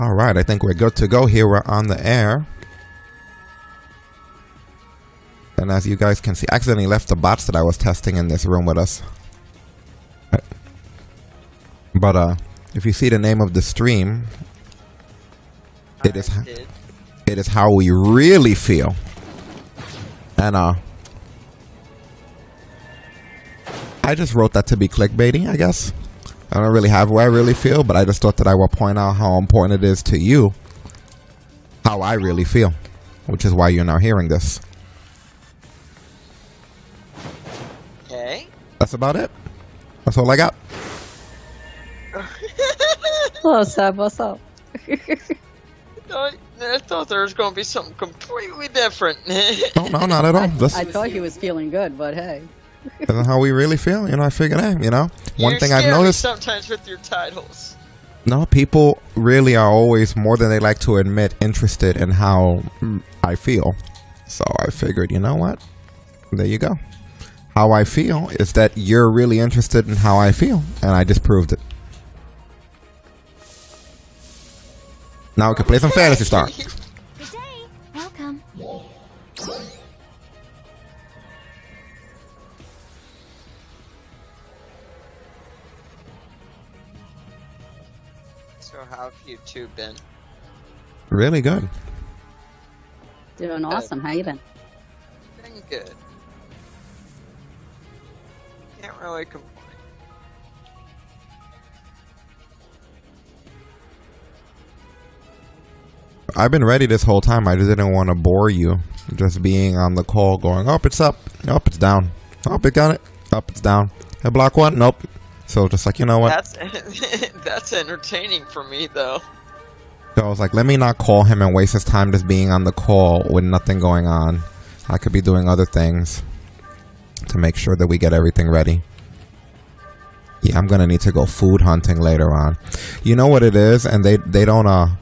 All right, I think we're good to go here. We're on the air. And as you guys can see, I accidentally left the bots that I was testing in this room with us. But if you see the name of the stream, it is how we really feel. And I just wrote that to be clickbaity, I guess. I don't really have where I really feel, but I just thought that I will point out how important it is to you how I really feel, which is why you're now hearing this. Okay. That's about it. That's all I got. Hello, Seb. What's up? I thought there was going to be something completely different. No, not at all. I thought he was feeling good, but hey. That's how we really feel. You know, I figured, hey, you know, one You're thing I've noticed. Sometimes with your titles. No, people really are always, more than they like to admit, interested in how I feel. So I figured, you know what? There you go. How I feel is that you're really interested in how I feel, and I just proved it. Now we can play some Phantasy Star. Good day. Welcome. So how have you two been? Really good. Doing awesome. How you been? Been good. Can't really complain. I've been ready this whole time. I just didn't want to bore you. Just being on the call going, oh, it's up. Nope, it's down. Oh, it got it. Up, it's down. Hey, block one? Nope. So just like, you know what? That's entertaining for me, though. So I was like, let me not call him and waste his time just being on the call with nothing going on. I could be doing other things to make sure that we get everything ready. Yeah, I'm going to need to go food hunting later on. You know what it is? And they don't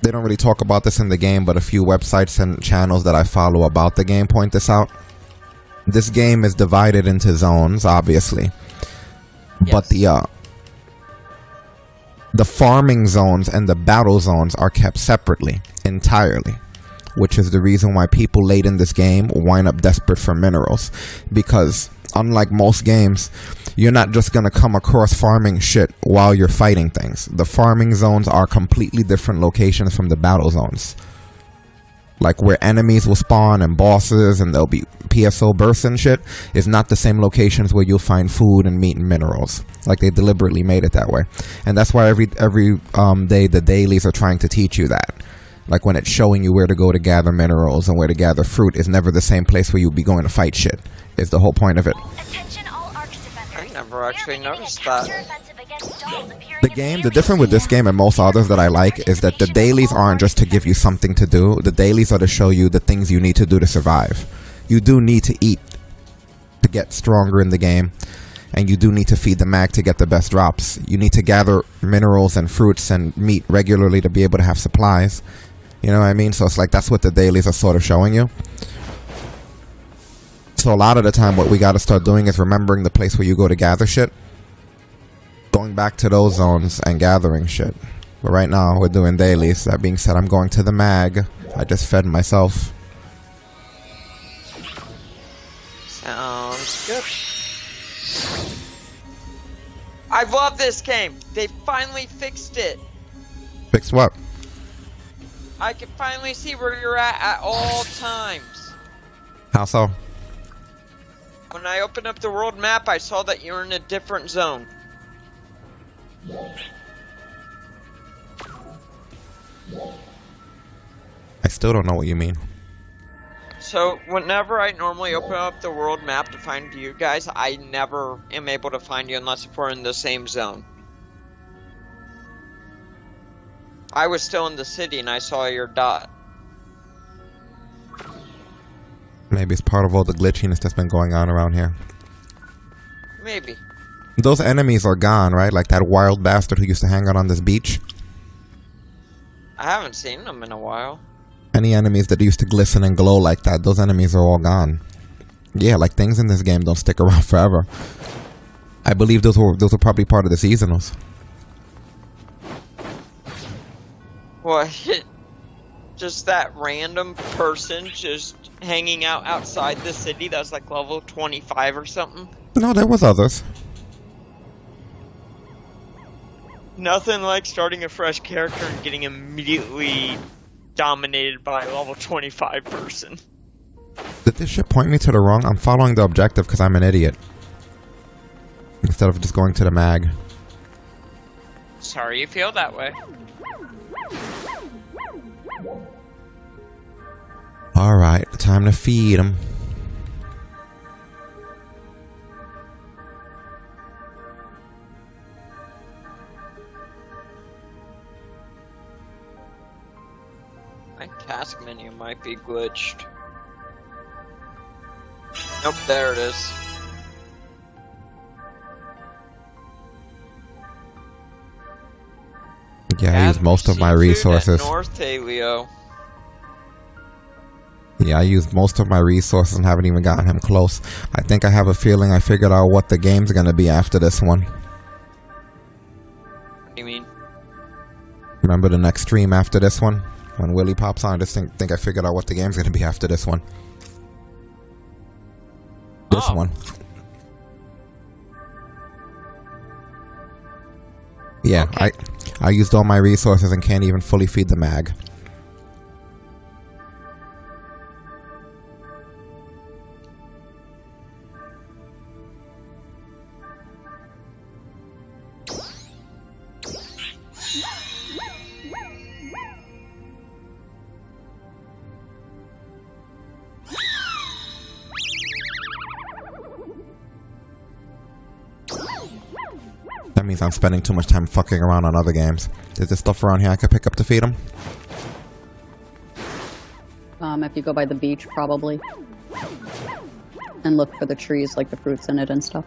really talk about this in the game, but a few websites and channels that I follow about the game point this out. This game is divided into zones, obviously. Yes. But the farming zones and the battle zones are kept separately, entirely. Which is the reason why people late in this game wind up desperate for minerals. Because, unlike most games, you're not just going to come across farming shit while you're fighting things. The farming zones are completely different locations from the battle zones. Like where enemies will spawn and bosses and there'll be PSO bursts and shit is not the same locations where you'll find food and meat and minerals. Like they deliberately made it that way. And that's why every day the dailies are trying to teach you that. Like when it's showing you where to go to gather minerals and where to gather fruit is never the same place where you'll be going to fight shit. Is the whole point of it. I never actually noticed that. The difference with this game and most others that I like is that the dailies aren't just to give you something to do. The dailies are to show you the things you need to do to survive. You do need to eat to get stronger in the game. And you do need to feed the mag to get the best drops. You need to gather minerals and fruits and meat regularly to be able to have supplies. You know what I mean? So it's like that's what the dailies are sort of showing you. So a lot of the time what we got to start doing is remembering the place where you go to gather shit. Going back to those zones and gathering shit. But right now we're doing dailies. That being said, I'm going to the mag. I just fed myself. Sounds good. I love this game. They finally fixed it. Fixed what? I can finally see where you're at all times. How so? When I opened up the world map, I saw that you're in a different zone. I still don't know what you mean. So, whenever I normally open up the world map to find you guys, I never am able to find you unless we're in the same zone. I was still in the city and I saw your dot. Maybe it's part of all the glitchiness that's been going on around here. Maybe. Those enemies are gone, right? Like that wild bastard who used to hang out on this beach. I haven't seen them in a while. Any enemies that used to glisten and glow like that, those enemies are all gone. Yeah, like things in this game don't stick around forever. I believe those were probably part of the seasonals. What? Just that random person just hanging out outside the city that's like level 25 or something? No, there was others. Nothing like starting a fresh character and getting immediately dominated by a level 25 person. Did this shit point me to the wrong? I'm following the objective because I'm an idiot. Instead of just going to the mag. Sorry you feel that way. Alright, time to feed him. My task menu might be glitched. Nope, there it is. Yeah, I used most of my resources. North Halio. Yeah, I used most of my resources and haven't even gotten him close. I think I have a feeling I figured out what the game's gonna be after this one. What do you mean? Remember the next stream after this one? When Willie pops on, I just think I figured out what the game's gonna be after this one. This one. Yeah, okay. I used all my resources and can't even fully feed the mag. That means I'm spending too much time fucking around on other games. Is there stuff around here I could pick up to feed them? If you go by the beach, probably. And look for the trees, like the fruits in it and stuff.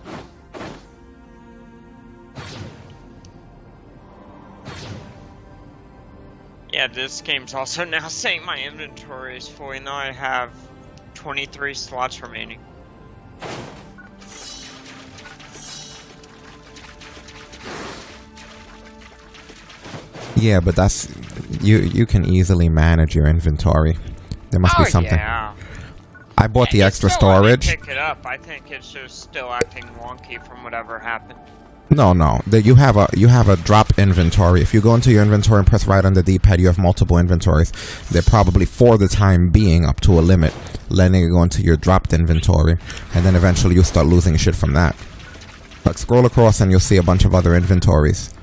Yeah, this game's also now saying my inventory is full, and now I have 23 slots remaining. Yeah, but that's... You can easily manage your inventory. There must be something. Yeah. I bought the extra storage. Pick it up. I think it's just still acting wonky from whatever happened. No. You have a drop inventory. If you go into your inventory and press right on the D-pad, you have multiple inventories. They're probably, for the time being, up to a limit, letting it go into your dropped inventory, and then eventually you'll start losing shit from that. But scroll across and you'll see a bunch of other inventories.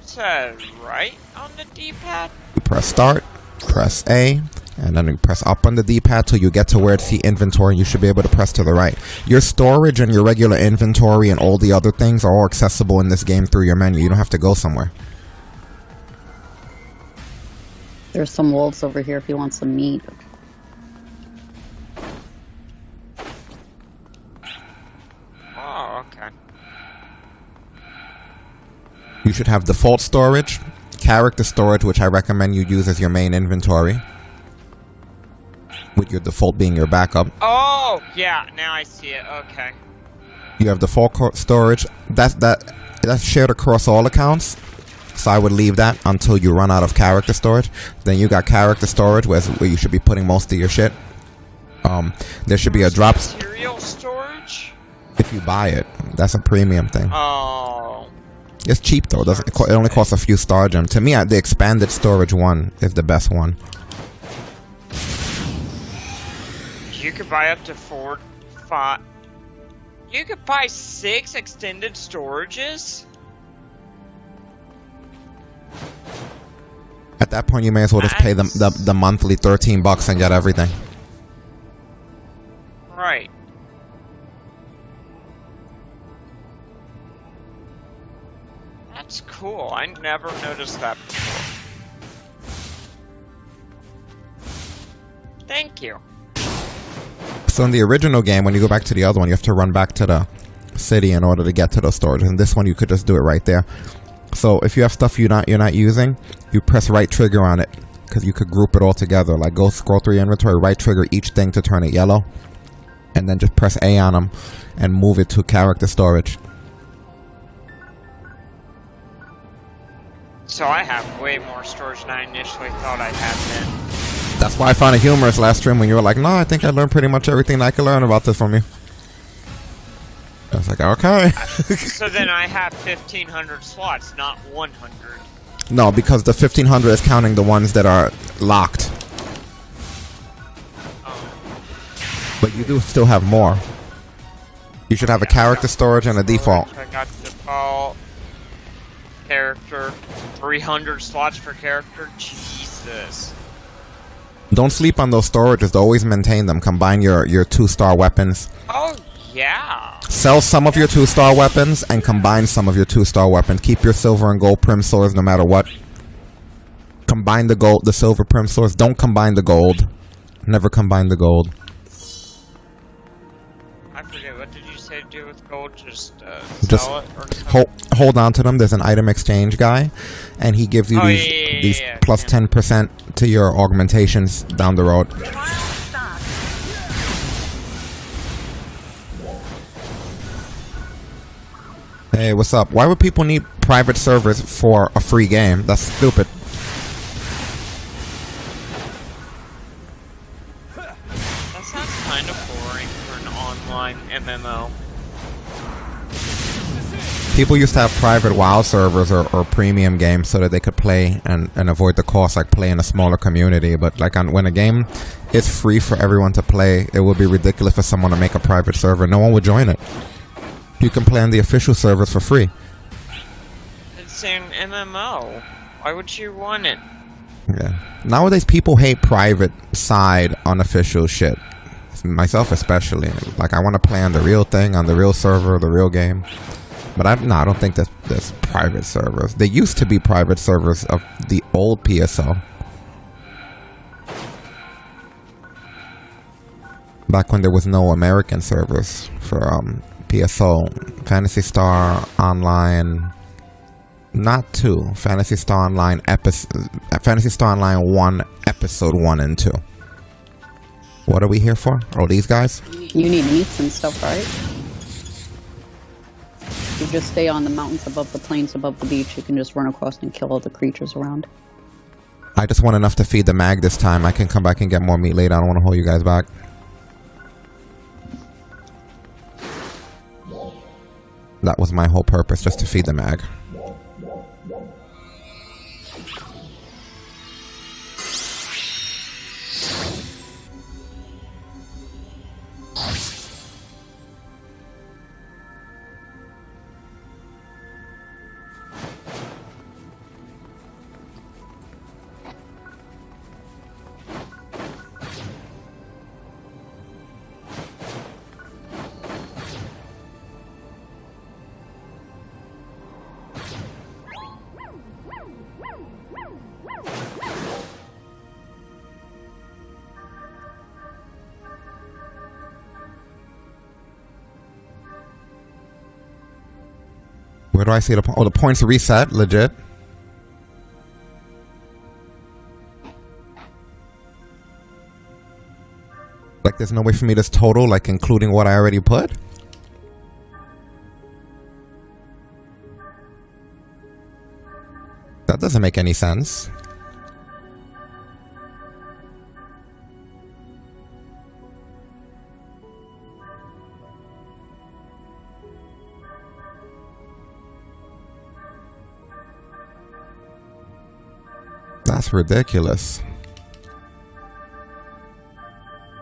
Said right on the D-pad? You press start, press A, and then you press up on the D-pad till you get to where it's the inventory. You should be able to press to the right. Your storage and your regular inventory and all the other things are all accessible in this game through your menu. You don't have to go somewhere. There's some wolves over here if you want some meat. Oh, okay. You should have default storage, character storage, which I recommend you use as your main inventory, with your default being your backup. Oh, yeah, now I see it. Okay. You have default storage. That's shared across all accounts, so I would leave that until you run out of character storage. Then you got character storage, where you should be putting most of your shit. There should be a drop. Material storage? If you buy it, that's a premium thing. Oh. It's cheap though. It only costs a few star gems. To me, the expanded storage one is the best one. You could buy up to 4, 5. You could buy 6 extended storages? At that point, you may as well just pay the monthly $13 and get everything. Right. That's cool. I never noticed that before. Thank you. So in the original game, when you go back to the other one, you have to run back to the city in order to get to those storages. And this one, you could just do it right there. So if you have stuff you're not using, you press right trigger on it, because you could group it all together. Like go scroll through your inventory, right trigger each thing to turn it yellow, and then just press A on them and move it to character storage. So I have way more storage than I initially thought I had then. That's why I found it humorous last stream when you were like, no, I think I learned pretty much everything I could learn about this from you. I was like, okay. So then I have 1,500 slots, not 100. No, because the 1,500 is counting the ones that are locked. But you do still have more. You should have a character storage and a default. I got default character, 300 slots for character. Jesus. Don't sleep on those storages. Always maintain them. Combine your 2-star weapons. Oh yeah. Sell some of your 2-star weapons and combine some of your 2-star weapons. Keep your silver and gold prim swords no matter what. Combine the silver prim swords. Don't combine the gold. Never combine the gold. I forget, what did you say to do with gold? Just Just sell it or something? hold on to them. There's an item exchange guy, and he gives you these plus 10% to your augmentations down the road. Hey, what's up? Why would people need private servers for a free game? That's stupid. That sounds kind of boring for an online MMO. People used to have private WoW servers or premium games so that they could play and avoid the cost, like play in a smaller community. But like when a game is free for everyone to play, it would be ridiculous for someone to make a private server. No one would join it. You can play on the official servers for free. It's an MMO. Why would you want it? Yeah. Nowadays, people hate private side unofficial shit. Myself especially. Like, I want to play on the real thing, on the real server, the real game. But I don't think that there's private servers. There used to be private servers of the old PSO. Back when there was no American servers for PSO. Phantasy Star Online, not 2. Phantasy Star Online Phantasy Star Online 1, Episode 1 and 2. What are we here for? Oh, these guys? You need meats and stuff, right? You just stay on the mountains above the plains above the beach. You can just run across and kill all the creatures around. I just want enough to feed the mag this time. I can come back and get more meat later. I don't want to hold you guys back. That was my whole purpose, just to feed the mag. Where do I see the point? Oh, the points reset, legit. Like, there's no way for me to total, like, including what I already put? That doesn't make any sense. That's ridiculous.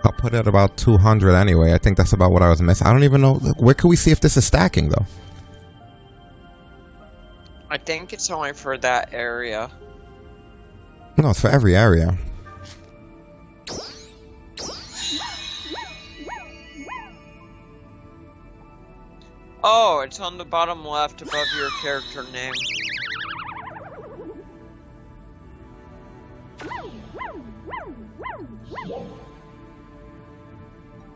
I'll put it at about 200 anyway. I think that's about what I was missing. I don't even know. Where can we see if this is stacking, though? I think it's only for that area. No, it's for every area. Oh, it's on the bottom left above your character name.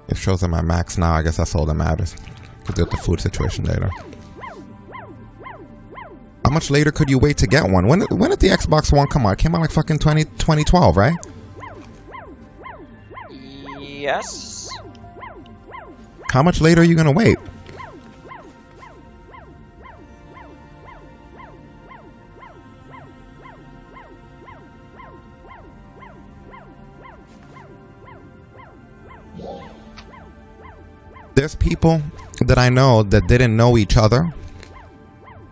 It shows in my max now. I guess that's all that matters. Could deal with the food situation later. How much later could you wait to get one? When did the Xbox One come out? It came out like fucking 2012, right? Yes. How much later are you gonna wait? There's people that I know that didn't know each other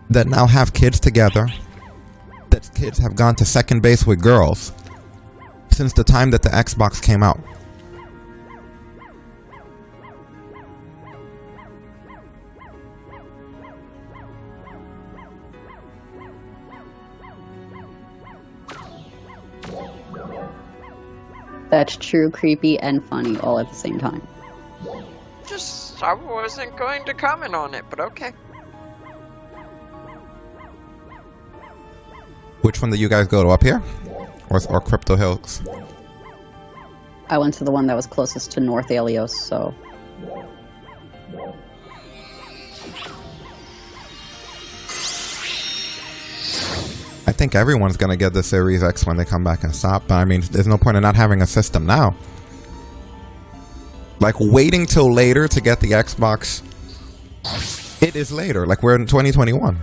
that now have kids together. That kids have gone to second base with girls since the time that the Xbox came out. That's true, creepy, and funny all at the same time. I wasn't going to comment on it, but okay. Which one did you guys go to? Up here? Or Crypto Hills? I went to the one that was closest to North Alios, so... I think everyone's gonna get the Series X when they come back and stop, but I mean, there's no point in not having a system now. Like, waiting till later to get the Xbox, it is later. Like, we're in 2021.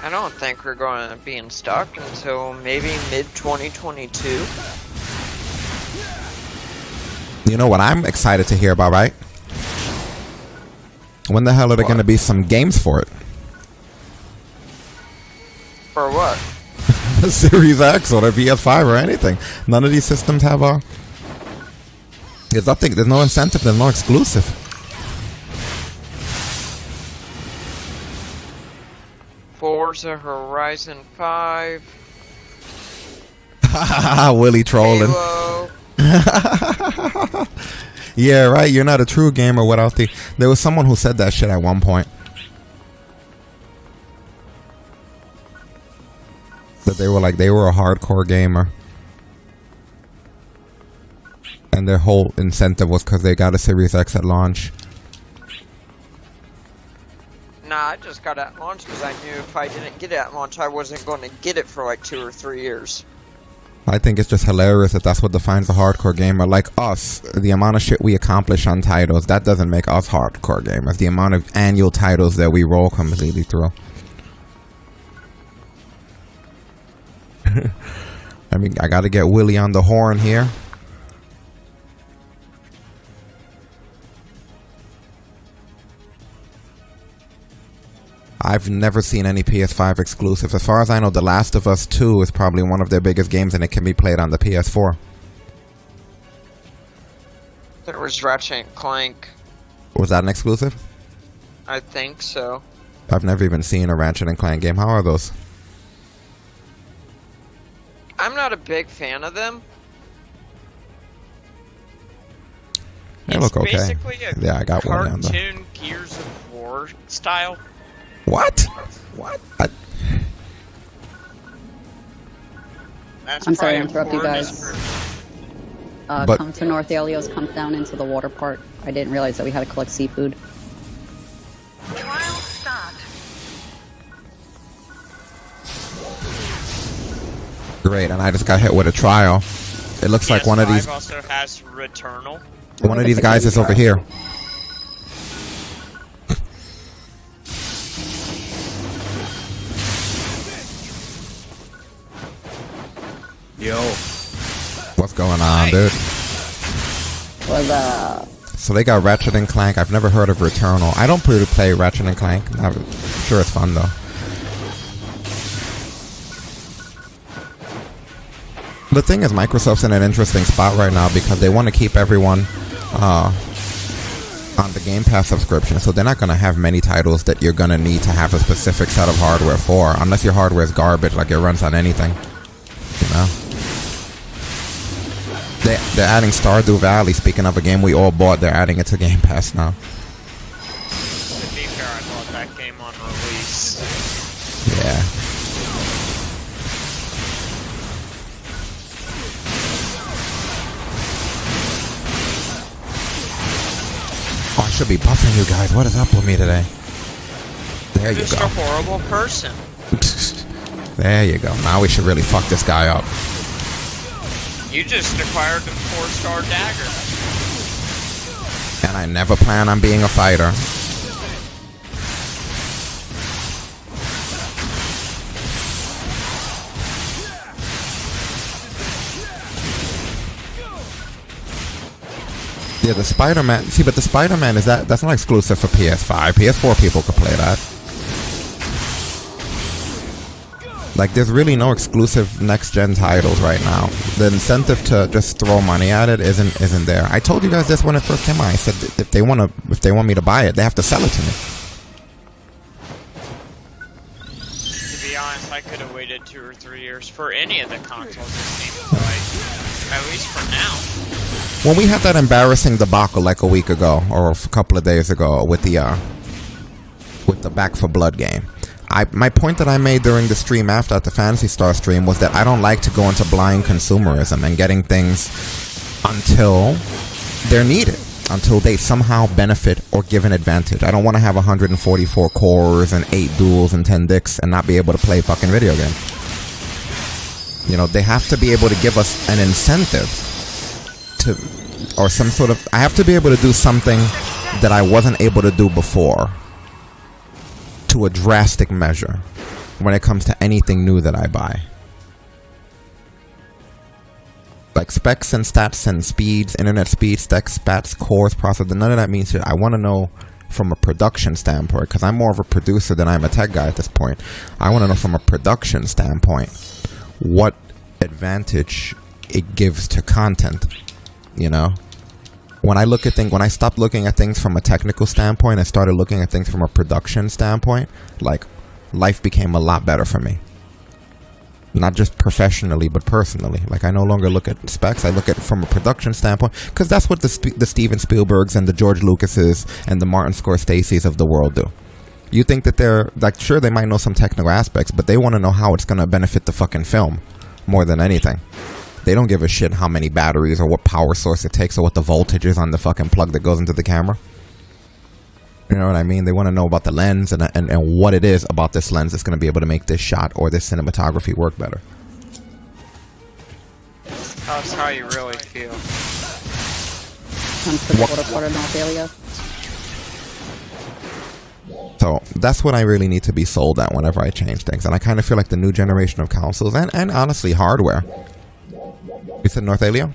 I don't think we're going to be in stock until maybe mid-2022. You know what I'm excited to hear about, right? When the hell are there going to be some games for it? For what? The Series X or the PS5 or anything. None of these systems have a... There's nothing, there's no incentive, there's no exclusive. Forza Horizon 5. Willie trolling. Halo. Yeah, right. You're not a true gamer without the... There was someone who said that shit at one point. That they were like, they were a hardcore gamer. And their whole incentive was because they got a Series X at launch. Nah, I just got it at launch because I knew if I didn't get it at launch, I wasn't going to get it for like 2 or 3 years. I think it's just hilarious that that's what defines a hardcore gamer. Like us, the amount of shit we accomplish on titles, that doesn't make us hardcore gamers. The amount of annual titles that we roll completely through. I mean, I gotta get Willie on the horn here. I've never seen any PS5 exclusives. As far as I know, The Last of Us 2 is probably one of their biggest games, and it can be played on the PS4. There was Ratchet and Clank. Was that an exclusive? I think so. I've never even seen a Ratchet and Clank game. How are those? I'm not a big fan of them. They look okay. Basically a Yeah, I got one down there. cartoon Gears of War style. What? What? I'm sorry to interrupt you guys. But- Come to North Alios, come down into the water part. I didn't realize that we had to collect seafood. Trial start. Great, and I just got hit with a trial. It looks like one of these... also has Returnal. One of these guys is over here. Yo. What's going on, dude? What's up? So they got Ratchet and Clank. I've never heard of Returnal. I don't really play Ratchet and Clank. I'm sure it's fun, though. The thing is, Microsoft's in an interesting spot right now because they want to keep everyone on the Game Pass subscription, so they're not going to have many titles that you're going to need to have a specific set of hardware for, unless your hardware is garbage, like it runs on anything, you know? They're adding Stardew Valley. Speaking of a game we all bought, they're adding it to Game Pass now. To be fair, I bought that game on release. Yeah. Oh, I should be buffing you guys. What is up with me today? There you Just go. a horrible person. There you go. Now we should really fuck this guy up. You just acquired a 4-star dagger. And I never plan on being a fighter. Yeah, the Spider-Man. See, but the Spider-Man that's not exclusive for PS5. PS4 people could play that. Like, there's really no exclusive next-gen titles right now. The incentive to just throw money at it isn't there. I told you guys this when it first came out. I said if they want me to buy it, they have to sell it to me. To be honest, I could have waited 2 or 3 years for any of the consoles. It seems like, at least for now. When we had that embarrassing debacle like a week ago or a couple of days ago with the Back for Blood game. My point that I made during the stream after the Phantasy Star stream was that I don't like to go into blind consumerism and getting things until they're needed, until they somehow benefit or give an advantage. I don't want to have 144 cores and 8 duals and 10 dicks and not be able to play a fucking video game. You know, they have to be able to give us an incentive to, or some sort of, I have to be able to do something that I wasn't able to do before. To a drastic measure when it comes to anything new that I buy. Like specs and stats and speeds, internet speed, specs, spats, cores, processor, none of that means shit. I want to know from a production standpoint, because I'm more of a producer than I'm a tech guy at this point. I want to know from a production standpoint what advantage it gives to content, you know? When I look at things, when I stopped looking at things from a technical standpoint and started looking at things from a production standpoint, like, life became a lot better for me. Not just professionally, but personally. Like, I no longer look at specs, I look at it from a production standpoint, because that's what the Steven Spielbergs and the George Lucases and the Martin Scorseses of the world do. You think that they're, like, sure, they might know some technical aspects, but they want to know how it's going to benefit the fucking film more than anything. They don't give a shit how many batteries or what power source it takes or what the voltage is on the fucking plug that goes into the camera. You know what I mean? They want to know about the lens and what it is about this lens that's going to be able to make this shot or this cinematography work better. That's how you really feel. Comes to the quarter North area. So that's what I really need to be sold at whenever I change things. And I kind of feel like the new generation of consoles and honestly hardware. You said North Alio?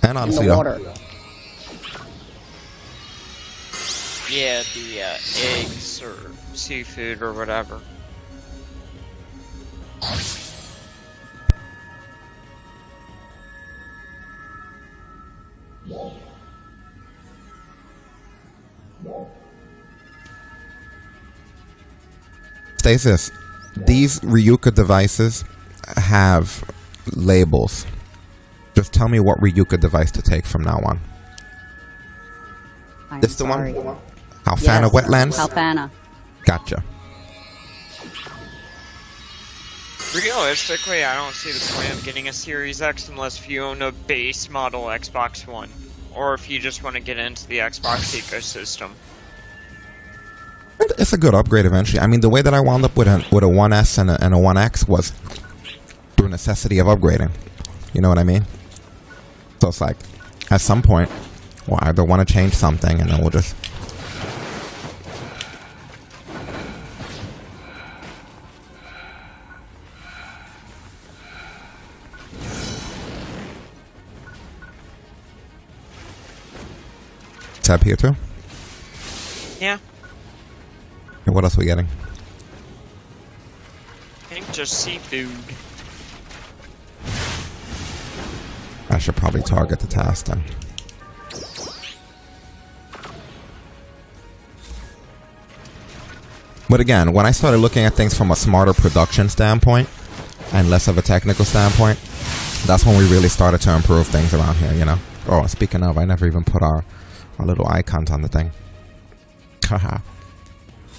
And honestly, in the water. Yeah, the eggs or seafood or whatever. Stasis, these Ryuka devices have labels. Just tell me what Ryuka device to take from now on. This the one? Halfana Wetlands? Halfana. Gotcha. Realistically, I don't see the point of getting a Series X unless you own a base model Xbox One. Or if you just want to get into the Xbox ecosystem. It's a good upgrade eventually. I mean, the way that I wound up with a 1S and a 1X was through necessity of upgrading. You know what I mean? So it's like, at some point, we'll either want to change something and then we'll just... Seb here too? Yeah. And what else are we getting? I think just seafood. I should probably target the task then. But again, when I started looking at things from a smarter production standpoint and less of a technical standpoint, that's when we really started to improve things around here, you know? Oh, speaking of, I never even put our little icons on the thing. Haha.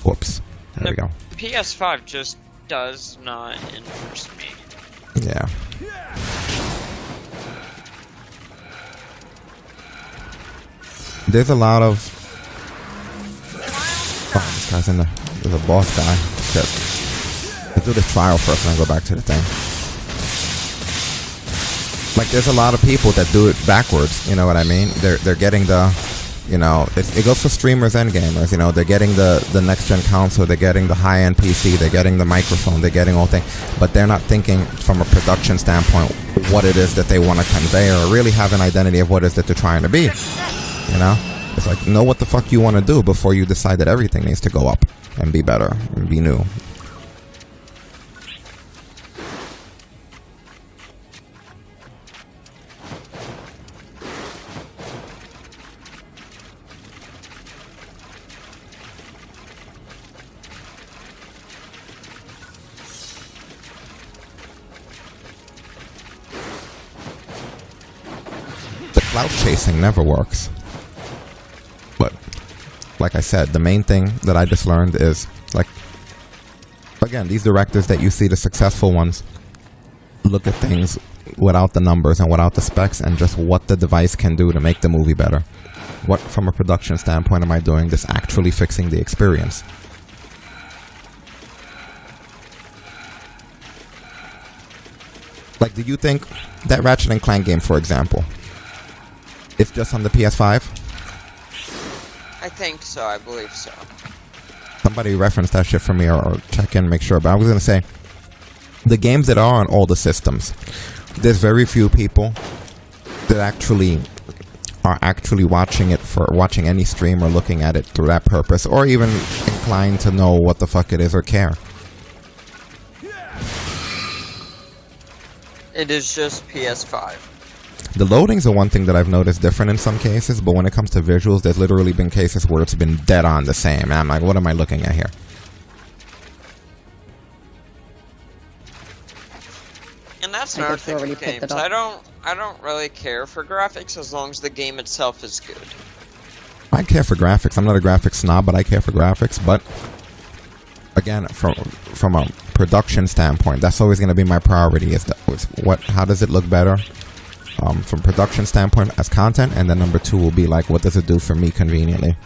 Whoops. There we go. The PS5 just does not interest me. Yeah. There's a lot of... Oh, this guy's in the... There's a boss guy. Shit. Let's do this trial first and then go back to the thing. Like, there's a lot of people that do it backwards, you know what I mean? They're getting the... You know, it goes for streamers and gamers. You know, they're getting the next-gen console, they're getting the high-end PC, they're getting the microphone, they're getting all things. But they're not thinking from a production standpoint, what it is that they want to convey, or really have an identity of what it is that they're trying to be. You know? It's like, know what the fuck you want to do before you decide that everything needs to go up and be better and be new. The cloud chasing never works. But, like I said, the main thing that I just learned is, like, again, these directors that you see, the successful ones, look at things without the numbers and without the specs and just what the device can do to make the movie better. What, from a production standpoint, am I doing that's actually fixing the experience? Like, do you think that Ratchet & Clank game, for example, it's just on the PS5? I think so. I believe so. Somebody reference that shit for me, or check in, make sure. But I was going to say, the games that are on all the systems, there's very few people that are actually watching it for watching any stream or looking at it through that purpose, or even inclined to know what the fuck it is or care. It is just PS5. The loadings are one thing that I've noticed different in some cases, but when it comes to visuals, there's literally been cases where it's been dead on the same. And I'm like, what am I looking at here? And that's I another guess you thing already with picked games. it up. I don't really care for graphics as long as the game itself is good. I care for graphics. I'm not a graphics snob, but I care for graphics. But again, from a production standpoint, that's always going to be my priority. How does it look better? From production standpoint as content, and then number two will be like, what does it do for me conveniently?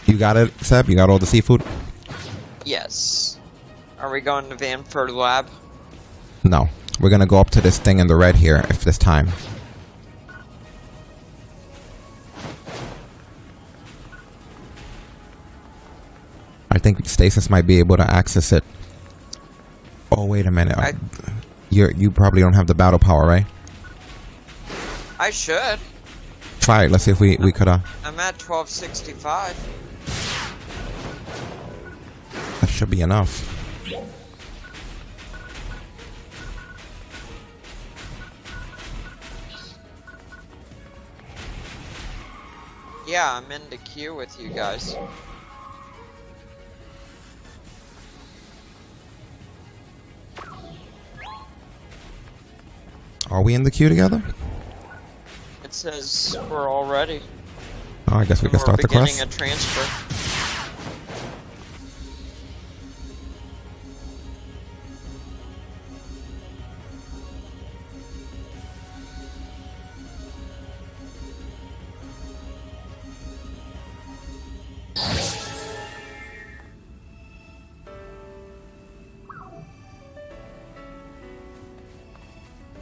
You got it, Seb? You got all the seafood? Yes. Are we going to Vanford Lab? No. We're gonna go up to this thing in the red here, if this time. I think Stasis might be able to access it. Oh, wait a minute. You probably don't have the battle power, right? I should. Try it. Let's see if we could. I'm at 1265. That should be enough. Yeah, I'm in the queue with you guys. Are we in the queue together? It says we're all ready. Oh, I guess we can start the We're quest. beginning a transfer.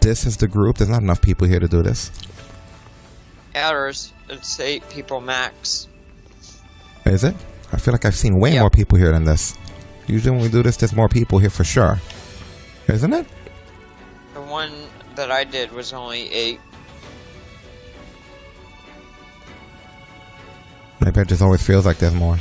This is the group. There's not enough people here to do this. Yeah, it's 8 people max. Is it? I feel like I've seen way Yep. more people here than this. Usually when we do this, there's more people here for sure. Isn't it? The one that I did was only 8. Maybe it just always feels like there's more.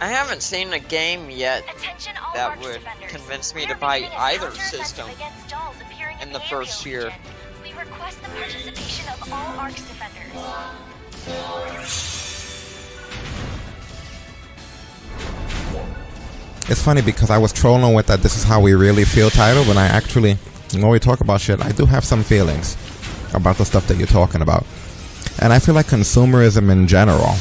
I haven't seen a game yet Attention all that Arcs would defenders. convince me We're to buy beginning a either counter-offensive system against dolls appearing in in the first aerial year. region. We request the participation of all Arcs defenders. It's funny because I was trolling with that "this is how we really feel" title, but I actually, when we talk about shit, I do have some feelings about the stuff that you're talking about. And I feel like consumerism in general,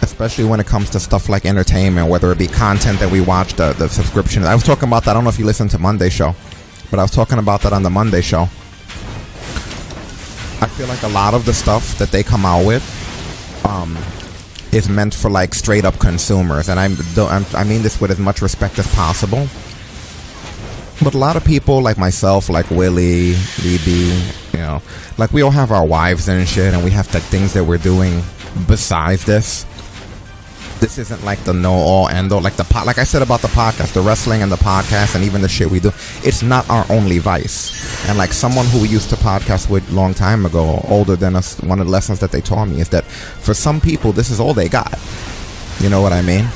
especially when it comes to stuff like entertainment, whether it be content that we watch, the subscription. I was talking about that. I don't know if you listened to Monday's show, but I was talking about that on the Monday show. I feel like a lot of the stuff that they come out with is meant for like straight up consumers, and I mean this with as much respect as possible. But a lot of people like myself, like Willie, DB, you know, like we all have our wives and shit, and we have like things that we're doing besides this. This isn't like the know-all, end-all. Like like I said about the podcast, the wrestling and the podcast, and even the shit we do. It's not our only vice. And like someone who we used to podcast with a long time ago, older than us, one of the lessons that they taught me is that for some people, this is all they got. You know what I mean?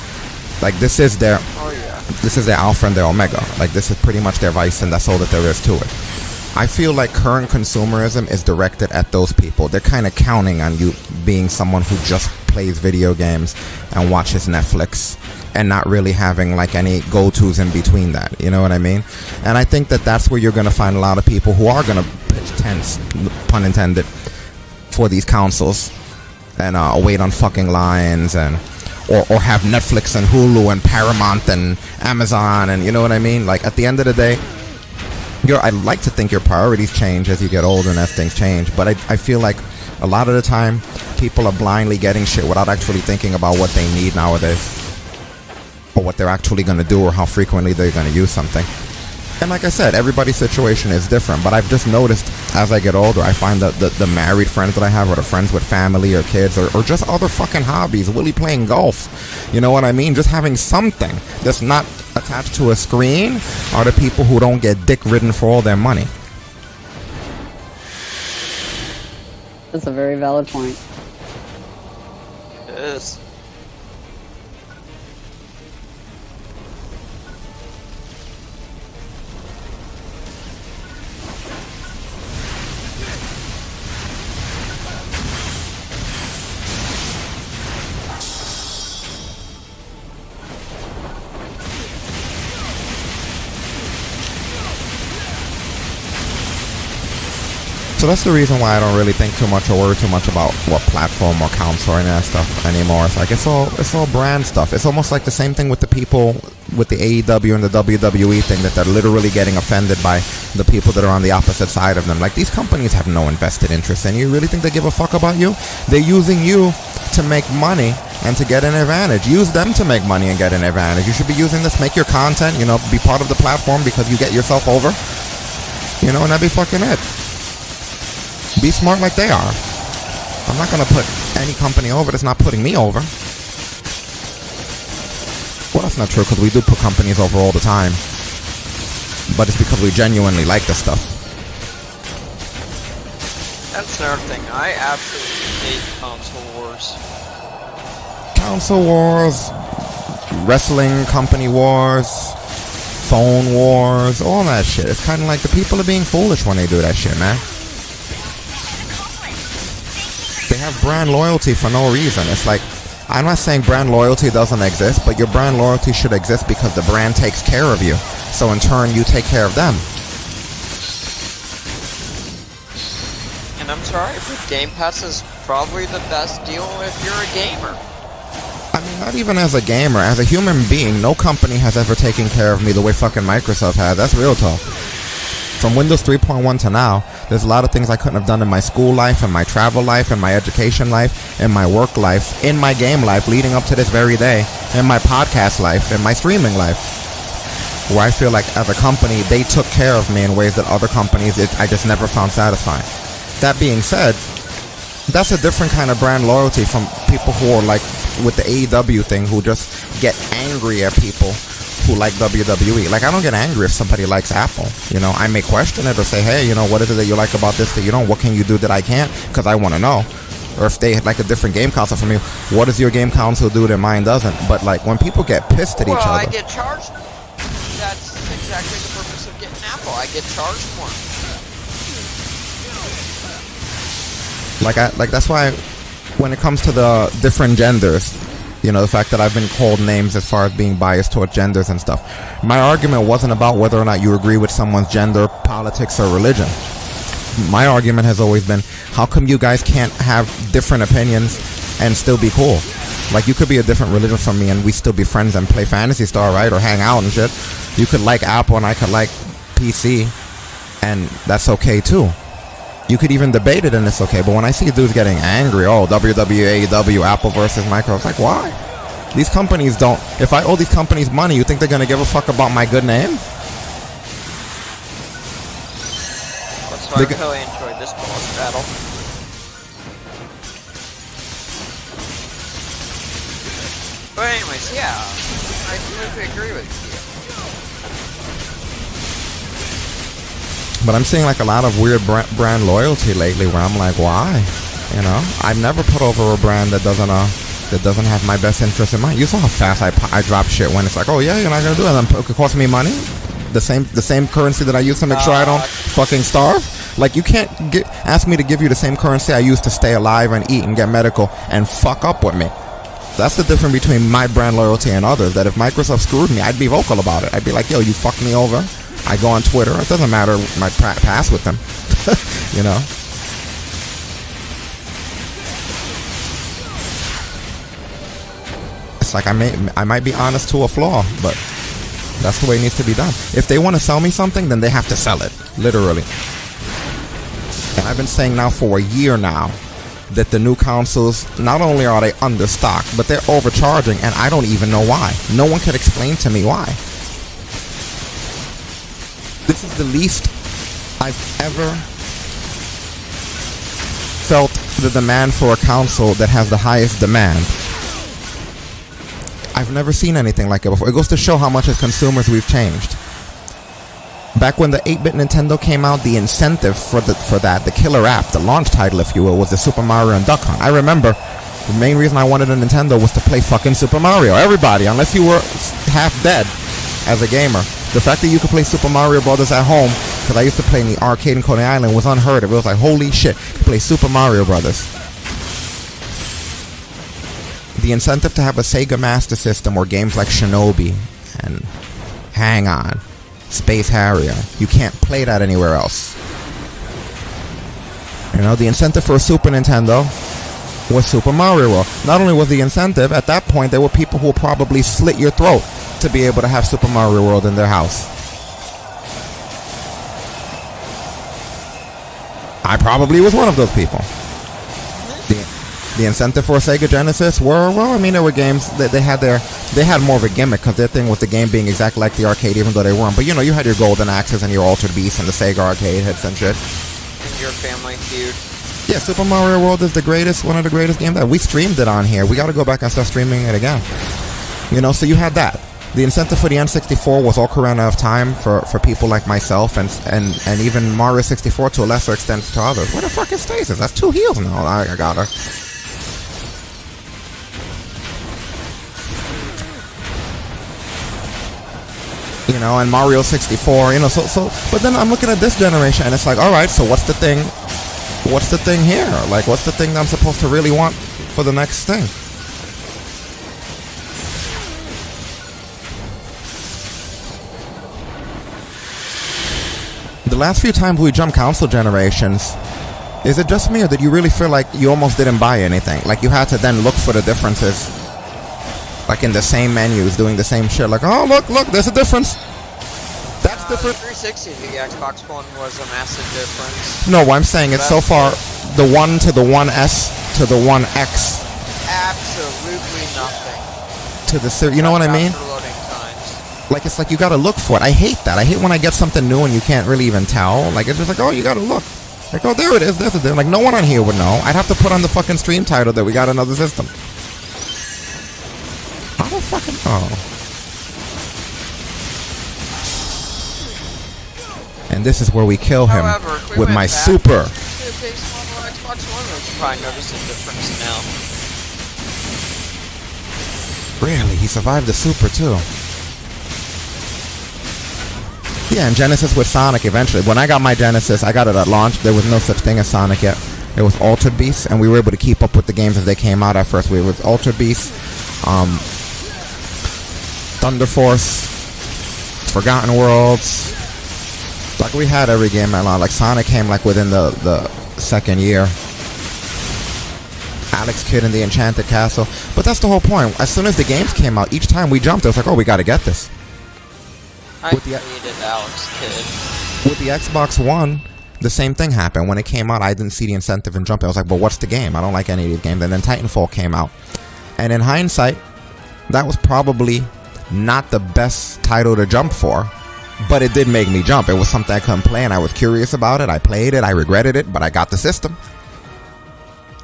Like this is their alpha and their omega. Like this is pretty much their vice, and that's all that there is to it. I feel like current consumerism is directed at those people. They're kind of counting on you being someone who just plays video games and watches Netflix and not really having like any go-tos in between that. You know what I mean? And I think that that's where you're going to find a lot of people who are going to pitch tents, pun intended, for these consoles and wait on fucking lines and or have Netflix and Hulu and Paramount and Amazon, and you know what I mean? Like at the end of the day, I like to think your priorities change as you get older and as things change, but I feel like a lot of the time people are blindly getting shit without actually thinking about what they need nowadays, or what they're actually going to do, or how frequently they're going to use something. And like I said, everybody's situation is different, but I've just noticed as I get older, I find that the married friends that I have, or the friends with family or kids, or just other fucking hobbies, Willie playing golf, you know what I mean? Just having something that's not attached to a screen are the people who don't get dick ridden for all their money. That's a very valid point. It is. So that's the reason why I don't really think too much or worry too much about what platform or console or any of that stuff anymore. It's like it's all brand stuff. It's almost like the same thing with the people with the AEW and the WWE thing, that they're literally getting offended by the people that are on the opposite side of them. Like, these companies have no invested interest in you. You really think they give a fuck about you? They're using you to make money and to get an advantage. Use them to make money and get an advantage. You should be using this, make your content, you know, be part of the platform because you get yourself over, you know, and that'd be fucking it. Be smart like they are. I'm not going to put any company over that's not putting me over. Well, that's not true, because we do put companies over all the time. But it's because we genuinely like the stuff. That's another thing. I absolutely hate console wars. Console wars, wrestling company wars, phone wars, all that shit. It's kind of like the people are being foolish when they do that shit, man. They have brand loyalty for no reason. It's like, I'm not saying brand loyalty doesn't exist, but your brand loyalty should exist because the brand takes care of you. So in turn, you take care of them. And I'm sorry, but Game Pass is probably the best deal if you're a gamer. I mean, not even as a gamer. As a human being, no company has ever taken care of me the way fucking Microsoft has. That's real talk. From Windows 3.1 to now, there's a lot of things I couldn't have done in my school life, in my travel life, in my education life, in my work life, in my game life, leading up to this very day, in my podcast life, in my streaming life, where I feel like as a company, they took care of me in ways that other companies, I just never found satisfying. That being said, that's a different kind of brand loyalty from people who are like with the AEW thing, who just get angry at people who like WWE. Like, I don't get angry if somebody likes Apple. You know, I may question it or say, hey, you know, what is it that you like about this that you don't? What can you do that I can't? Because I want to know. Or if they like a different game console from you, what does your game console do that mine doesn't? But like, when people get pissed at each other, Well, I get charged. That's exactly the purpose of getting Apple. I get charged more. like that's why when it comes to the different genders, you know, the fact that I've been called names as far as being biased towards genders and stuff, my argument wasn't about whether or not you agree with someone's gender, politics, or religion. My argument has always been, how come you guys can't have different opinions and still be cool? Like, you could be a different religion from me and we still be friends and play Phantasy Star, right? Or hang out and shit. You could like Apple and I could like PC, and that's okay too. You could even debate it and it's okay. But when I see dudes getting angry, oh, WWE, AEW, Apple versus Microsoft, it's like, why? These companies don't. If I owe these companies money, you think they're going to give a fuck about my good name? So I really enjoyed this boss battle. But anyways, yeah, I completely agree with you. But I'm seeing like a lot of weird brand loyalty lately, where I'm like, why? You know, I've never put over a brand that doesn't have my best interest in mind. You saw how fast I drop shit when it's like, oh yeah, you're not gonna do it, and it could cost me money. The same currency that I use to make sure I don't fucking starve. Like, you can't ask me to give you the same currency I use to stay alive and eat and get medical and fuck up with me. That's the difference between my brand loyalty and others. That if Microsoft screwed me, I'd be vocal about it. I'd be like, yo, you fucked me over. I go on Twitter. It doesn't matter my past with them. You know? It's like I might be honest to a flaw, but that's the way it needs to be done. If they want to sell me something, then they have to sell it. Literally. And I've been saying now for a year now that the new consoles, not only are they understocked, but they're overcharging, and I don't even know why. No one could explain to me why. This is the least I've ever felt the demand for a console that has the highest demand. I've never seen anything like it before. It goes to show how much as consumers we've changed. Back when the 8-bit Nintendo came out, the incentive for that, the killer app, the launch title, if you will, was the Super Mario and Duck Hunt. I remember the main reason I wanted a Nintendo was to play fucking Super Mario. Everybody, unless you were half dead as a gamer. The fact that you could play Super Mario Brothers at home, because I used to play in the arcade in Coney Island, was unheard of. It was like, holy shit, you play Super Mario Brothers. The incentive to have a Sega Master System or games like Shinobi and Hang On, Space Harrier, you can't play that anywhere else. You know, the incentive for a Super Nintendo was Super Mario World. Not only was the incentive, at that point there were people who would probably slit your throat to be able to have Super Mario World in their house. I probably was one of those people. The incentive for a Sega Genesis were, well, I mean, there were games that they had more of a gimmick, because their thing was the game being exactly like the arcade, even though they weren't. But you know, you had your Golden Axes and your Altered Beasts and the Sega arcade hits and shit. And your Family Feud. Yeah, Super Mario World is one of the greatest games that we streamed it on here. We got to go back and start streaming it again. You know, so you had that. The incentive for the N64 was Ocarina of Time for people like myself, and even Mario 64 to a lesser extent to others. Where the fuck is Stasis? That's 2 heals now. I got her. You know, and Mario 64, you know, so, but then I'm looking at this generation, and it's like, alright, so what's the thing here? Like, what's the thing that I'm supposed to really want for the next thing? The last few times we jumped console generations, is it just me, or did you really feel like you almost didn't buy anything? Like, you had to then look for the differences, like in the same menus, doing the same shit. Like, oh, look, there's a difference. That's different. The 360 to the Xbox One was a massive difference. No, what I'm saying is so far, the 1 to the 1S to the 1X. Absolutely nothing. To the, you know what I mean? Loading times. Like, it's like you gotta look for it. I hate that. I hate when I get something new and you can't really even tell. Like, it's just like, oh, you gotta look. Like, oh, there it is. There's it. Like, no one on here would know. I'd have to put on the fucking stream title that we got another system. I don't fucking know. And this is where we kill him. However, if we with went my back super. to the base model of Xbox One, we could probably notice a difference now. Really? He survived the super too. Yeah, and Genesis with Sonic eventually. When I got my Genesis, I got it at launch. There was no such thing as Sonic yet. It was Altered Beasts, and we were able to keep up with the games as they came out at first. We were with Altered Beasts, Thunder Force, Forgotten Worlds. Like, we had every game at launch. Like, Sonic came like within the second year. Alex Kidd in the Enchanted Castle. But that's the whole point. As soon as the games came out, each time we jumped, it was like, oh, we gotta get this. I hated Alex Kidd. With the Xbox One, the same thing happened. When it came out, I didn't see the incentive in jumping. I was like, but what's the game? I don't like any of these games. And then Titanfall came out. And in hindsight, that was probably not the best title to jump for. But it did make me jump. It was something I couldn't play, and I was curious about it. I played it, I regretted it, but I got the system.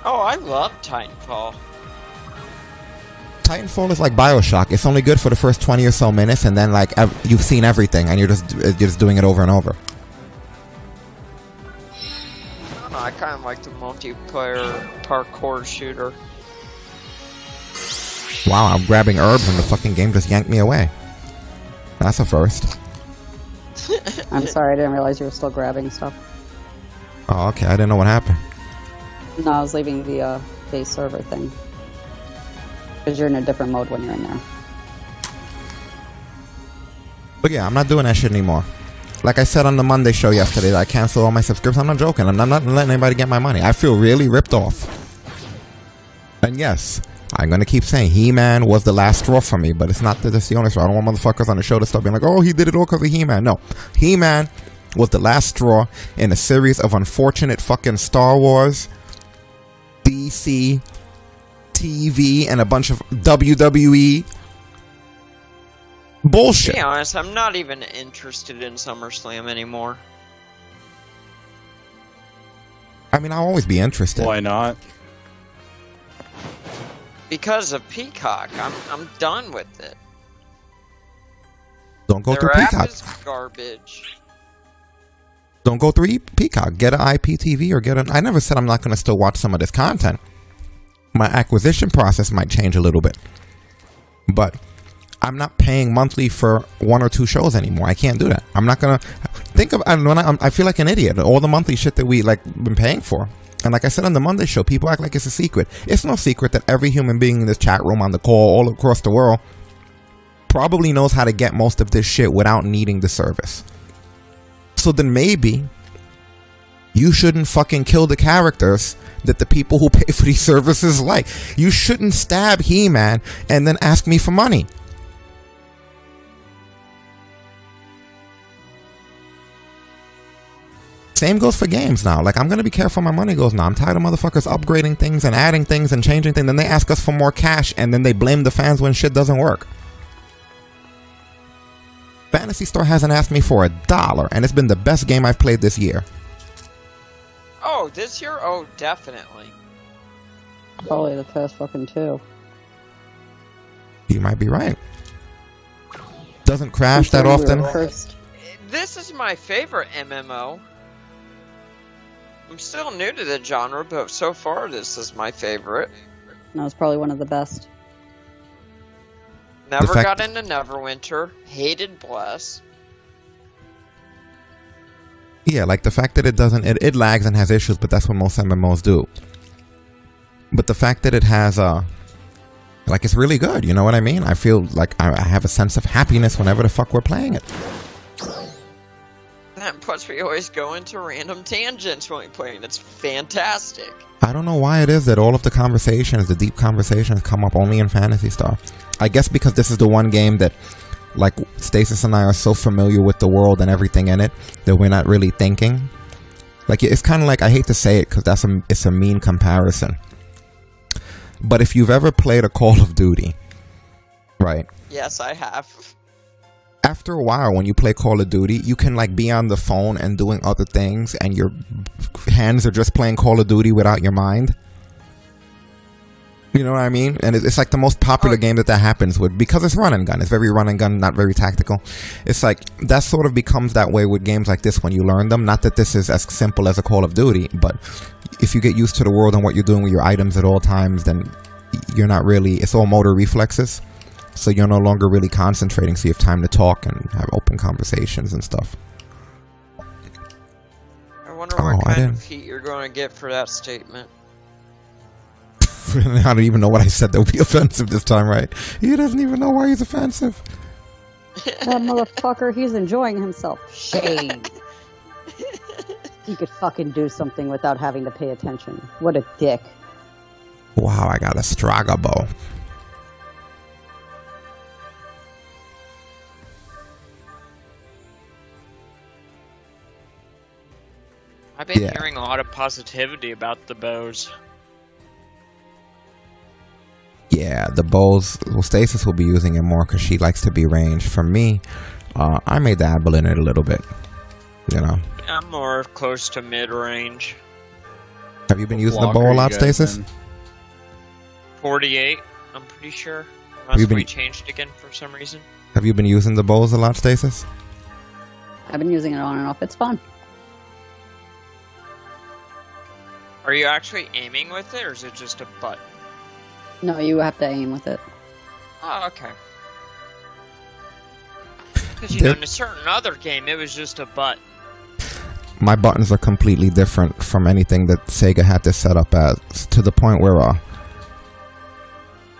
Oh, I love Titanfall. Titanfall is like Bioshock. It's only good for the first 20 or so minutes, and then like you've seen everything, and you're just doing it over and over. I kind of like the multiplayer parkour shooter. Wow, I'm grabbing herbs, and the fucking game just yanked me away. That's a first. I'm sorry, I didn't realize you were still grabbing stuff. Oh, okay. I didn't know what happened. No, I was leaving the base server thing. Because you're in a different mode when you're in there. But yeah, I'm not doing that shit anymore. Like I said on the Monday show yesterday, that I canceled all my subscriptions. I'm not joking. I'm not letting anybody get my money. I feel really ripped off. And yes, I'm going to keep saying He-Man was the last straw for me, but it's not that it's the only straw. I don't want motherfuckers on the show to start being like, oh, he did it all because of He-Man. No. He-Man was the last straw in a series of unfortunate fucking Star Wars, DC, TV, and a bunch of WWE bullshit. To be honest, I'm not even interested in SummerSlam anymore. I mean, I'll always be interested. Why not? Because of Peacock, I'm done with it. Don't go Their through app Peacock. is garbage. Don't go through Peacock. Get an IPTV or get an... I never said I'm not going to still watch some of this content. My acquisition process might change a little bit. But I'm not paying monthly for 1 or 2 shows anymore. I can't do that. I'm not going to... Think of... I feel like an idiot. All the monthly shit that we been paying for. And like I said on the Monday show, people act like it's a secret. It's no secret that every human being in this chat room, on the call, all across the world, probably knows how to get most of this shit without needing the service. So then maybe you shouldn't fucking kill the characters that the people who pay for these services like. You shouldn't stab He-Man and then ask me for money. Same goes for games now. Like, I'm going to be careful where my money goes now. I'm tired of motherfuckers upgrading things and adding things and changing things. Then they ask us for more cash and then they blame the fans when shit doesn't work. Phantasy Star hasn't asked me for $1 and it's been the best game I've played this year. Oh, this year? Oh, definitely. Probably the first fucking 2. You might be right. Doesn't crash that often. This is my favorite MMO. I'm still new to the genre, but so far this is my favorite. No, it's probably one of the best. Never got into Neverwinter. Hated Bless. Yeah, like the fact that it doesn't... It lags and has issues, but that's what most MMOs do. But the fact that it has... like, it's really good, you know what I mean? I feel like I have a sense of happiness whenever the fuck we're playing it. And plus we always go into random tangents when we play, and it's fantastic. I don't know why it is that all of the conversations, the deep conversations, come up only in Phantasy Star. I guess because this is the one game that, like, Stasis and I are so familiar with the world and everything in it that we're not really thinking. Like, it's kind of like, I hate to say it because it's a mean comparison. But if you've ever played a Call of Duty, right? Yes, I have. After a while, when you play Call of Duty, you can like be on the phone and doing other things and your hands are just playing Call of Duty without your mind. You know what I mean? And it's like the most popular game that happens with, because it's run and gun. It's very run and gun, not very tactical. It's like, that sort of becomes that way with games like this when you learn them. Not that this is as simple as a Call of Duty, but if you get used to the world and what you're doing with your items at all times, then you're not really, it's all motor reflexes. So you're no longer really concentrating, so you have time to talk and have open conversations and stuff. I wonder what kind of heat you're going to get for that statement. I don't even know what I said that would be offensive this time, right? He doesn't even know why he's offensive. That motherfucker, he's enjoying himself. Shame. He could fucking do something without having to pay attention. What a dick. Wow, I got a Stragabo. I've been hearing a lot of positivity about the bows. Yeah, the bows. Well, Stasis will be using it more because she likes to be ranged. For me, I may dabble in it a little bit. You know. I'm more close to mid-range. Have you been using the Blocker bow a you lot, guys Stasis? in? 48, I'm pretty sure. you Unless been- we changed again for some reason. Have you been using the bows a lot, Stasis? I've been using it on and off. It's fun. Are you actually aiming with it, or is it just a button? No, you have to aim with it. Oh, okay. Because, There- in a certain other game, it was just a button. My buttons are completely different from anything that Sega had this set up as, to the point where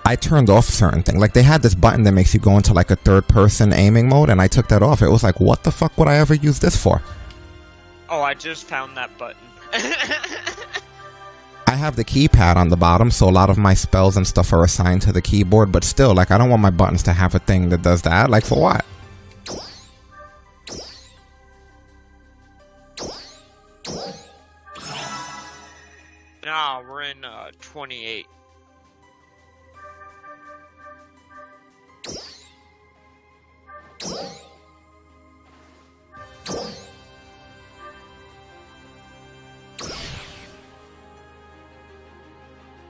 I turned off certain things. Like, they had this button that makes you go into like a third-person aiming mode, and I took that off. It was like, what the fuck would I ever use this for? Oh, I just found that button. I have the keypad on the bottom, so a lot of my spells and stuff are assigned to the keyboard, but still, like, I don't want my buttons to have a thing that does that. Like, for what? Nah, we're in 28.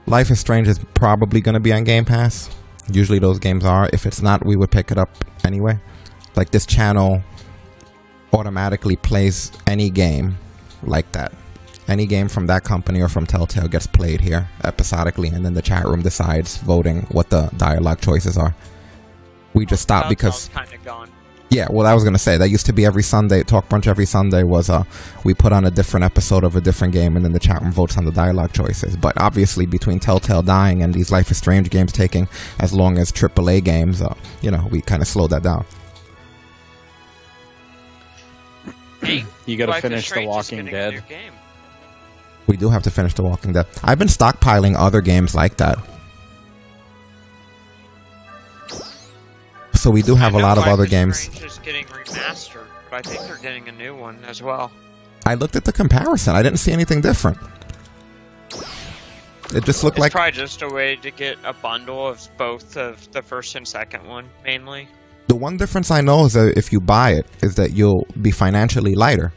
Life is Strange is probably going to be on Game Pass. Usually those games are. If it's not, we would pick it up anyway. Like, this channel automatically plays any game like that. Any game from that company or from Telltale gets played here episodically, and then the chat room decides voting what the dialogue choices are. We just stopped because... kind of gone. Yeah, well, I was going to say, that used to be every Sunday. Talk Brunch every Sunday was, we put on a different episode of a different game, and then the chat room votes on the dialogue choices. But obviously, between Telltale dying and these Life is Strange games taking as long as AAA games, you know, we kind of slowed that down. Hey, You gotta Life is finish The Strange is Walking getting a new Dead. game. We do have to finish The Walking Dead. I've been stockpiling other games like that. So we do have a I know lot of Life other is games. Strange is getting remastered, but I think they're getting a new one as well. I looked at the comparison. I didn't see anything different. It just looked It's like... probably just a way to get a bundle of both of the first and second one, mainly. The one difference I know is that if you buy it, is that you'll be financially lighter.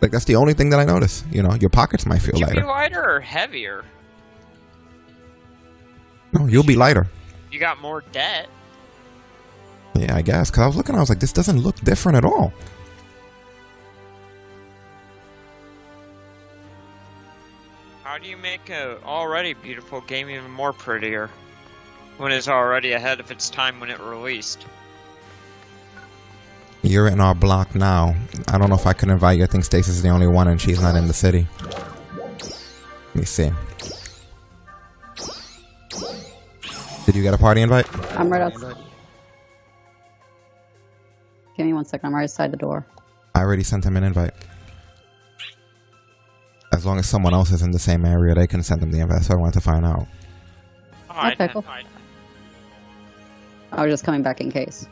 Like, that's the only thing that I notice. You know, your pockets might feel Would you be lighter. lighter or heavier? No, you'll be lighter. You got more debt. Yeah, I guess. Because I was looking, I was like, this doesn't look different at all. How do you make a already beautiful game even more prettier when it's already ahead of its time when it released? You're in our block now. I don't know if I can invite you. I think Stasis is the only one and she's not in the city. Let me see. Did you get a party invite? I'm right outside. Give me 1 second. I'm right outside the door. I already sent him an invite. As long as someone else is in the same area, they can send him the invite. So I wanted to find out. Alright, Okay, cool. I was just coming back in case.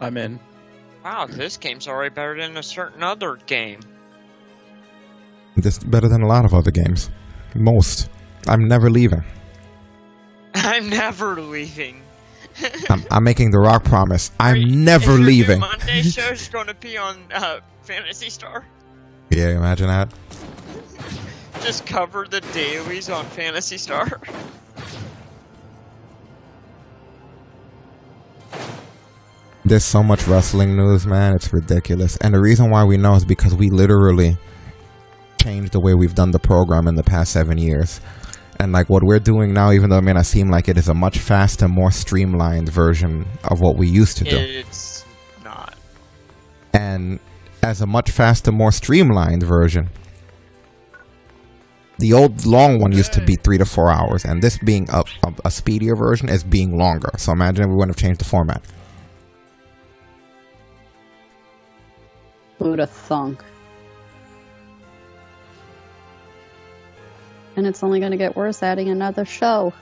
I'm in. Wow, this game's already better than a certain other game. This is better than a lot of other games. Most. I'm never leaving. I'm never leaving. I'm making the rock promise. I'm Is never your new leaving. Monday show's going to be on Phantasy Star. Yeah, imagine that. Just cover the dailies on Phantasy Star. There's so much wrestling news, man. It's ridiculous. And the reason why we know is because we literally changed the way we've done the program in the past 7 years. And like what we're doing now, even though it may not seem like it, is a much faster, more streamlined version of what we used to do. It's not. And as a much faster, more streamlined version, the old long one used to be 3 to 4 hours, and this being a speedier version is being longer. So imagine if we wouldn't have changed the format. Who'da thunk? And it's only going to get worse adding another show.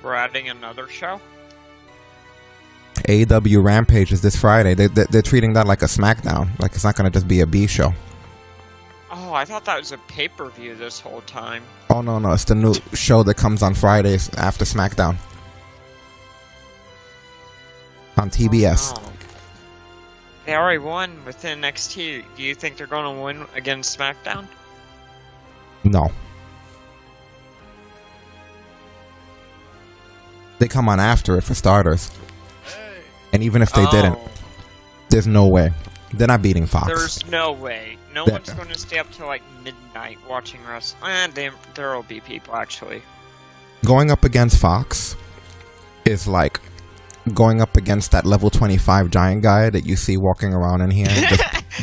We're adding another show? AEW Rampage is this Friday. They're treating that like a SmackDown. Like, it's not going to just be a B show. Oh, I thought that was a pay-per-view this whole time. Oh, no, it's the new show that comes on Fridays after SmackDown. on TBS. Oh. They already won within NXT. Do you think they're going to win against SmackDown? No. They come on after it for starters. And even if they didn't, there's no way. They're not beating Fox. There's no way. No one's going to stay up till like midnight watching wrestling. There will be people actually. Going up against Fox is like going up against that level 25 giant guy that you see walking around in here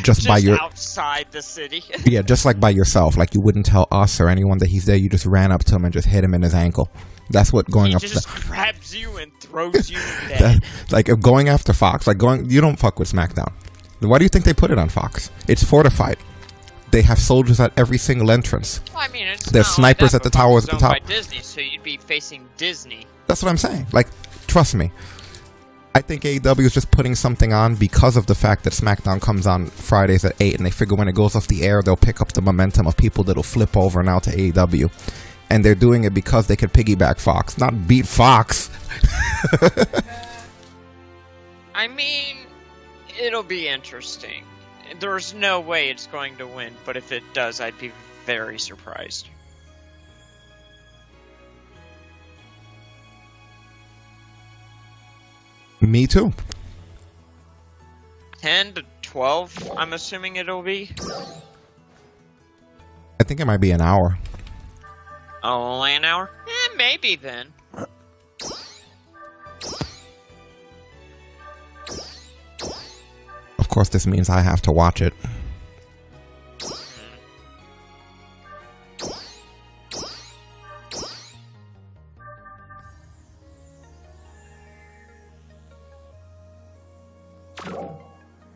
just by your outside the city. Yeah, just like by yourself. Like you wouldn't tell us or anyone that he's there. You just ran up to him and just hit him in his ankle. That's what going up. He just grabs you and throws you dead. Like if going after Fox, you don't fuck with SmackDown. Why do you think they put it on Fox? It's fortified. They have soldiers at every single entrance. Well, I mean, there's snipers at the towers at the top. By Disney, so you'd be facing Disney. That's what I'm saying. Like, trust me. I think AEW is just putting something on because of the fact that SmackDown comes on Fridays at 8, and they figure when it goes off the air, they'll pick up the momentum of people that'll flip over now to AEW. And they're doing it because they could piggyback Fox, not beat Fox. I mean, it'll be interesting. There's no way it's going to win, but if it does, I'd be very surprised. Me too. 10 to 12, I'm assuming it'll be. I think it might be an hour. Oh, only an hour? Maybe then. Of course, this means I have to watch it.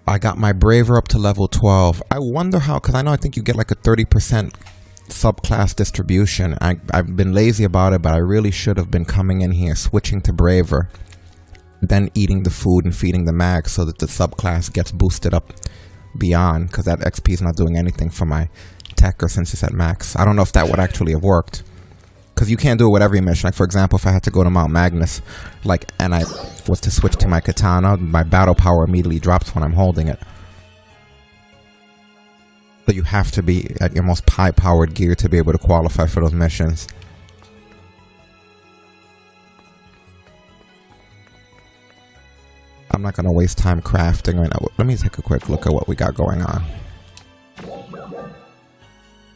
I got my Braver up to level 12. I wonder how, because I think you get like a 30% subclass distribution. I've been lazy about it, but I really should have been coming in here, switching to Braver, then eating the food and feeding the mag so that the subclass gets boosted up beyond, because that XP is not doing anything for my Tekker since it's at max. I don't know if that would actually have worked, because you can't do it with every mission. Like, for example, if I had to go to Mount Magnus, and I was to switch to my katana, my battle power immediately drops when I'm holding it. So you have to be at your most high-powered gear to be able to qualify for those missions. I'm not going to waste time crafting right now. Let me take a quick look at what we got going on.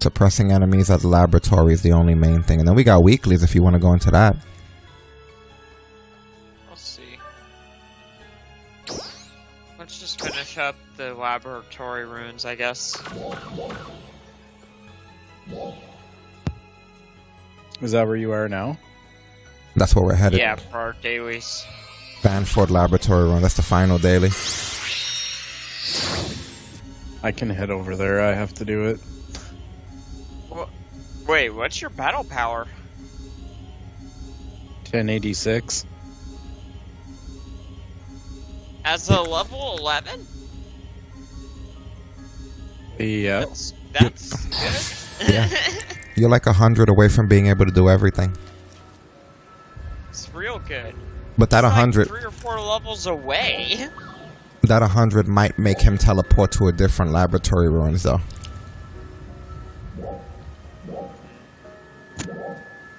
Suppressing enemies at the laboratory is the only main thing. And then we got weeklies if you want to go into that. We'll see. Let's just finish up the laboratory ruins, I guess. Is that where you are now? That's where we're headed. Yeah, for our dailies. Banford Laboratory Run. That's the final daily. I can head over there. I have to do it. Wait, what's your battle power? 1086. As a level 11? Yeah. That's good. Yeah. You're like 100 away from being able to do everything. It's real good. But that It's 100, like 3 or 4 levels away. that 100 might make him teleport to a different laboratory ruins, though.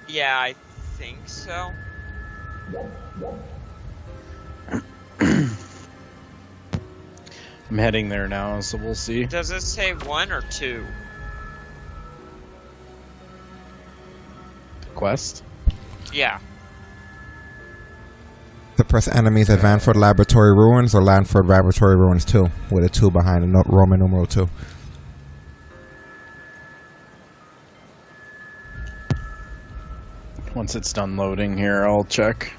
Yeah, I think so. I'm heading there now, so we'll see. Does it say 1 or 2? Quest? Yeah. Suppress enemies at Vanford Laboratory Ruins or Lanford Laboratory Ruins 2, with a 2 behind the Roman numeral 2. Once it's done loading here, I'll check.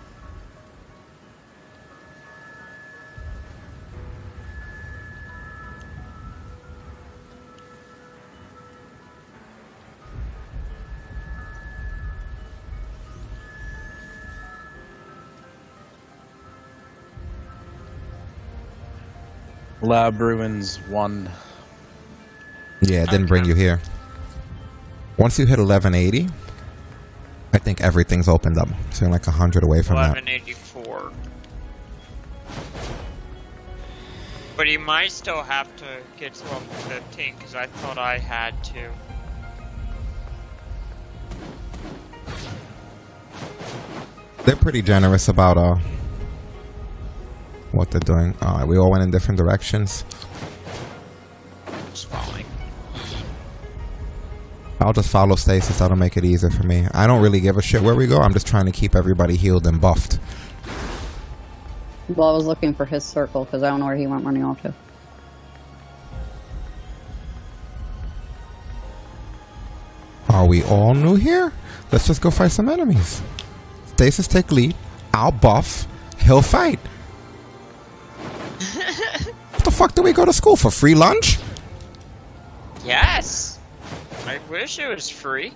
Lab Ruins 1. Yeah, it didn't bring you here. Once you hit 1180, I think everything's opened up. So you're like 100 away from that. 1184. But you might still have to get to level 15, because I thought I had to. They're pretty generous about what they're doing. We all went in different directions. Just following. I'll just follow Stasis. That'll make it easier for me. I don't really give a shit where we go. I'm just trying to keep everybody healed and buffed. Well, I was looking for his circle because I don't know where he went running off to. Are we all new here? Let's just go fight some enemies. Stasis take lead. I'll buff. He'll fight. What the fuck do we go to school for? Free lunch? Yes! I wish it was free.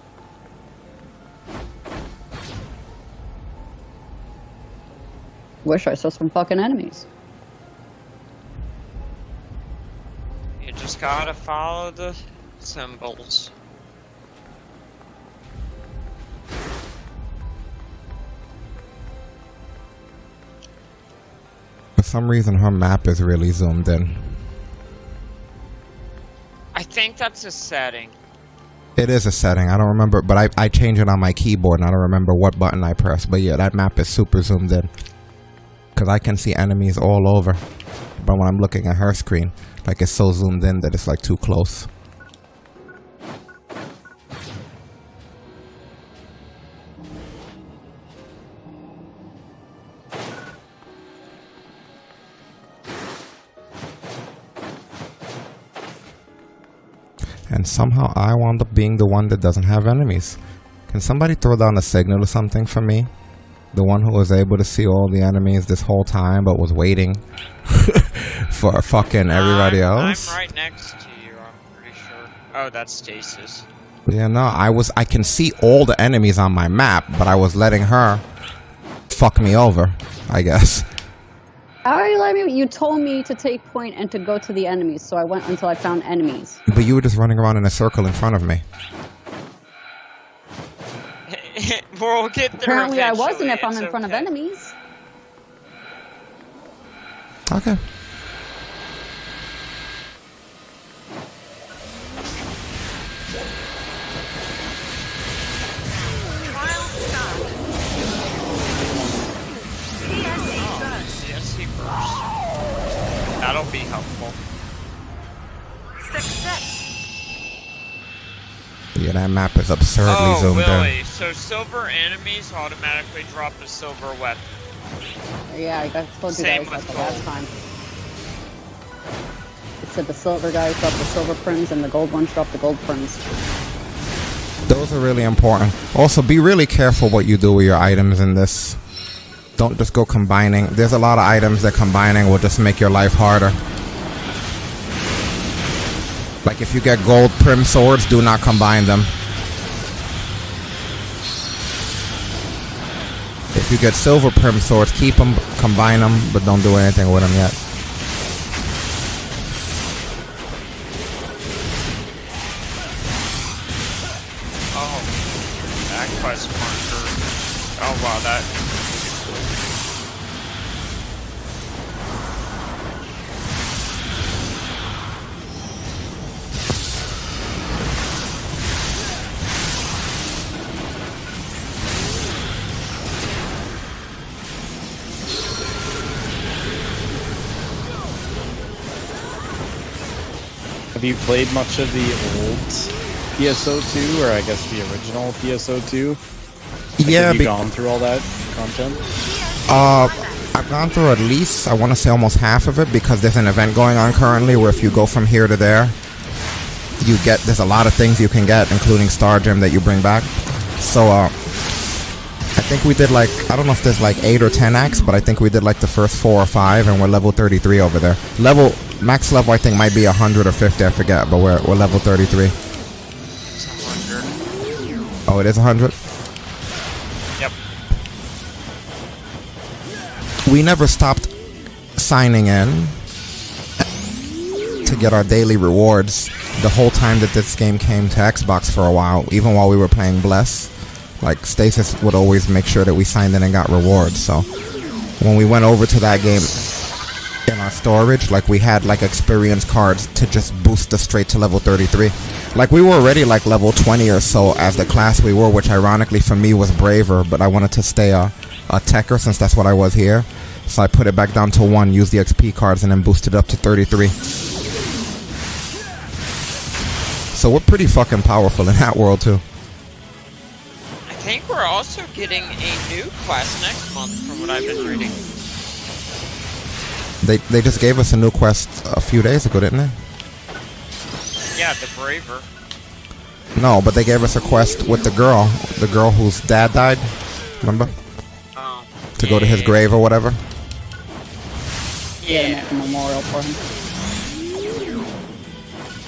Wish I saw some fucking enemies. You just gotta follow the symbols. For some reason, her map is really zoomed in. I think that's a setting. It is a setting. I don't remember, but I change it on my keyboard and I don't remember what button I press. But yeah, that map is super zoomed in. Because I can see enemies all over. But when I'm looking at her screen, like it's so zoomed in that it's like too close. And somehow I wound up being the one that doesn't have enemies. Can somebody throw down a signal or something for me? The one who was able to see all the enemies this whole time but was waiting for fucking everybody else. I'm right next to you, I'm pretty sure. Oh, that's Stasis. Yeah, no, I can see all the enemies on my map, but I was letting her fuck me over, I guess. How are you letting me? You told me to take point and to go to the enemies, so I went until I found enemies. But you were just running around in a circle in front of me. We'll get there. Apparently I wasn't eventually, if I'm in it's front of okay. enemies. Okay. Trial start. CSC burst. That'll be helpful. Success. Yeah, that map is absurdly zoomed Willie, in. so silver enemies automatically drop a silver weapon. Yeah, I told you Same guys that with the last gold. time. It said the silver guys drop the silver prims and the gold ones drop the gold prims. Those are really important. Also, be really careful what you do with your items in this. Don't just go combining. There's a lot of items that combining will just make your life harder. Like if you get gold prim swords, do not combine them. If you get silver prim swords, keep them, combine them, but don't do anything with them yet. Oh, that quest marker. Oh wow, that. Have you played much of the old PSO2, or I guess the original PSO2? Like, Yeah, have you gone through all that content? I've gone through at least, I want to say almost half of it, because there's an event going on currently where if you go from here to there, you get, there's a lot of things you can get, including Star Gem that you bring back. So, I think we did like, I don't know if there's like 8 or 10 acts, but I think we did like the first 4 or 5, and we're level 33 over there. Max level I think might be 100 or 50, I forget, but we're level 33. It's 100. Oh, it is 100? Yep. We never stopped signing in to get our daily rewards the whole time that this game came to Xbox for a while, even while we were playing Bless. Like, Stasis would always make sure that we signed in and got rewards, so when we went over to that game, in our storage. Like we had like experience cards to just boost us straight to level 33. Like we were already like level 20 or so as the class we were, which ironically for me was braver, but I wanted to stay a techer since that's what I was here. So I put it back down to 1, used the XP cards, and then boosted up to 33. So we're pretty fucking powerful in that world too. I think we're also getting a new quest next month from what I've been reading. They just gave us a new quest a few days ago, didn't they? Yeah, the Braver. No, but they gave us a quest with the girl whose dad died. Remember? Oh. To go to his grave or whatever. Yeah, make a memorial for him.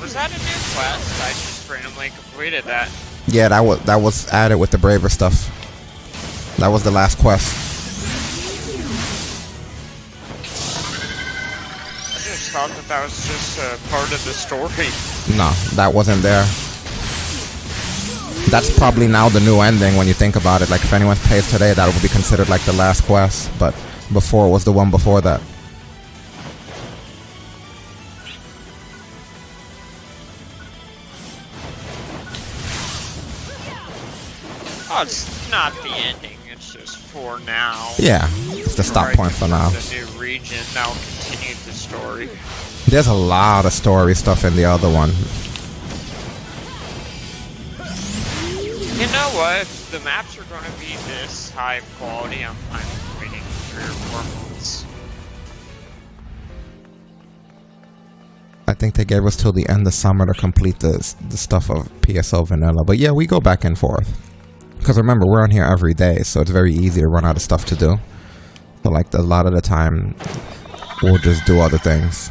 Was that a new quest? I just randomly completed that. Yeah, that was added with the braver stuff. That was the last quest. I just thought that was just a part of the story. No, that wasn't there. That's probably now the new ending when you think about it. Like if anyone plays today, that would be considered like the last quest. But before it was the one before that. Oh, it's not the ending. It's just for now. Yeah, it's the stop point for now. The new region that will continue the story. There's a lot of story stuff in the other one. You know what? If the maps are going to be this high quality, I'm waiting 3 or 4 months. I think they gave us till the end of summer to complete the stuff of PSO vanilla. But yeah, we go back and forth. Because remember, we're on here every day, so it's very easy to run out of stuff to do. So like a lot of the time, we'll just do other things.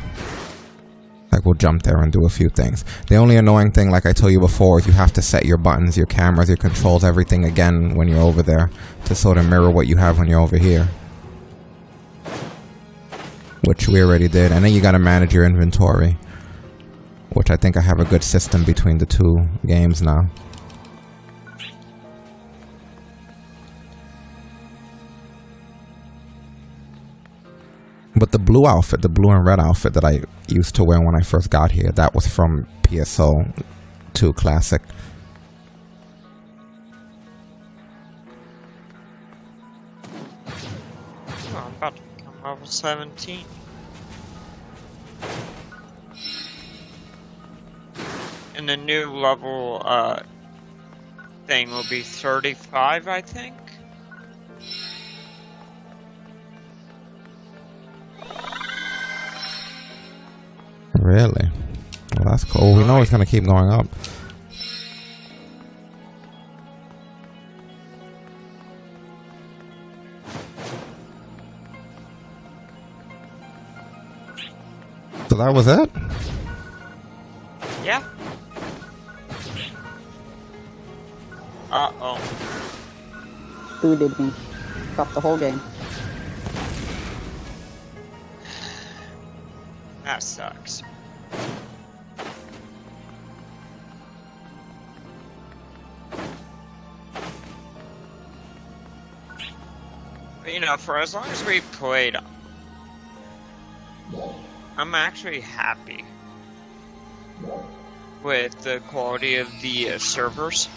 Like we'll jump there and do a few things. The only annoying thing, like I told you before, is you have to set your buttons, your cameras, your controls, everything again when you're over there to sort of mirror what you have when you're over here. Which we already did. And then you gotta manage your inventory. Which I think I have a good system between the two games now. But the blue outfit, the blue and red outfit that I used to wear when I first got here, that was from PSO2 Classic. Oh, I'm about to become level 17. And the new level thing will be 35, I think. Really? Well, that's cool. We know it's gonna keep going up. So that was it? Yeah. Uh-oh. Who did me? Dropped the whole game. That sucks. But, you know, for as long as we played, I'm actually happy with the quality of the servers.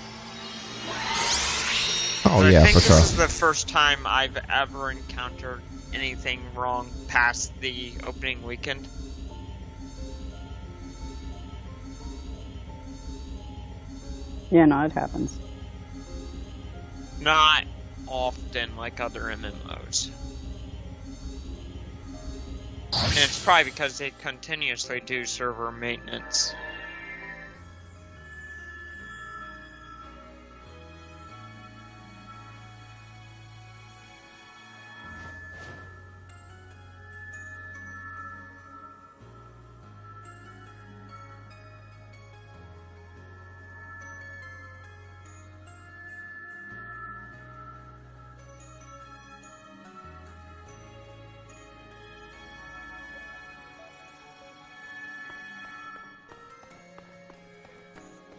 Oh And yeah, I think for this sure. is the first time I've ever encountered anything wrong past the opening weekend. Yeah, no, it happens. Not often like other MMOs. And it's probably because they continuously do server maintenance.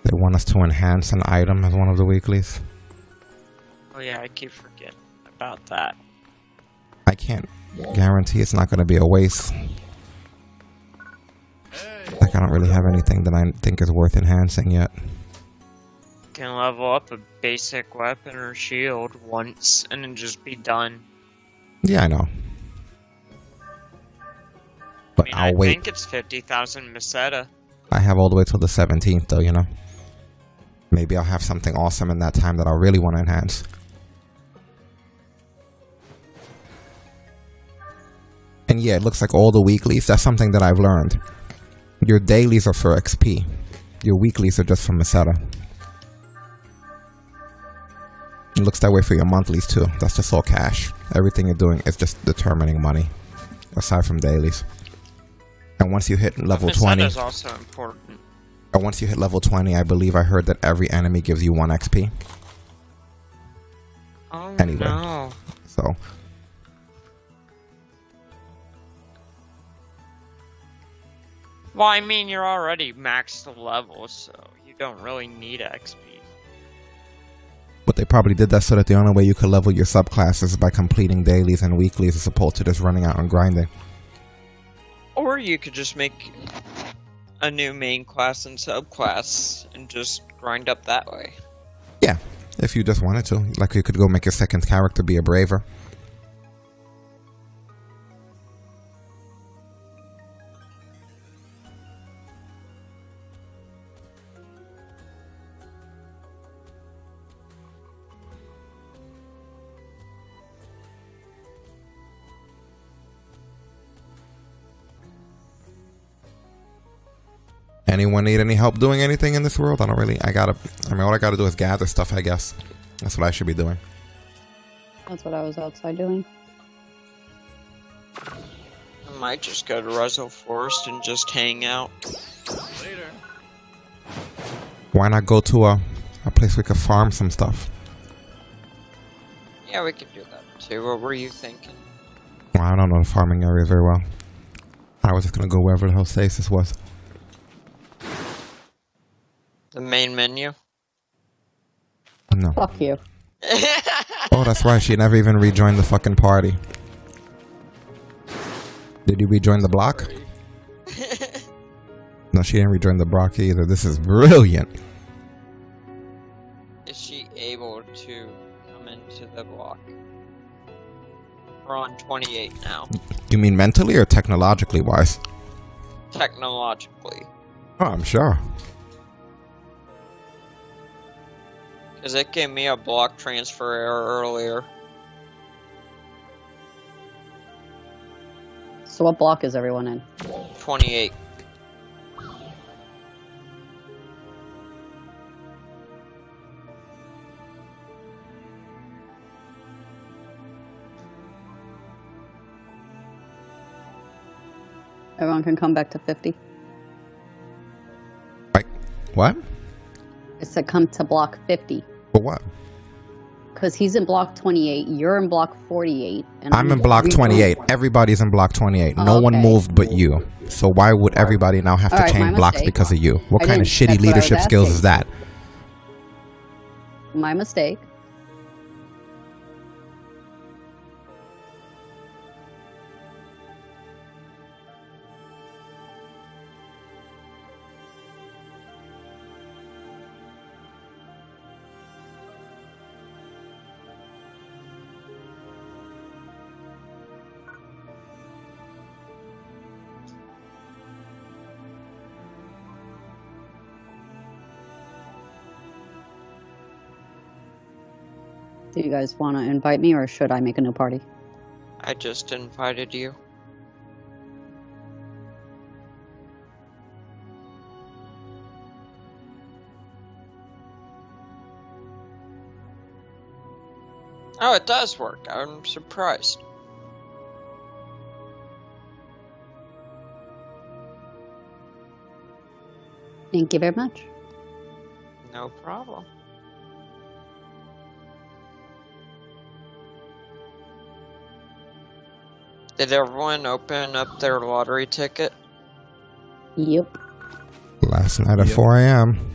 They want us to enhance an item as one of the weeklies. Oh yeah, I keep forgetting about that. I can't guarantee it's not going to be a waste. Like, I don't really have anything that I think is worth enhancing yet. Can level up a basic weapon or shield once and then just be done. Yeah, I know. But I mean, I'll I wait. think it's 50,000 Meseta. I have all the way till the 17th, though, you know. Maybe I'll have something awesome in that time that I really want to enhance. And yeah, it looks like all the weeklies, that's something that I've learned. Your dailies are for XP. Your weeklies are just for Meseta. It looks that way for your monthlies too. That's just all cash. Everything you're doing is just determining money. Aside from dailies. And once you hit level 20... Meseta is also important. And once you hit level 20, I believe I heard that every enemy gives you 1 XP. Oh Anyway. no. So... Well, I mean, you're already maxed level, so you don't really need XP. But they probably did that so that the only way you could level your subclasses is by completing dailies and weeklies as opposed to just running out and grinding. Or you could just make a new main class and subclass and just grind up that way. Yeah, if you just wanted to. Like, you could go make your second character be a braver. Anyone need any help doing anything in this world? I mean, all I gotta do is gather stuff, I guess. That's what I should be doing. That's what I was outside doing. I might just go to Rezo Forest and just hang out. Why not go to a place we could farm some stuff? Yeah, we could do that too. What were you thinking? Well, I don't know the farming area very well. I was just gonna go wherever the hell Stasis was. The main menu? No. Fuck you. Oh, that's right. She never even rejoined the fucking party. Did you rejoin the block? No, she didn't rejoin the block either. This is brilliant. Is she able to come into the block? We're on 28 now. You mean mentally or technologically wise? Technologically. Oh, I'm sure. Because it gave me a block transfer error earlier. So what block is everyone in? 28. Everyone can come back to 50. Like, what? I said come to block 50. For what? Because he's in block 28, you're in block 48. And I'm in block 28. Everybody's in block 28. Oh, No one okay. moved but you. So why would everybody now have to Alright, my change blocks mistake. because of you? What I kind of didn't- shitty that's what I was leadership skills asking. is that? My mistake. Do you guys want to invite me or should I make a new party? I just invited you. Oh, it does work. I'm surprised. Thank you very much. No problem. Did everyone open up their lottery ticket? Yep. Last night at Yep. 4 a.m.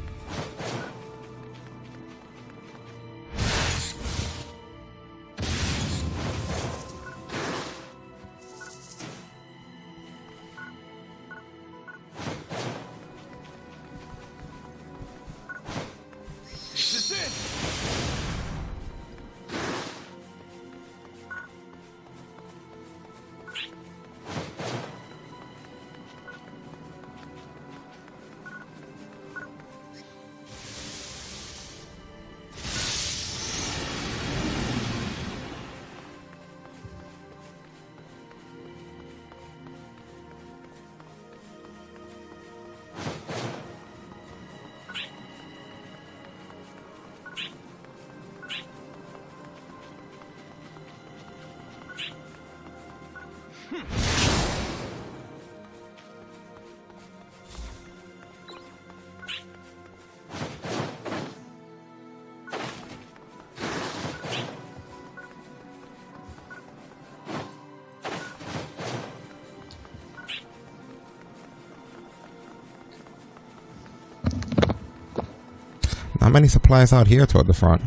many supplies out here toward the front.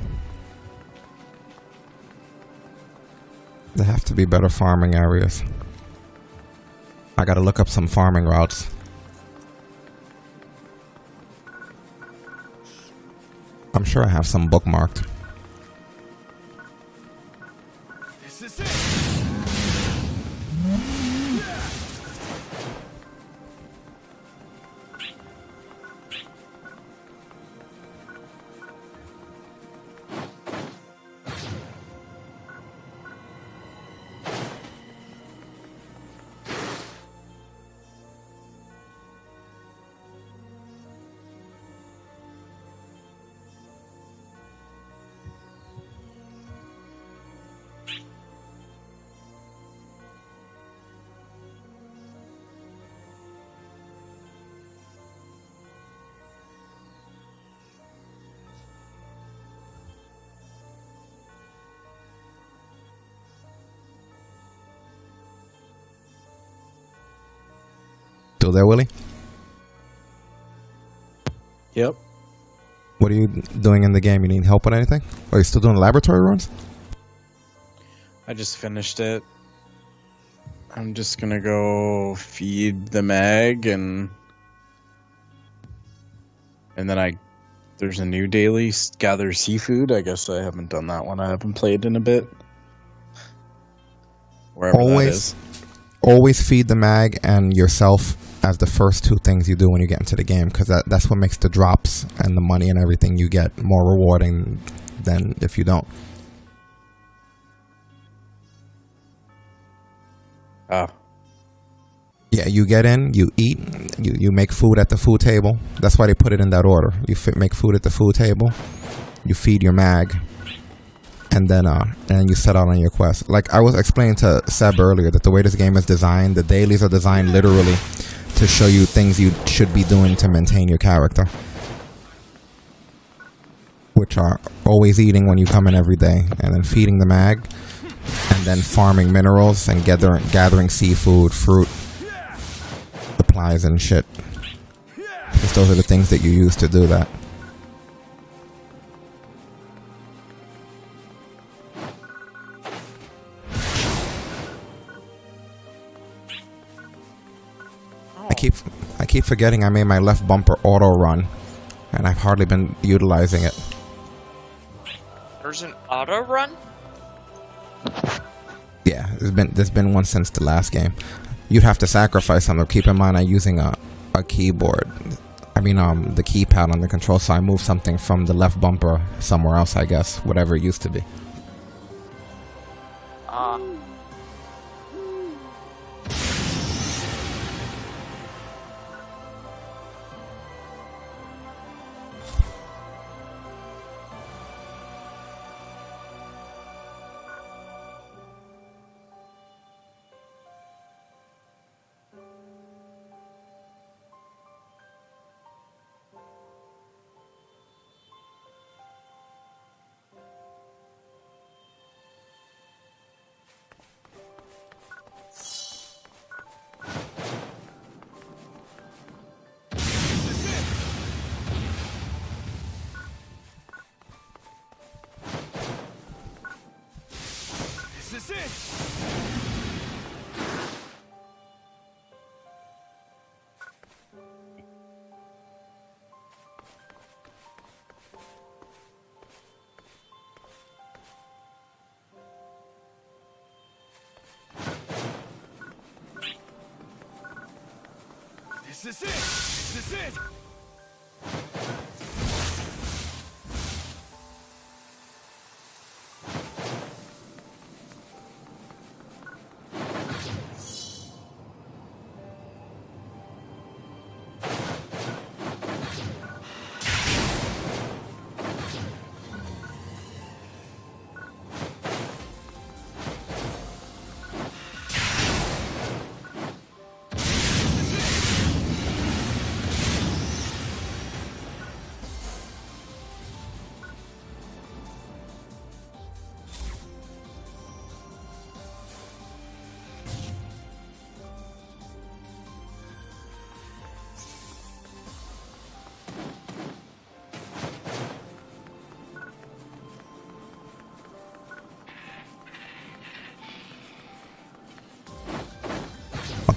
There have to be better farming areas. I gotta look up some farming routes. I'm sure I have some bookmarked. This is it. Still there, Willie? Yep. What are you doing in the game? You need help with anything? Are you still doing laboratory runs? I just finished it. I'm just gonna go feed the mag and then there's a new daily gather seafood. I guess I haven't done that one. I haven't played in a bit. Wherever that is. Always feed the mag and yourself as the first two things you do when you get into the game, because that's what makes the drops and the money and everything you get more rewarding than if you don't. Ah. Yeah, you get in, you eat, you make food at the food table. That's why they put it in that order. You make food at the food table, you feed your mag, and then you set out on your quest. Like I was explaining to Seb earlier, that the way this game is designed, the dailies are designed literally to show you things you should be doing to maintain your character, which are always eating when you come in every day, and then feeding the mag, and then farming minerals and gathering seafood, fruit, supplies and shit. Because those are the things that you use to do that. I keep forgetting I made my left bumper auto run, and I've hardly been utilizing it. There's an auto run? Yeah, there's been one since the last game. You'd have to sacrifice something. Keep in mind I'm using a keyboard. I mean the keypad on the control, so I moved something from the left bumper somewhere else, I guess, whatever it used to be. This is it. This is it. This is it.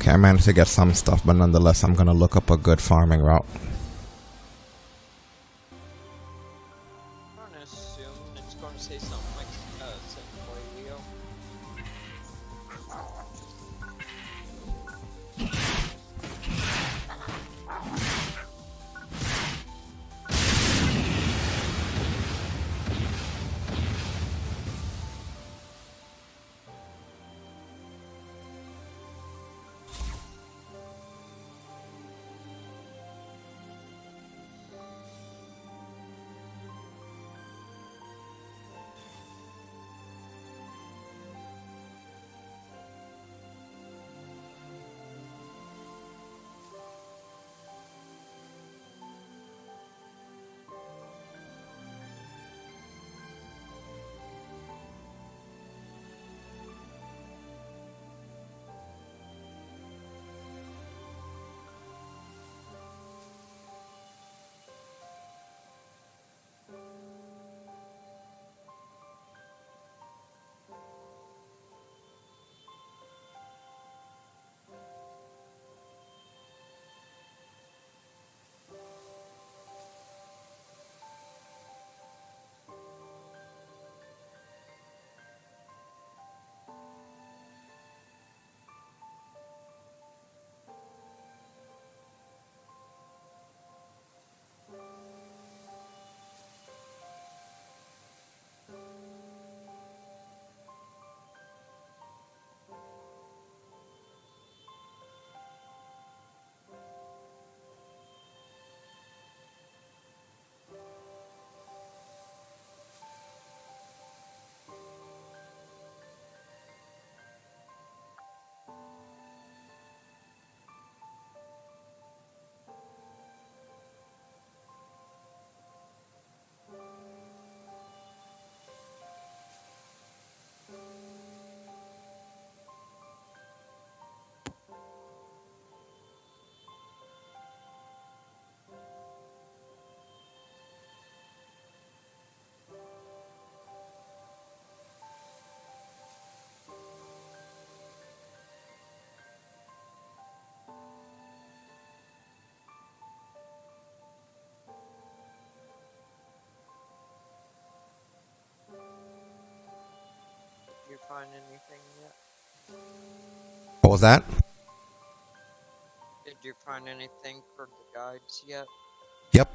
Okay, I managed to get some stuff, but nonetheless, I'm gonna look up a good farming route. I'm gonna assume it's going to say something like Leo. Did you find anything yet? What was that? Did you find anything for the guides yet? Yep.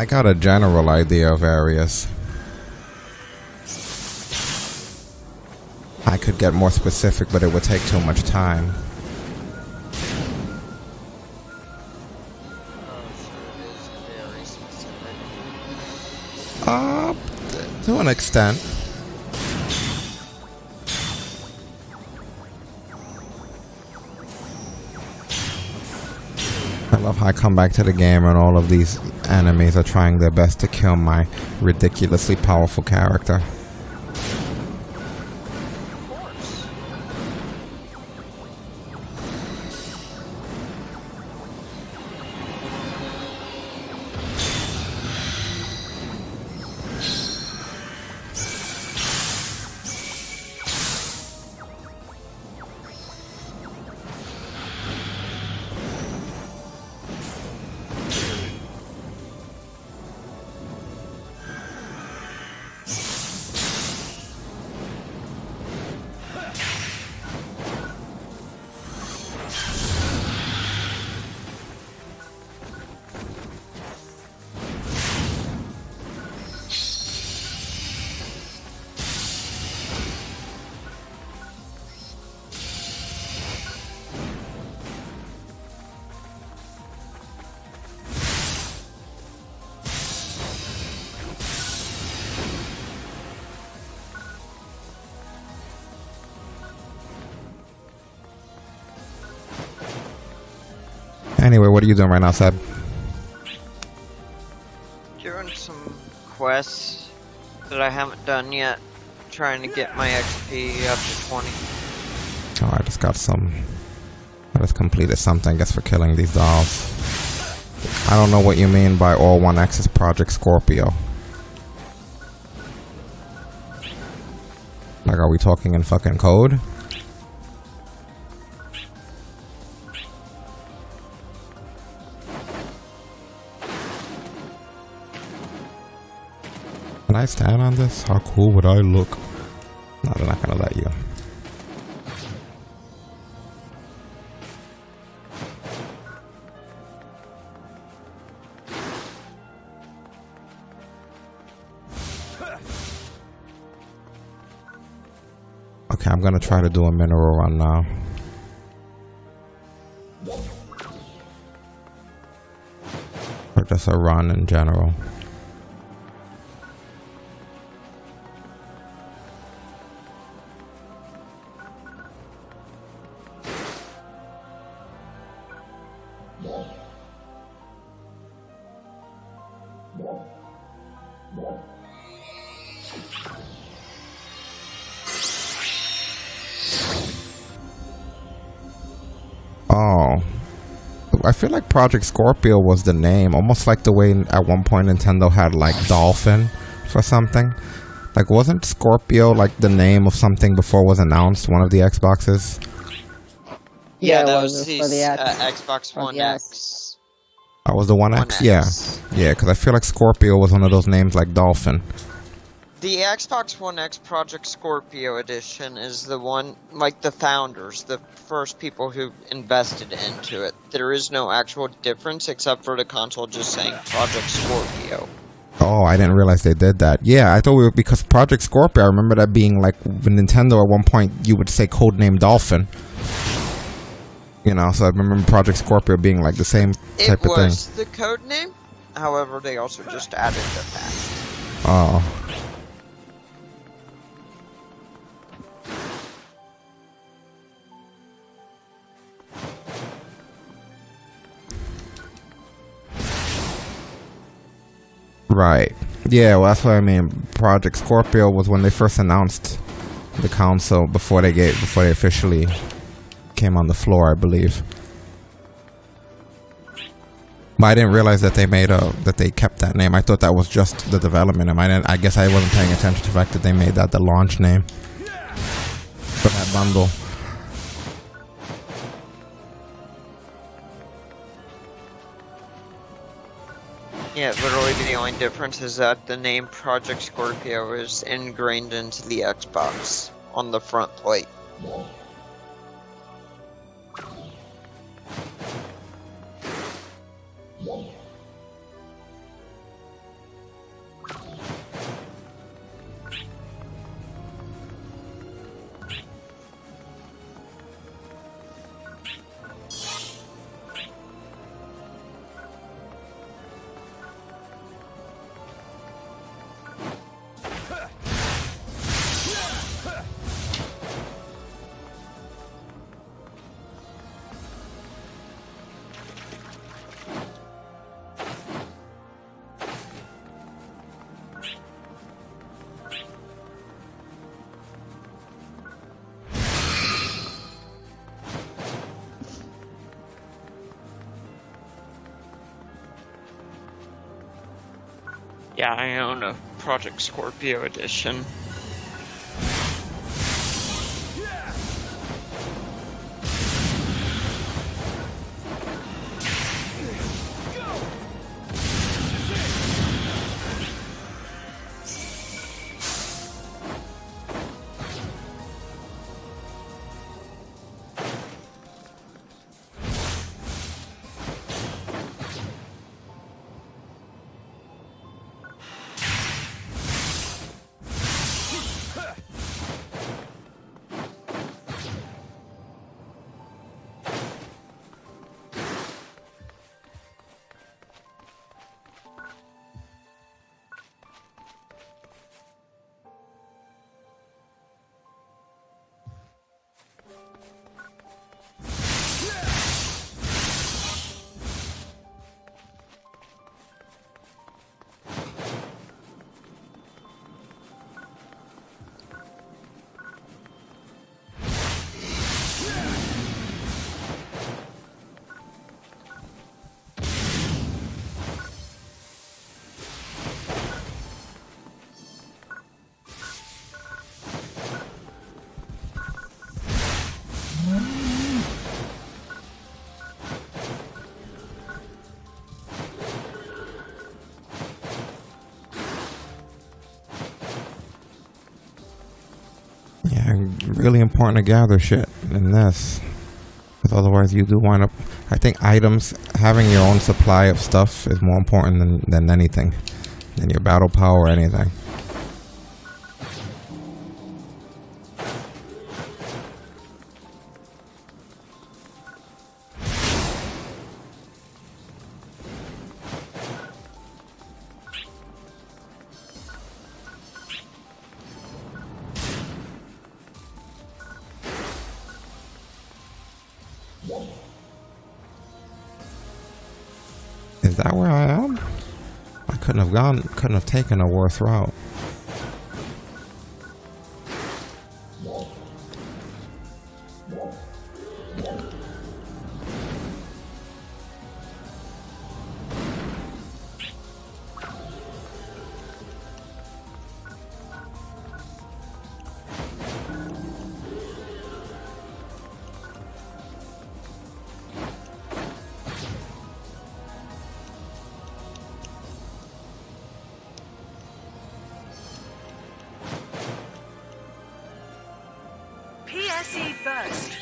I got a general idea of areas. I could get more specific, but it would take too much time. Very specific. To an extent. I love how I come back to the game and all of these enemies are trying their best to kill my ridiculously powerful character. Anyway, what are you doing right now, Seb? Doing some quests that I haven't done yet. Trying to get my XP up to 20. Oh, I just got some. I just completed something, I guess, for killing these dolls. I don't know what you mean by all 1X is Project Scorpio. Like, are we talking in fucking code? Can I stand on this? How cool would I look? No, they're not gonna let you. Okay, I'm gonna try to do a mineral run now. Or just a run in general. Oh, I feel like Project Scorpio was the name, almost like the way at one point Nintendo had like Dolphin for something. Like, wasn't Scorpio like the name of something before it was announced, one of the Xboxes? Yeah, it that was was the for the X. Xbox For One the X. That was the 1X? Yeah. Yeah, because I feel like Scorpio was one of those names like Dolphin. The Xbox One X Project Scorpio edition is the one, like the founders, the first people who invested into it. There is no actual difference except for the console just saying Project Scorpio. Oh, I didn't realize they did that. Yeah, I thought we were, because Project Scorpio, I remember that being like, with Nintendo at one point, you would say codename Dolphin. You know, so I remember Project Scorpio being like the same type of thing. It was the code name, however, they also just added the fact. Oh. Right. Yeah, well, that's what I mean. Project Scorpio was when they first announced the console before they officially came on the floor, I believe. But I didn't realize that they kept that name. I thought that was just the development name. I guess I wasn't paying attention to the fact that they made that the launch name for that bundle. Yeah, literally the only difference is that the name Project Scorpio is ingrained into the Xbox on the front plate. Yeah, I own a Project Scorpio edition. Yeah, really important to gather shit in this. Because otherwise you do wind up... I think items, having your own supply of stuff is more important than anything. Than your battle power or anything. Is that where I am? I couldn't have taken a worse route. PSE first.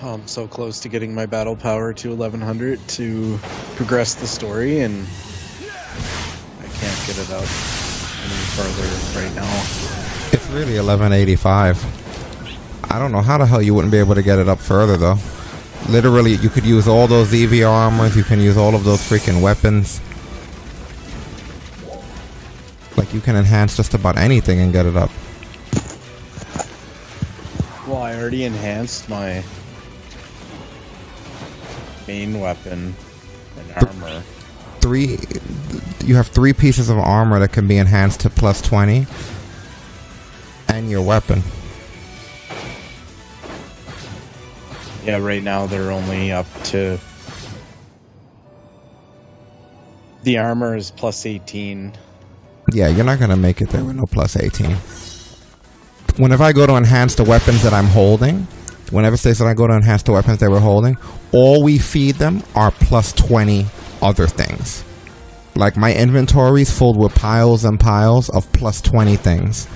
I'm so close to getting my battle power to 1100 to progress the story, and I can't get it up any further right now. It's really 1185. I don't know how the hell you wouldn't be able to get it up further, though. Literally, you could use all those EV armors, you can use all of those freaking weapons. Like, you can enhance just about anything and get it up. Well, I already enhanced my main weapon and armor. You have 3 pieces of armor that can be enhanced to plus 20. And your weapon. Yeah, right now they're only up to... The armor is plus 18. Yeah, you're not gonna make it there with no plus 18. Whenever I go to enhance the weapons that I'm holding, whenever Stasis and I go to enhance the weapons that we're holding, all we feed them are plus 20 other things. Like, my inventory's filled with piles and piles of plus 20 things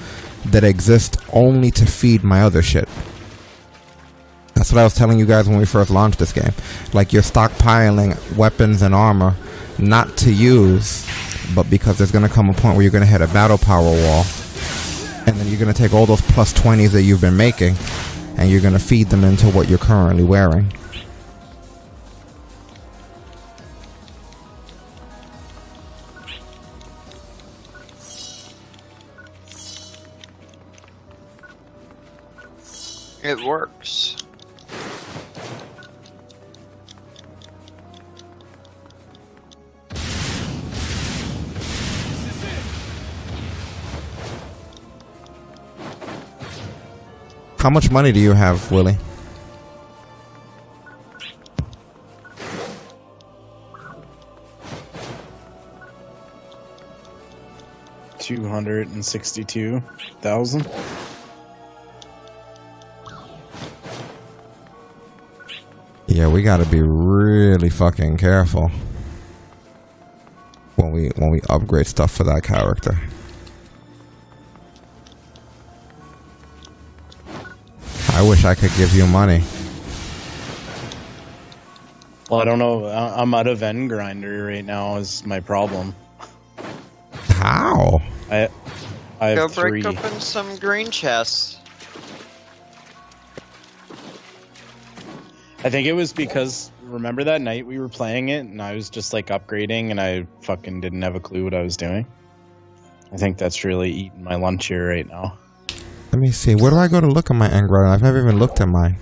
that exist only to feed my other shit. That's what I was telling you guys when we first launched this game. Like, you're stockpiling weapons and armor not to use, but because there's going to come a point where you're going to hit a battle power wall, and then you're going to take all those plus 20s that you've been making, and you're going to feed them into what you're currently wearing. It works. How much money do you have, Willie? $262,000. Yeah, we gotta be really fucking careful when we upgrade stuff for that character. I wish I could give you money. Well, I don't know. I'm out of end grinder right now is my problem. How? I have Go 3. break open some green chests. I think it was because, remember that night we were playing it and I was just like upgrading and I fucking didn't have a clue what I was doing. I think that's really eating my lunch here right now. Let me see. Where do I go to look at my end grinder? I've never even looked at mine.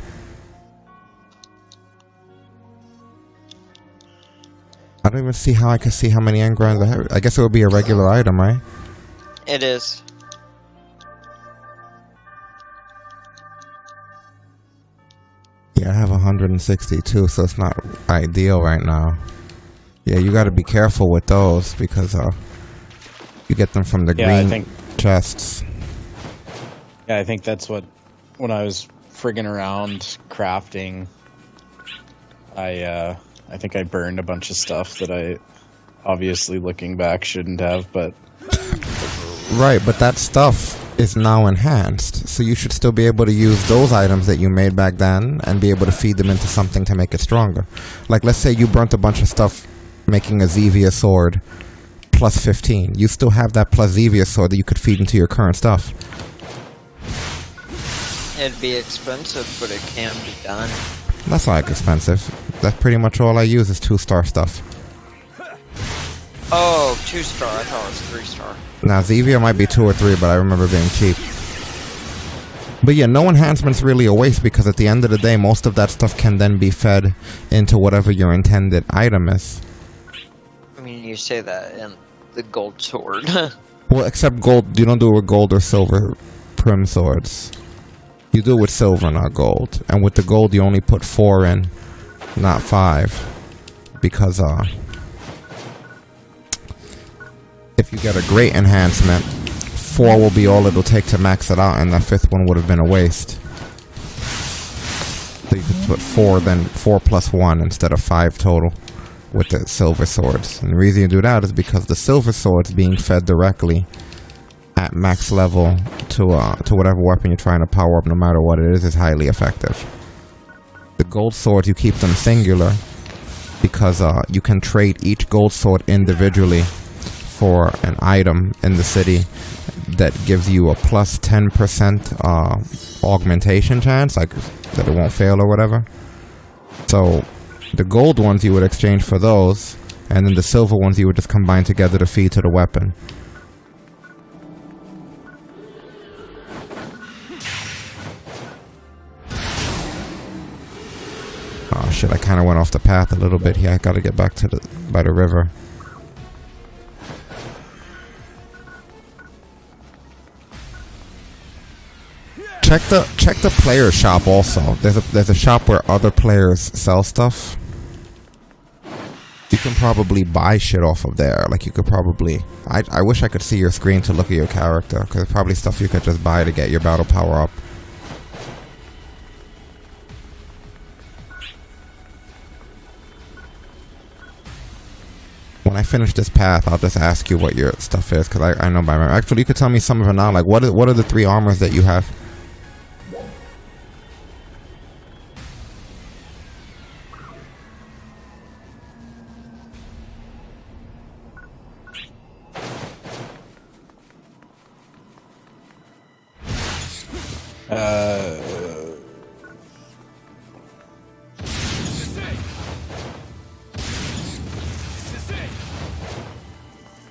I don't even see how I can see how many end grinders I have. I guess it would be a regular item, right? It is. Yeah, I have 162, so it's not ideal right now. Yeah, you got to be careful with those because you get them from the green chests. Yeah, I think that's what, when I was friggin' around crafting, I think I burned a bunch of stuff that I, obviously looking back, shouldn't have, but... Right, but that stuff is now enhanced, so you should still be able to use those items that you made back then and be able to feed them into something to make it stronger. Like, let's say you burnt a bunch of stuff making a Zevia sword plus 15. You still have that plus Zevia sword that you could feed into your current stuff. It'd be expensive, but it can be done. That's not expensive. That's pretty much all I use is 2-star stuff. Oh, 2-star. I thought it was 3-star. Now, Zevia might be 2 or 3, but I remember being cheap. But yeah, no enhancement's really a waste because at the end of the day, most of that stuff can then be fed into whatever your intended item is. I mean, you say that in the gold sword. Well, except gold, you don't do it with gold or silver prim swords. You do it with silver, not gold. And with the gold, you only put 4 in, not 5. Because, if you get a great enhancement, 4 will be all it'll take to max it out, and the 5th one would have been a waste. So you could put 4, then 4 plus 1 instead of 5 total with the silver swords. And the reason you do that is because the silver swords being fed directly at max level to whatever weapon you're trying to power up, no matter what it is highly effective. The gold swords, you keep them singular because you can trade each gold sword individually for an item in the city that gives you a plus 10% augmentation chance, like that it won't fail or whatever. So the gold ones you would exchange for those, and then the silver ones you would just combine together to feed to the weapon. Oh shit, I kind of went off the path a little bit here. I gotta get back to by the river. Check the player shop also. There's a shop where other players sell stuff. You can probably buy shit off of there. Like you could probably... I wish I could see your screen to look at your character, because there's probably stuff you could just buy to get your battle power up. When I finish this path, I'll just ask you what your stuff is, because I know by memory. Actually, you could tell me some of it now. Like, what are the 3 armors that you have?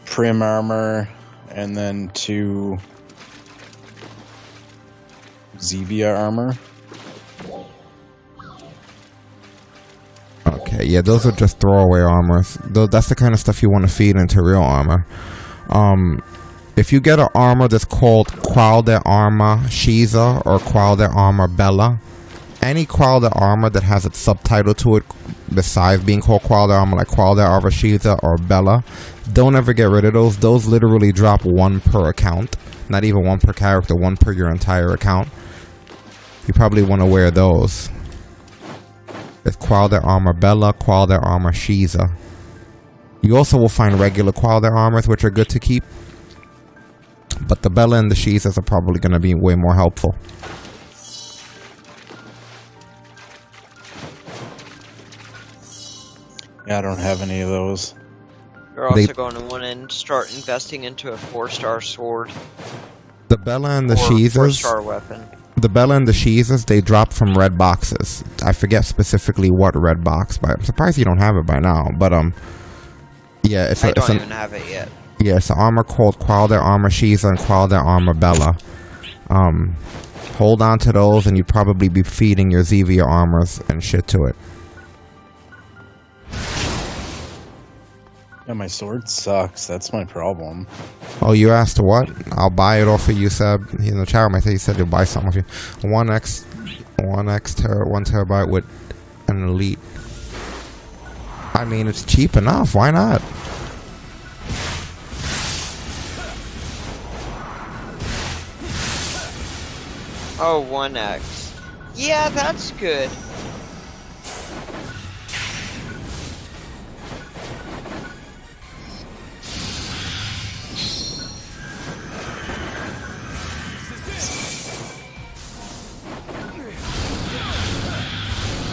Prim armor, and then 2 Zevia armor. Okay, yeah, those are just throwaway armors. That's the kind of stuff you want to feed into real armor. If you get an armor that's called Qualde Armor Shiza or Qualde Armor Bella, any Qualde armor that has its subtitle to it besides being called Qualde Armor, like Qualde Armor Shiza or Bella, don't ever get rid of those. Those literally drop 1 per account. Not even 1 per character, 1 per your entire account. You probably want to wear those. It's Qualde Armor Bella, Qualde Armor Shiza. You also will find regular Qualde armors, which are good to keep. But the Bella and the Shizas are probably going to be way more helpful. Yeah, I don't have any of those. You're also going to want to start investing into a 4-star sword. The Bella and the or Shizas. 4-star weapon. The Bella and the Shizas, they drop from red boxes. I forget specifically what red box, but I'm surprised you don't have it by now. But yeah, I don't even have it yet. Yeah, it's an armor called Qualde Armor Shiza and Qualde Armor Bella. Hold on to those, and you'd probably be feeding your Zevia armors and shit to it. Yeah, my sword sucks. That's my problem. Oh, you asked what? I'll buy it off of you, Seb. In the chat room, I think you said you'll buy something off you. 1 terabyte with an elite. I mean, it's cheap enough. Why not? Oh, 1x. Yeah, that's good.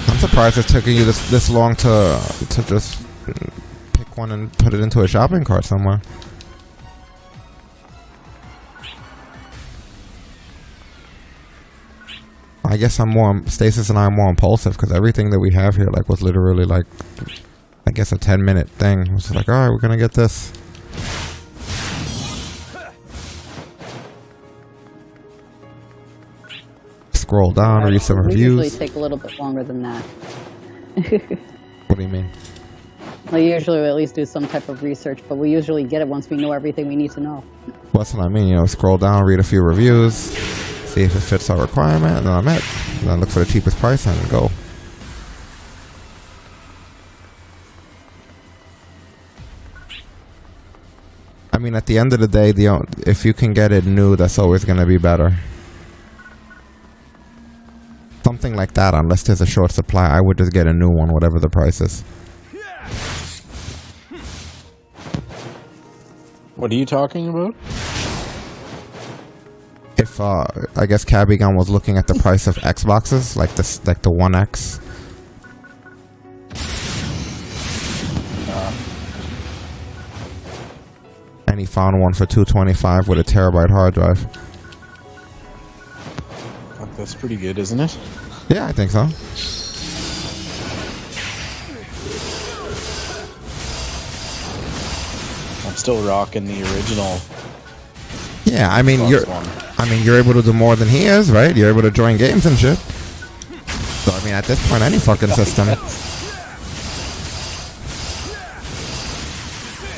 I'm surprised it's taking you this long to just pick one and put it into a shopping cart somewhere. I guess Stasis and I are more impulsive because everything that we have here like was literally like, I guess a 10-minute thing. It was like, all right, we're gonna get this. Scroll down, read some We reviews. usually take a little bit longer than that. What do you mean? We usually at least do some type of research, but we usually get it once we know everything we need to know. That's what I mean, you know, scroll down, read a few reviews, see if it fits our requirement, and then I'm it. And then look for the cheapest price and go. I mean, at the end of the day, if you can get it new, that's always going to be better. Something like that, unless there's a short supply, I would just get a new one, whatever the price is. What are you talking about? If I guess Cabigon was looking at the price of Xboxes, like the One X, And he found one for $225 with a terabyte hard drive. Fuck, that's pretty good, isn't it? Yeah, I think so. I'm still rocking the original. Yeah, I mean Xbox you're One. you're able to do more than he is, right? You're able to join games and shit. So I mean at this point any fucking system.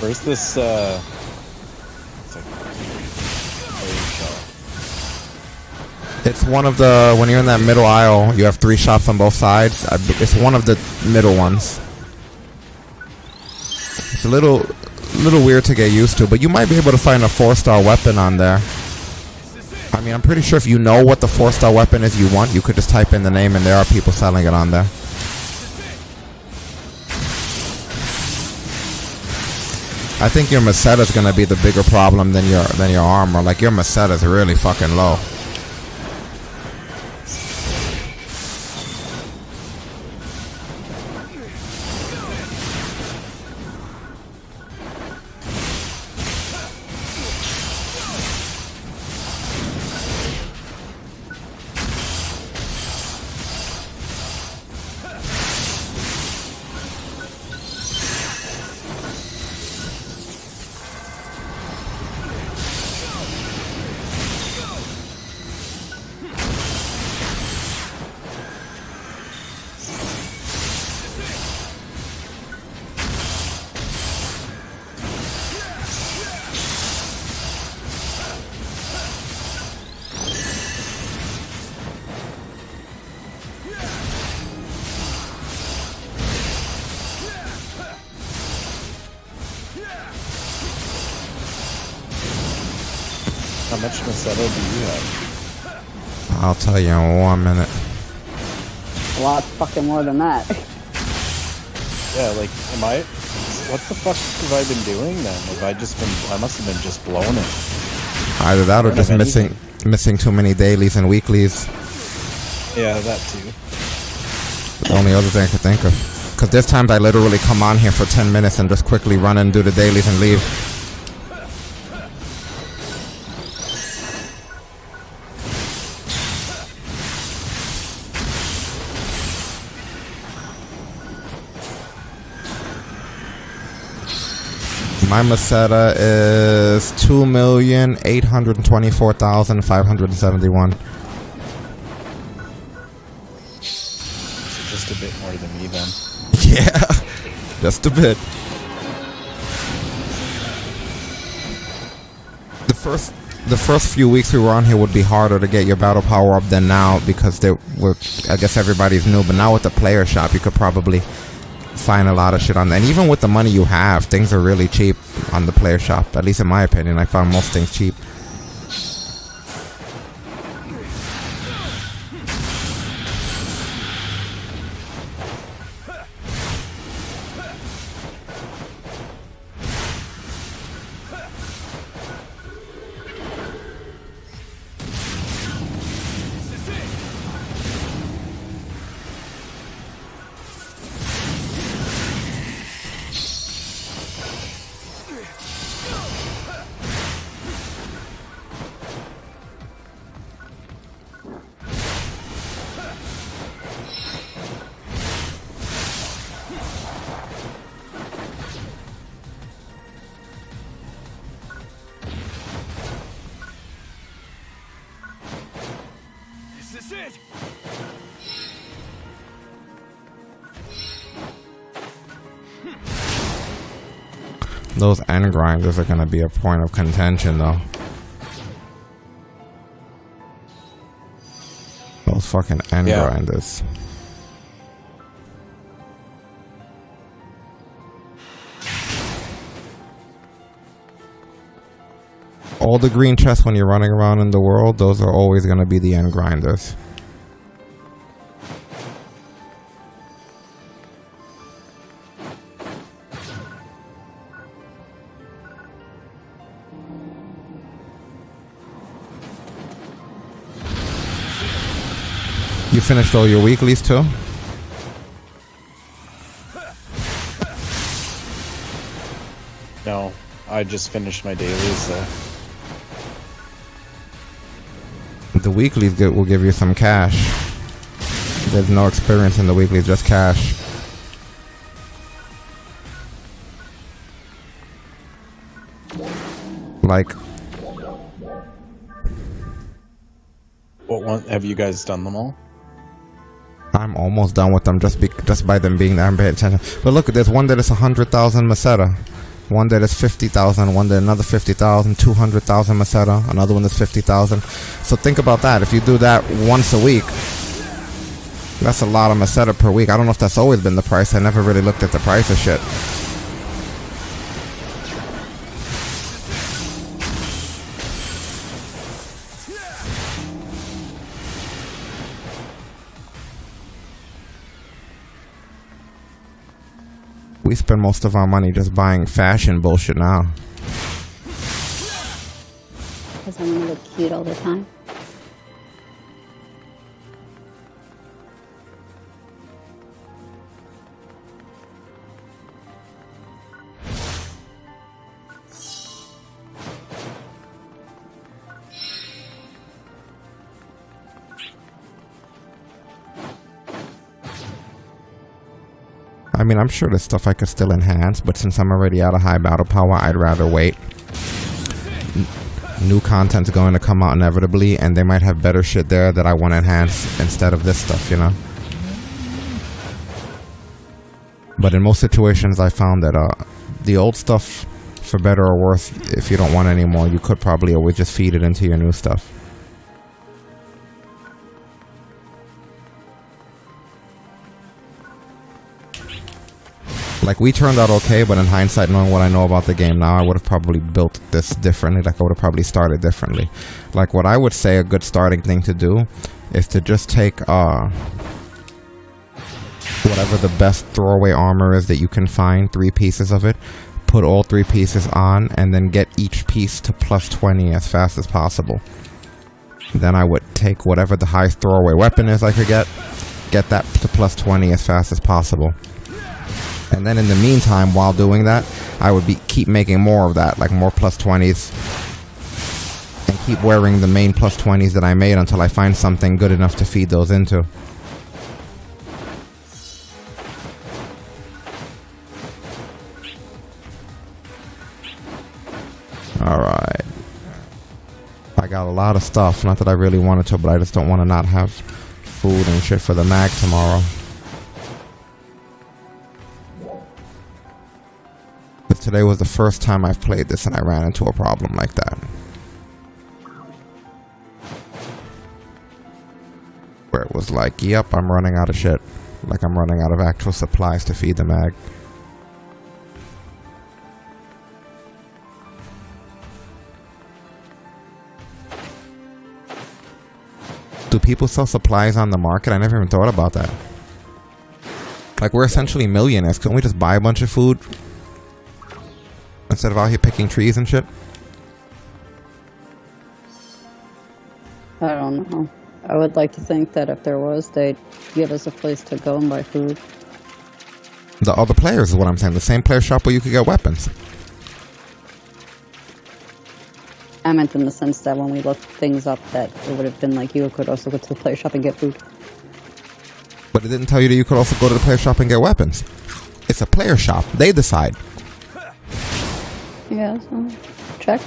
Where's this, it's like It's one of the, when you're in that middle aisle, you have 3 shops on both sides. It's one of the middle ones. It's a little weird to get used to, but you might be able to find a 4-star weapon on there. I mean, I'm pretty sure if you know what the 4-star weapon is you want, you could just type in the name and there are people selling it on there. I think your Meseta's gonna be the bigger problem than your armor. Like your Meseta's really fucking low. How much Meseta do you have? I'll tell you in 1 minute. A lot fucking more than that. Yeah, like, what the fuck have I been doing then? I must have been just blowing it. Either that or Don't just have missing too many dailies and weeklies. Yeah, that too. The only other thing I could think of. Because there's times I literally come on here for 10 minutes and just quickly run and do the dailies and leave. My Meseta is 2,824,571. So just a bit more than me then. Yeah, just a bit. The first few weeks we were on here would be harder to get your battle power up than now because I guess everybody's new. But now with the player shop, you could probably find a lot of shit on there. And even with the money you have, things are really cheap on the player shop. At least in my opinion, I found most things cheap. This is it! Those end grinders are gonna be a point of contention though. Those fucking end grinders. All the green chests when you're running around in the world, those are always gonna be the end grinders. You finished all your weeklies too? No. I just finished my dailies, so The weeklies will give you some cash. There's no experience in the weeklies, just cash. Like, what one have you guys done them all? I'm almost done with them just by them being there and paying attention. But look, there's one that is 100,000 Meseta, one that is 50,000, one that another 50,000, 200,000 Meseta, another one that's 50,000. So think about that. If you do that once a week, that's a lot of Meseta per week. I don't know if that's always been the price. I never really looked at the price of shit. We spend most of our money just buying fashion bullshit now. Because I'm gonna look cute all the time. I mean, I'm sure there's stuff I could still enhance, but since I'm already out of high battle power, I'd rather wait. New content's going to come out inevitably, and they might have better shit there that I want to enhance instead of this stuff, you know? But in most situations, I found that the old stuff, for better or worse, if you don't want any more, you could probably always just feed it into your new stuff. Like, we turned out okay, but in hindsight, knowing what I know about the game now, I would have probably built this differently. Like, I would have probably started differently. Like, what I would say a good starting thing to do is to just take whatever the best throwaway armor is that you can find, 3 pieces of it, put all 3 pieces on, and then get each piece to plus 20 as fast as possible. Then I would take whatever the highest throwaway weapon is I could get that to plus 20 as fast as possible. And then in the meantime, while doing that, I would keep making more of that, like more plus 20s. And keep wearing the main plus 20s that I made until I find something good enough to feed those into. Alright. I got a lot of stuff, not that I really wanted to, but I just don't want to not have food and shit for the mag tomorrow. Today was the first time I've played this and I ran into a problem like that. Where it was like, yep, I'm running out of shit. Like I'm running out of actual supplies to feed the mag. Do people sell supplies on the market? I never even thought about that. Like, we're essentially millionaires. Couldn't we just buy a bunch of food? Instead of out here picking trees and shit? I don't know. I would like to think that if there was, they'd give us a place to go and buy food. The other players is what I'm saying. The same player shop where you could get weapons. I meant in the sense that when we looked things up, that it would have been like you could also go to the player shop and get food. But it didn't tell you that you could also go to the player shop and get weapons. It's a player shop. They decide. Yeah, so check.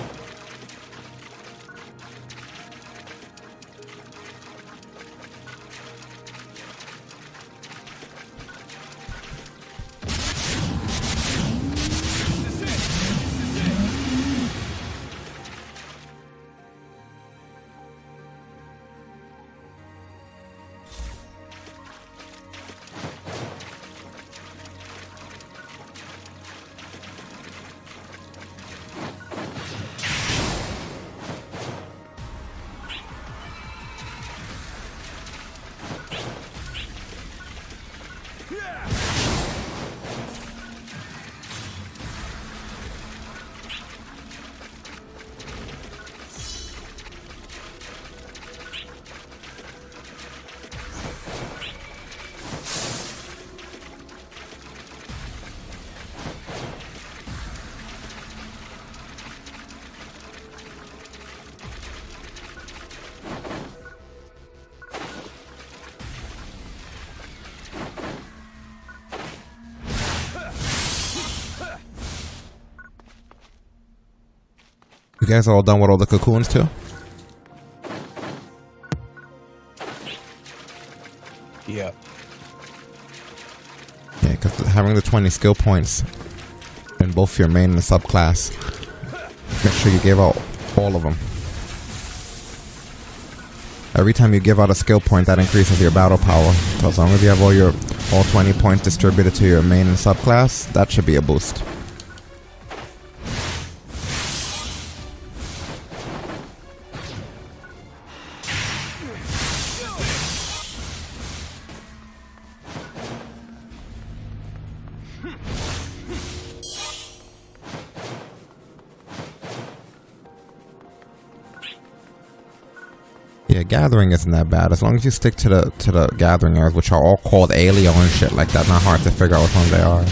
You guys all done with all the cocoons too? Yeah. Yeah, because having the 20 skill points in both your main and subclass, make sure you give out all of them. Every time you give out a skill point, that increases your battle power. So as long as you have all 20 points distributed to your main and subclass, that should be a boost. Yeah, gathering isn't that bad as long as you stick to the gathering areas, which are all called alien and shit like that. Not hard to figure out which ones they are.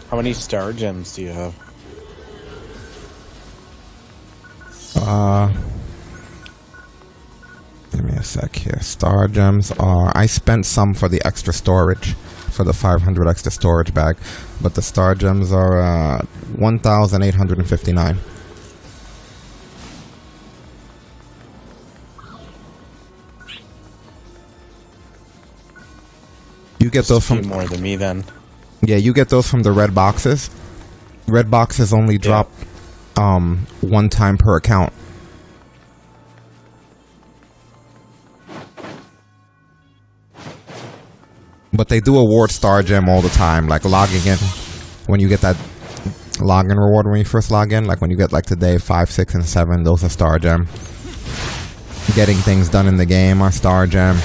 How many star gems do you have? Give me a sec here. Star gems are... I spent some for the extra storage, for the 500 extra storage bag, but the star gems are 1,859. You get those from... more than me then. Yeah, you get those from the red boxes. Red boxes only drop one time per account. But they do award star gem all the time, like logging in. When you get that login reward when you first log in, like when you get like today 5, 6, and 7, those are star gem. Getting things done in the game are star gem.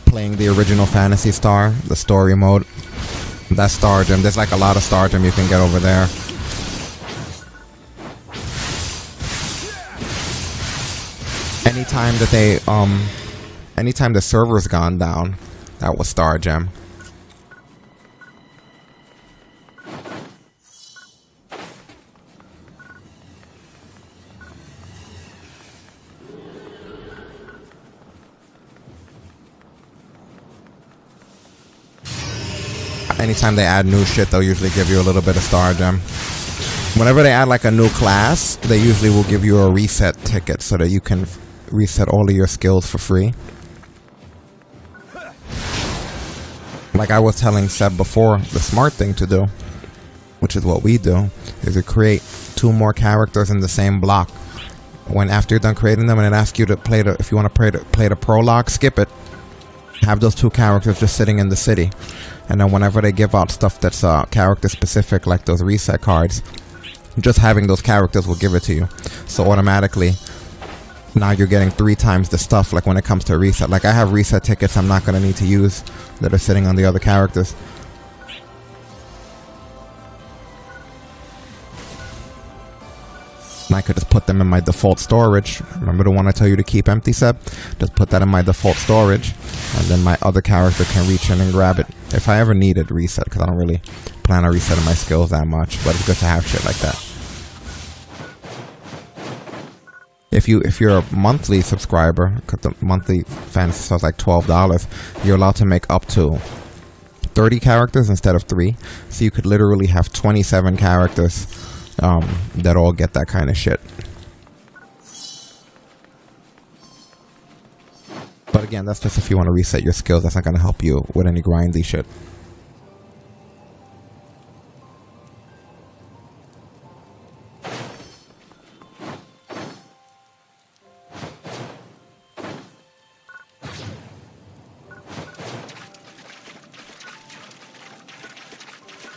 Playing the original Phantasy Star, the story mode, that's star gem. There's like a lot of star gem you can get over there. Anytime that they anytime the server's gone down, that was star gem. Anytime they add new shit, they'll usually give you a little bit of star gem. Whenever they add like a new class, they usually will give you a reset ticket so that you can reset all of your skills for free. Like I was telling Seb before, the smart thing to do, which is what we do, is to create 2 more characters in the same block. When after you're done creating them and it asks you to play the, if you want to play the prologue, skip it. Have those 2 characters just sitting in the city. And then whenever they give out stuff that's character specific, like those reset cards, just having those characters will give it to you. So automatically, now you're getting 3 times the stuff, like when it comes to reset. Like I have reset tickets I'm not going to need to use that are sitting on the other characters. And I could just put them in my default storage. Remember the one I tell you to keep empty, Seb? Just put that in my default storage, and then my other character can reach in and grab it. If I ever needed reset, because I don't really plan on resetting my skills that much, but it's good to have shit like that. If you're a monthly subscriber, because the monthly Phantasy Star is like $12, you're allowed to make up to 30 characters instead of 3. So you could literally have 27 characters that all get that kind of shit. But again, that's just if you want to reset your skills. That's not going to help you with any grindy shit.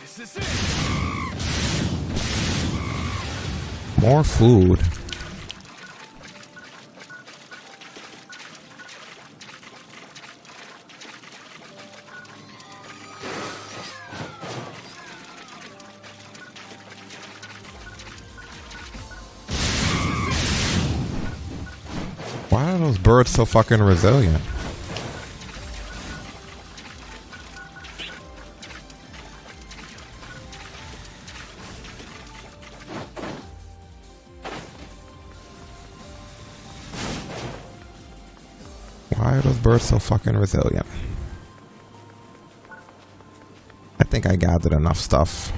This is it. More food. Why are those birds so fucking resilient? Why are those birds so fucking resilient? I think I gathered enough stuff.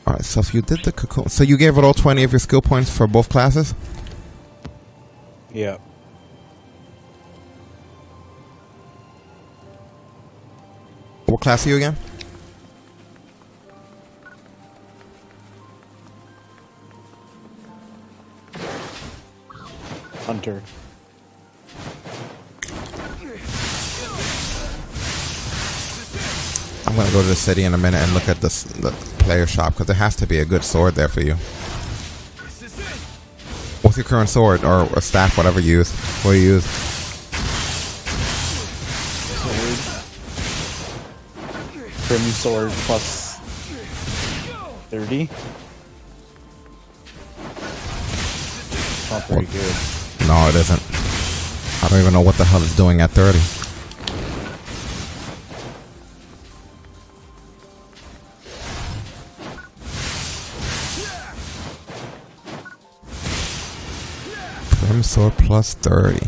Alright, so if you did the cocoon... So you gave it all 20 of your skill points for both classes? Yeah. What class are you again? Hunter. I'm gonna go to the city in a minute and look at the player shop, because there has to be a good sword there for you. This is it. What's your current sword or staff, whatever you use? What do you use? Grim sword plus 30. Not very good. No, it isn't. I don't even know what the hell it's doing at 30. Grim sword plus 30.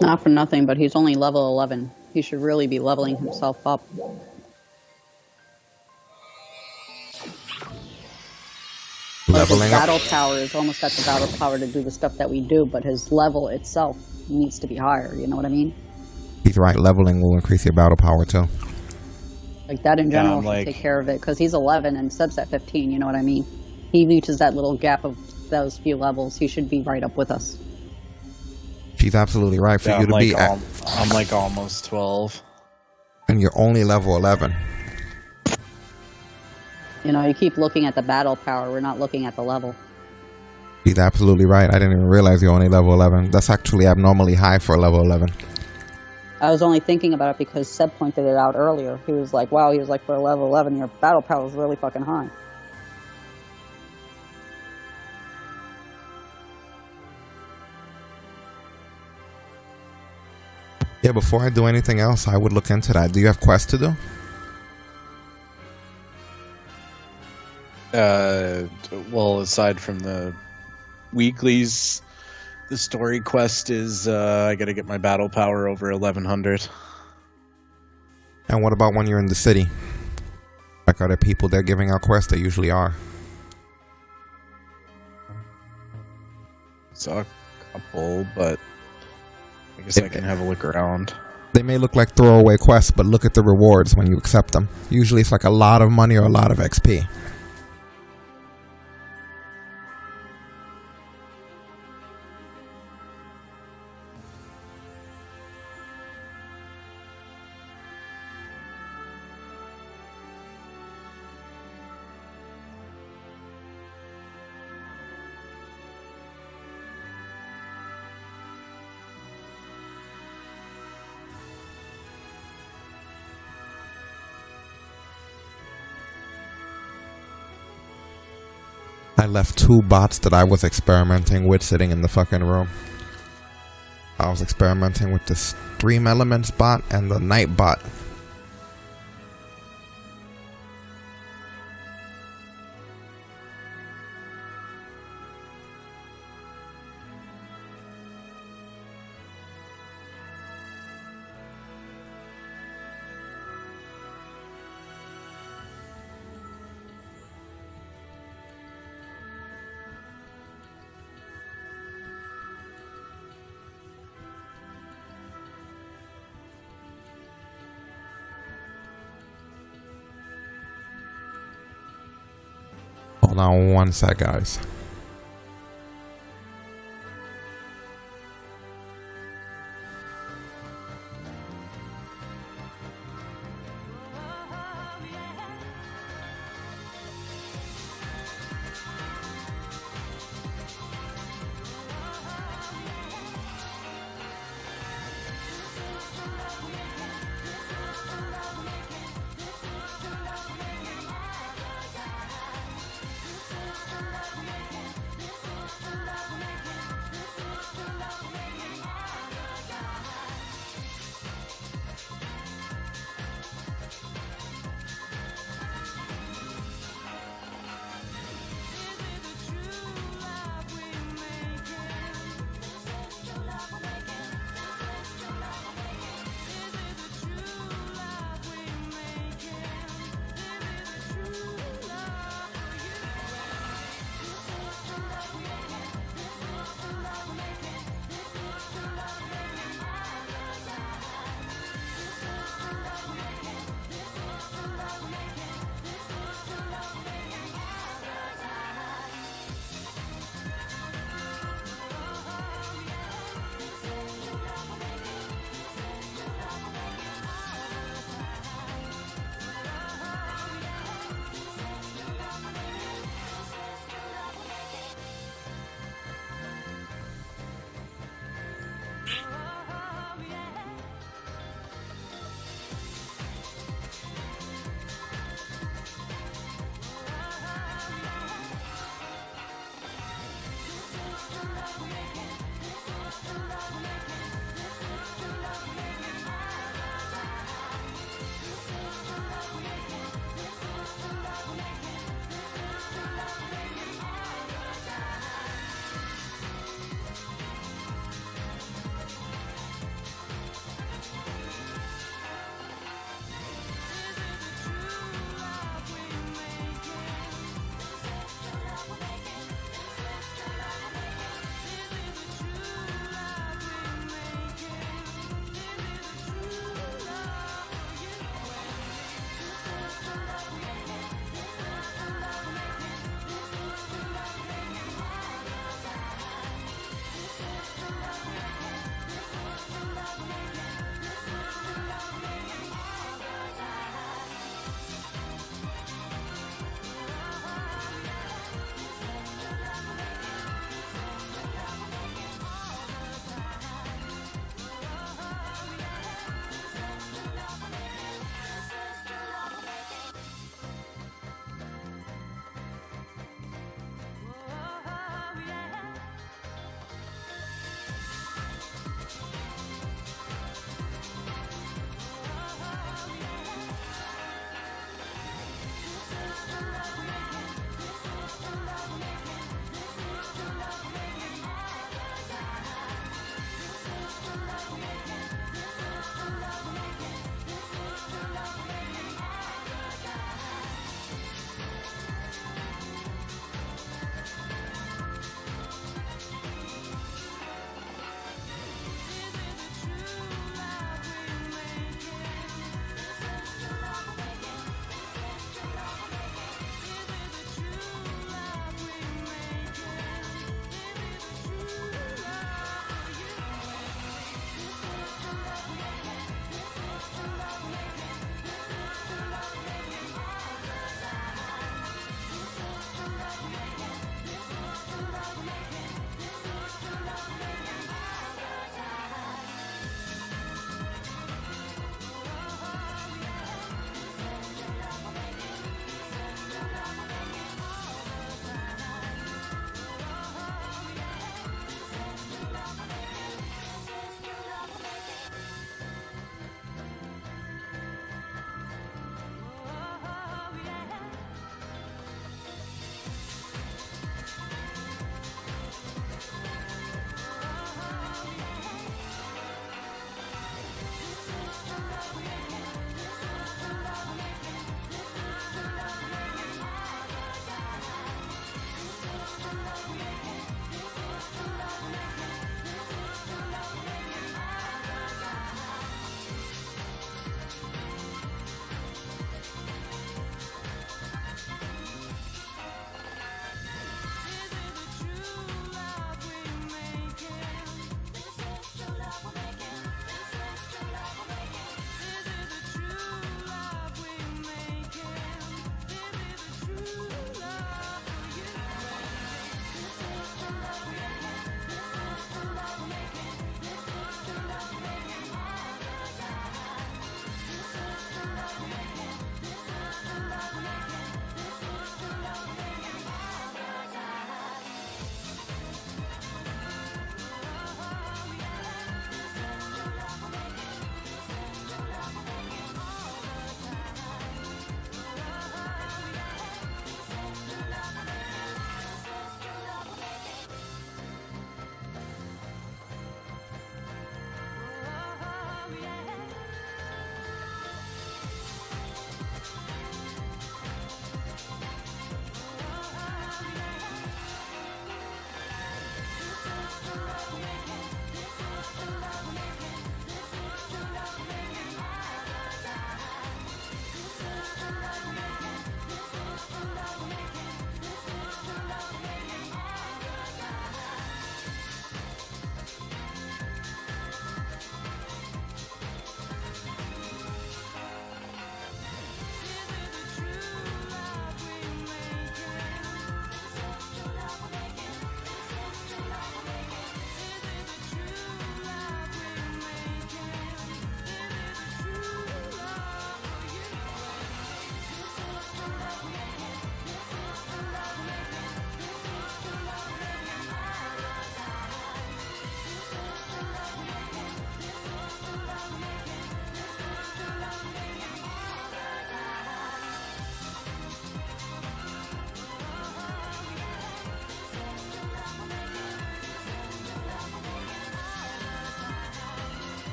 Not for nothing, but he's only level 11. He should really be leveling himself up. Leveling his up. battle power is almost at the battle power to do the stuff that we do, but his level itself needs to be higher, you know what I mean? He's right, leveling will increase your battle power too. Like that in general like- should take care of it, because he's 11 and Seb's at 15, you know what I mean? He reaches that little gap of those few levels, he should be right up with us. She's absolutely right. For Yeah, you to be at, I'm like almost 12. and you're only level 11. You know, you keep looking at the battle power, we're not looking at the level. She's absolutely right. I didn't even realize you're only level 11. That's actually abnormally high for level 11. I was only thinking about it because Seb pointed it out earlier. He was like, wow, he was like, for level 11, your battle power is really fucking high. Yeah, before I do anything else, I would look into that. Do you have quests to do? Well, aside from the weeklies, the story quest is I gotta get my battle power over 1100. And what about when you're in the city? Like, are there people there giving out quests? They usually are. Saw a couple, but I guess I can have a look around. They may look like throwaway quests, but look at the rewards when you accept them. Usually it's like a lot of money or a lot of XP. I left 2 bots that I was experimenting with sitting in the fucking room. I was experimenting with the Stream Elements bot and the Night bot. Hold on one sec, guys.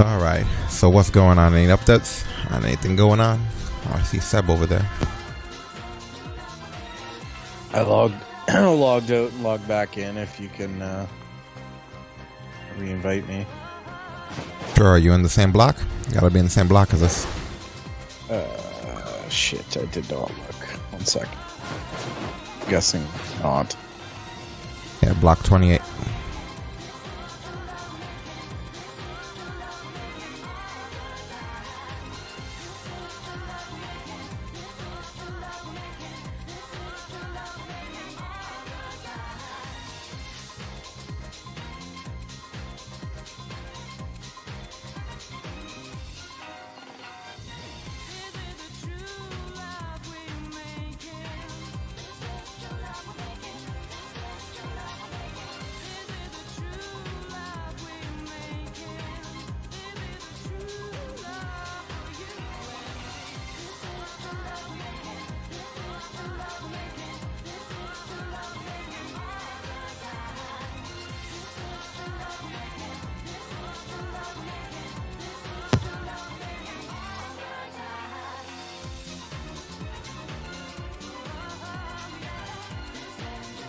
Alright, so what's going on? Any updates? Anything going on? Oh, I see Seb over there. I logged out and logged back in. If you can re-invite me. Sure, are you in the same block? You gotta be in the same block as us. Shit, I did not look. 1 second. Guessing not. Yeah, block 28.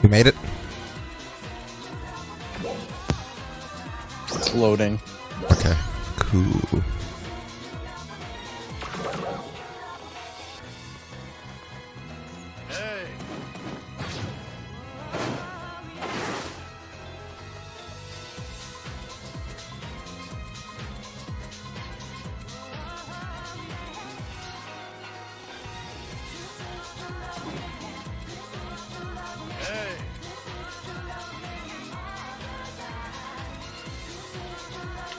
You made it? It's loading. Okay, cool. Hey. Hey.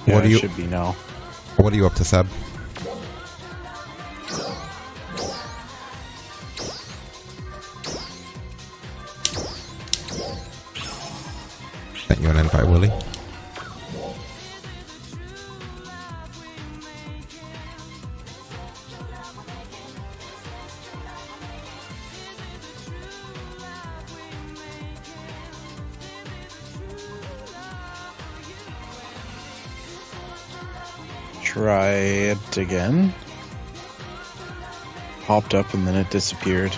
Yeah, What do it you- should be now. What are you up to, Seb? Sent you an invite, Willie. Try it again. Popped up and then it disappeared.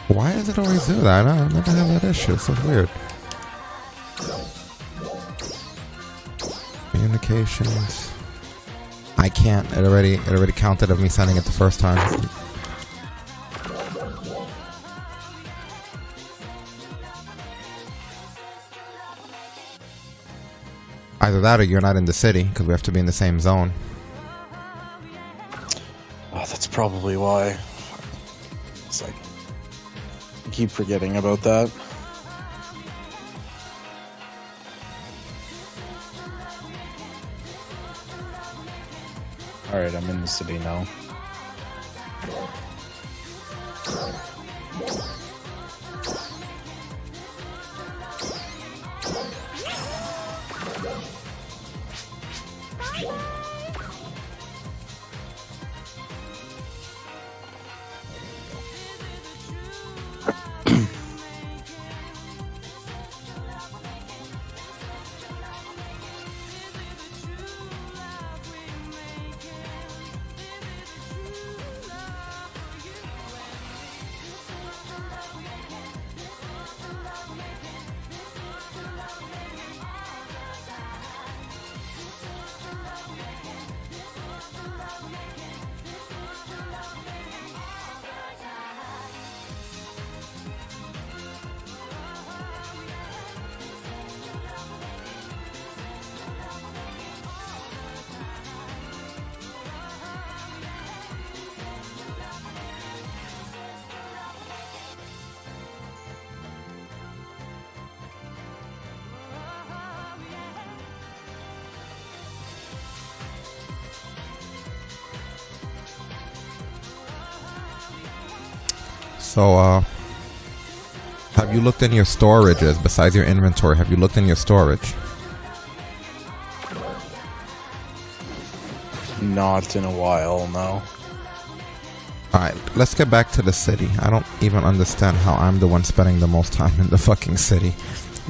Why does it always do that? I never have that issue. It's so weird. Communications. I can't. It already counted of me sending it the first time. Either that or you're not in the city, because we have to be in the same zone. Oh, that's probably why. It's like I keep forgetting about that. Alright, I'm in the city now. So, have you looked in your storages besides your inventory? Have you looked in your storage? Not in a while, no. Alright, let's get back to the city. I don't even understand how I'm the one spending the most time in the fucking city.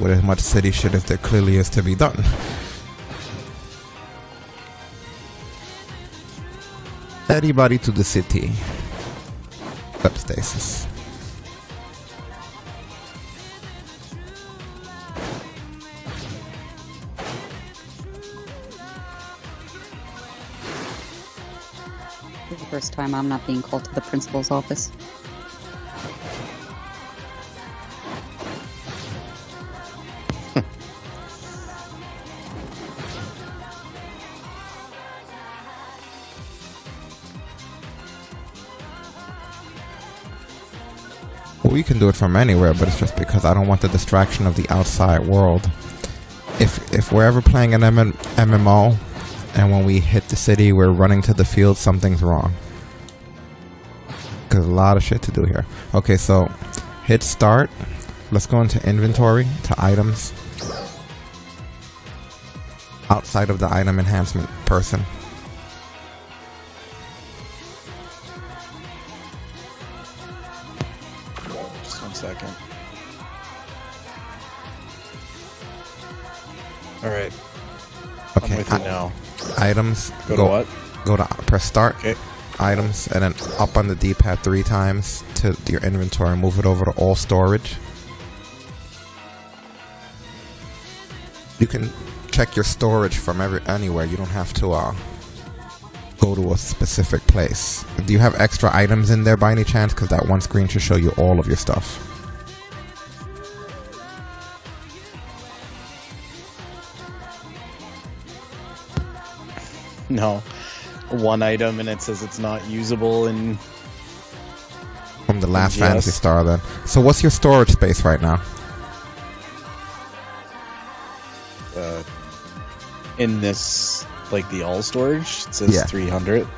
with as much city shit as there clearly is to be done. Everybody to the city. Up Stasis. This is the first time I'm not being called to the principal's office. Well, we can do it from anywhere, but it's just because I don't want the distraction of the outside world. If we're ever playing an MMO, and when we hit the city, we're running to the field, something's wrong. Because a lot of shit to do here. Okay, so hit start. Let's go into inventory, to items. Outside of the item enhancement person. Just 1 second. Alright. Okay, I'm with you now. items. Go to what? Go to press start. Okay. Items, and then up on the D-pad 3 times to your inventory and move it over to all storage. You can check your storage from anywhere. You don't have to go to a specific place. Do you have extra items in there by any chance? Because that one screen should show you all of your stuff. No. One item and it says it's not usable in... From the last Yes. Phantasy Star then. So what's your storage space right now? In this, like the all storage, it says Yeah. 300.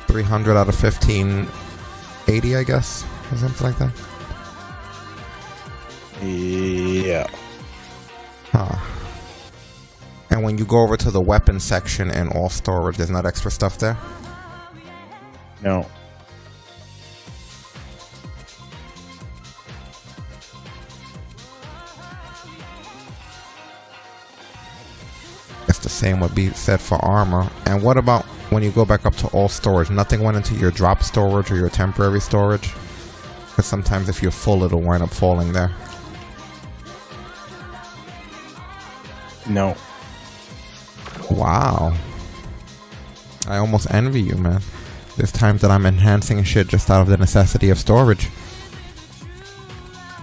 300 out of 1580, I guess? Or something like that? Yeah. Huh. And when you go over to the weapon section in all storage, there's not extra stuff there? No. It's the same would be said for armor. And what about when you go back up to all storage? Nothing went into your drop storage or your temporary storage? Because sometimes if you're full, it'll wind up falling there. No. Wow. I almost envy you, man. There's times that I'm enhancing shit just out of the necessity of storage.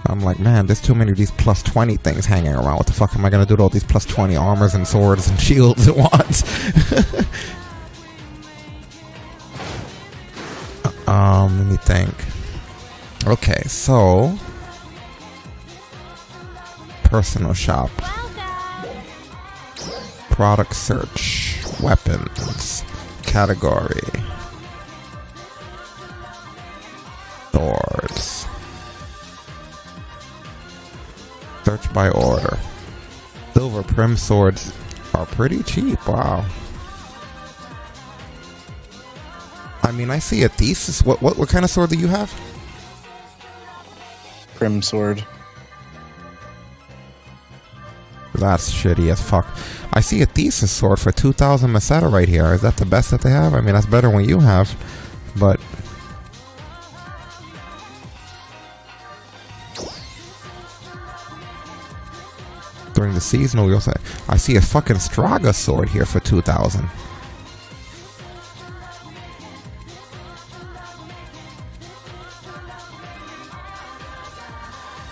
I'm like, man, there's too many of these plus 20 things hanging around. What the fuck am I gonna do with all these plus 20 armors and swords and shields at once? Let me think. Okay, so... Personal shop. Product search. Weapons. Category. Swords. Search by order. Silver prim swords are pretty cheap. Wow. I mean, I see a thesis. What kind of sword do you have? Prim sword. That's shitty as fuck. I see a thesis sword for 2,000 Meseta right here. Is that the best that they have? I mean, that's better than you have, but... During the seasonal, we also... I see a fucking Straga sword here for 2,000.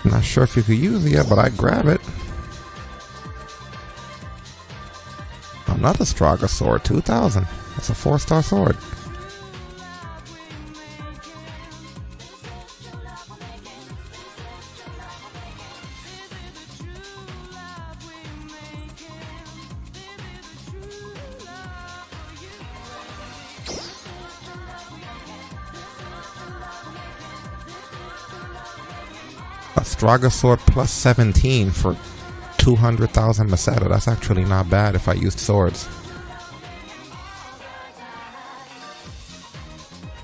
Not sure if you could use it yet, but I'd grab it. Another Straga sword, 2,000. That's a 4-star sword. A Straga sword plus 17 for 200,000 Meseta. That's actually not bad if I used swords.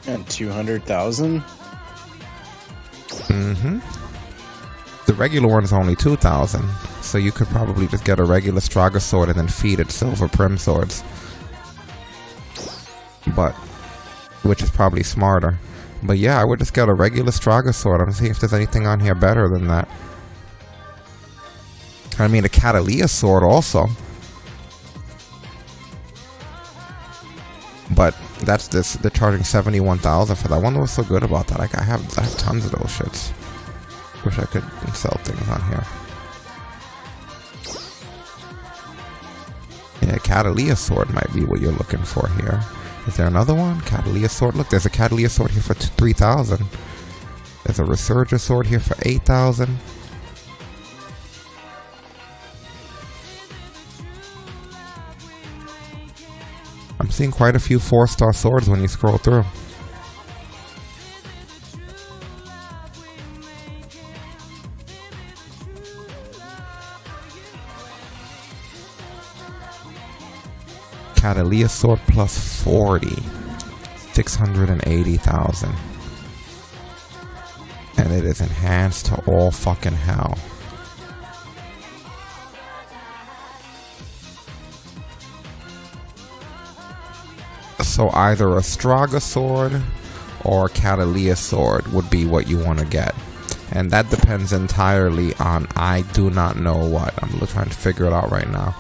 And 200,000? Mm-hmm. The regular one's only 2,000. So you could probably just get a regular Straga sword and then feed it silver prim swords. But, which is probably smarter. But yeah, I would just get a regular Straga sword and see if there's anything on here better than that. I mean, a Catalea sword also. But that's this. They're charging 71,000 for that. I wonder what's so good about that. Like I have tons of those shits. Wish I could sell things on here. Yeah, Catalea sword might be what you're looking for here. Is there another one? Catalea sword. Look, there's a Catalea sword here for 3,000. There's a Resurger sword here for 8,000. I'm seeing quite a few 4-star swords when you scroll through. Catalea sword plus 40. 680,000. And it is enhanced to all fucking hell. So either a Straga sword or a Catalea sword would be what you want to get. And that depends entirely on I do not know what. I'm trying to figure it out right now.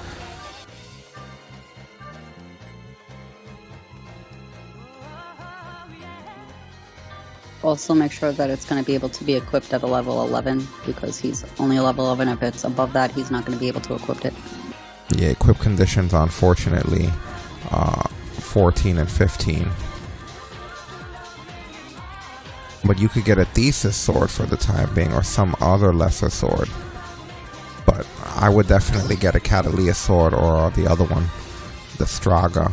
Also make sure that it's going to be able to be equipped at a level 11, because he's only a level 11. If it's above that, he's not going to be able to equip it. Yeah, equip conditions, unfortunately, 14 and 15. But you could get a Thesis sword for the time being, or some other lesser sword. But I would definitely get a Catalea sword or the other one, the Straga.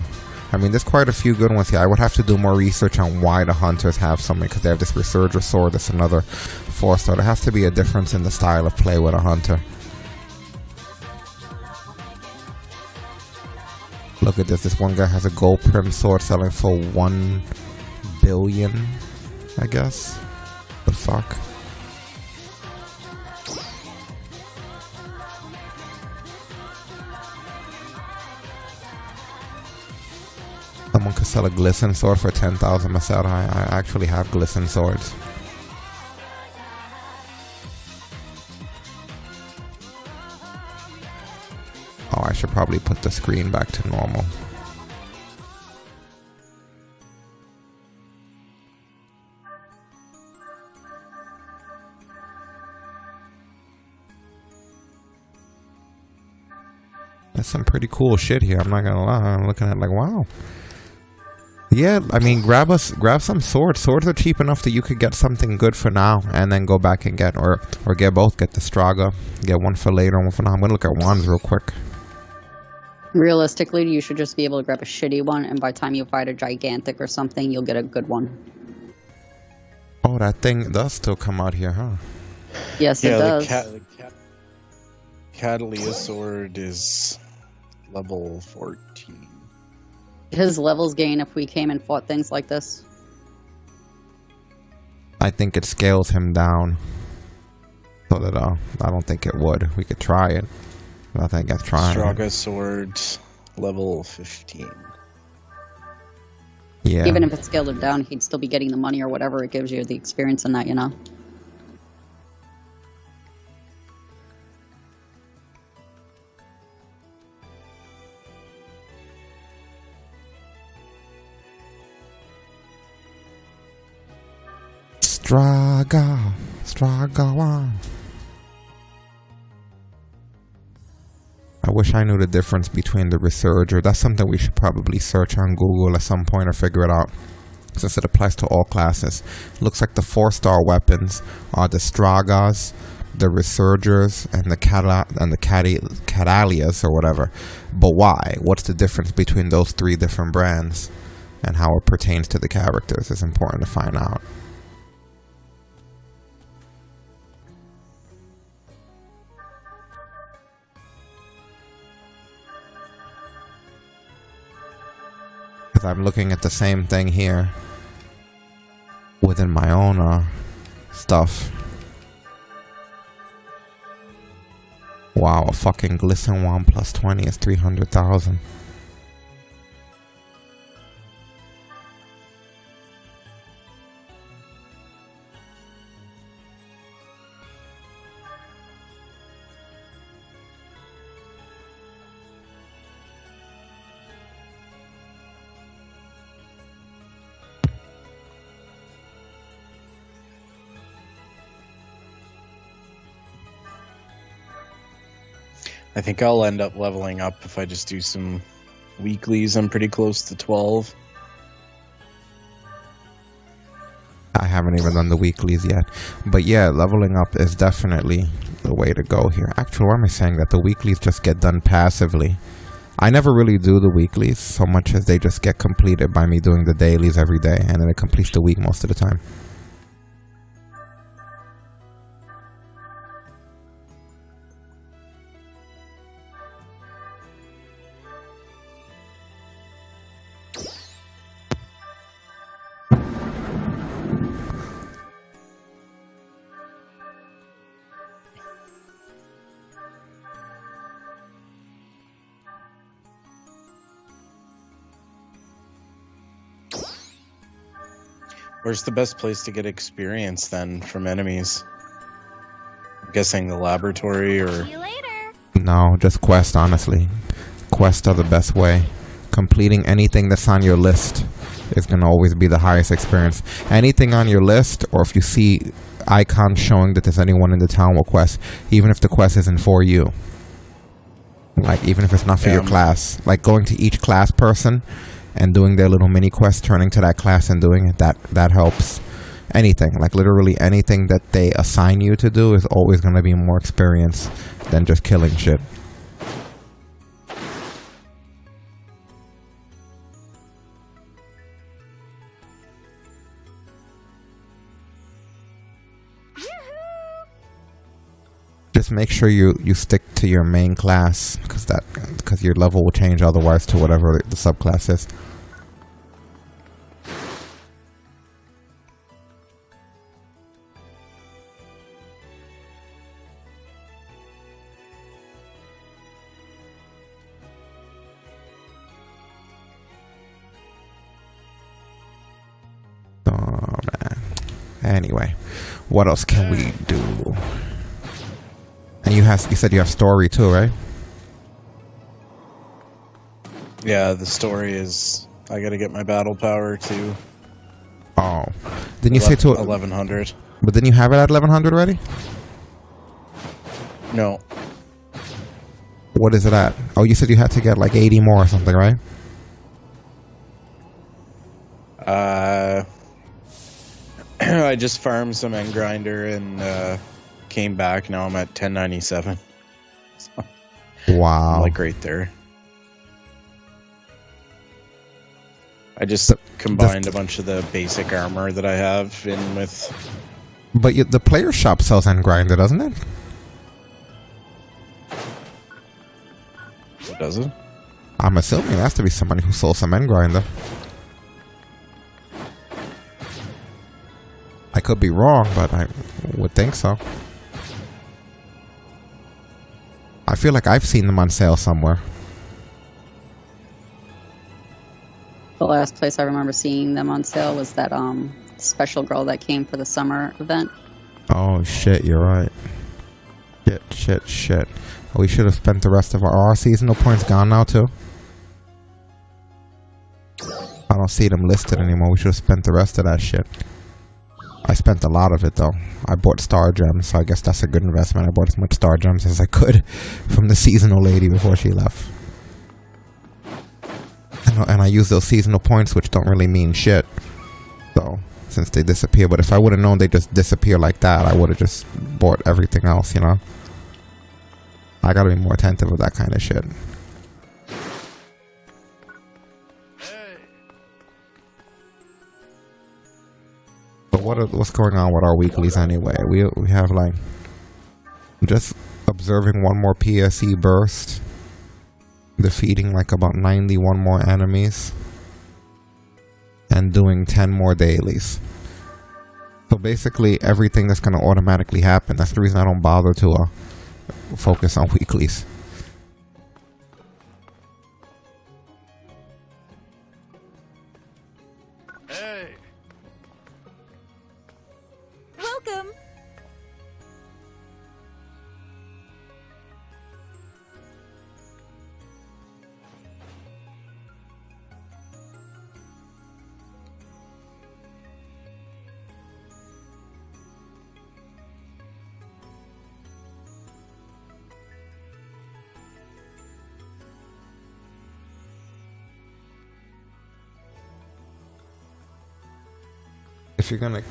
I mean, there's quite a few good ones here. I would have to do more research on why the hunters have something, because they have this Resurger sword, that's another 4-star. There has to be a difference in the style of play with a hunter. Look at this. This one guy has a gold prim sword selling for 1 billion, I guess. The fuck? Someone could sell a glisten sword for 10,000 Masada. I actually have glisten swords. Oh, I should probably put the screen back to normal. That's some pretty cool shit here, I'm not gonna lie. I'm looking at like, wow. Yeah, I mean, grab some swords. Swords are cheap enough that you could get something good for now and then go back and get, or get both. Get the Straga, get one for later and one for now. I'm gonna look at wands real quick. Realistically, you should just be able to grab a shitty one, and by the time you fight a gigantic or something, you'll get a good one. Oh, that thing does still come out here, huh? Yes, it does. The Catalea sword is level 14. His levels gain if we came and fought things like this. I think it scales him down. So that I don't think it would. We could try it. I think I've tried. Straga sword, level 15. Yeah. Even if it scaled him down, he'd still be getting the money or whatever it gives you, the experience in that, you know? Straga one. I wish I knew the difference between the Resurger. That's something we should probably search on Google at some point or figure it out, since it applies to all classes. Looks like the 4-star weapons are the Stragas, the Resurgers, and the Catalias or whatever. But why? What's the difference between those 3 different brands, and how it pertains to the characters is important to find out. I'm looking at the same thing here within my own stuff. Wow, a fucking Glisten Wand plus 20 is 300,000. I think I'll end up leveling up if I just do some weeklies. I'm pretty close to 12. I haven't even done the weeklies yet. But yeah, leveling up is definitely the way to go here. Actually, why am I saying that? The weeklies just get done passively. I never really do the weeklies so much as they just get completed by me doing the dailies every day, and then it completes the week most of the time. Where's the best place to get experience then from enemies? I'm guessing the laboratory or... See you later. No, just quest, honestly. Quests are the best way. Completing anything that's on your list is going to always be the highest experience. Anything on your list, or if you see icons showing that there's anyone in the town with quest, even if the quest isn't for you. Like, even if it's not for your class. Like, going to each class person and doing their little mini quest, turning to that class and doing it, that helps. Anything, like literally anything that they assign you to do is always going to be more experience than just killing shit. Just make sure you stick to your main class, because your level will change otherwise to whatever the subclass is. Oh man. Anyway, what else can we do? And you said you have story too, right? Yeah, the story is I gotta get my battle power to... Oh. Didn't you say to 1100? But didn't you have it at 1100 already? No. What is it at? Oh, you said you had to get like 80 more or something, right? I just farmed some end grinder and came back. Now I'm at 1097. So, wow. I'm like right there. I just combined a bunch of the basic armor that I have in with... But the player shop sells end grinder, doesn't it? Does it? I'm assuming it has to be somebody who sold some end grinder. I could be wrong, but I would think so. I feel like I've seen them on sale somewhere. The last place I remember seeing them on sale was that special girl that came for the summer event. Oh shit, you're right. Shit. We should have spent the rest of our seasonal points gone now too. I don't see them listed anymore. We should have spent the rest of that shit. I spent a lot of it though. I bought star gems, so I guess that's a good investment. I bought as much star gems as I could from the seasonal lady before she left. And I use those seasonal points, which don't really mean shit. So, since they disappear. But if I would have known they just disappear like that, I would have just bought everything else, you know? I gotta be more attentive of that kind of shit. But what's going on with our weeklies anyway? We have like just observing one more PSE burst, defeating like about 91 more enemies, and doing 10 more dailies. So basically everything that's gonna automatically happen. That's the reason I don't bother to focus on weeklies. Hey. Welcome. If you're gonna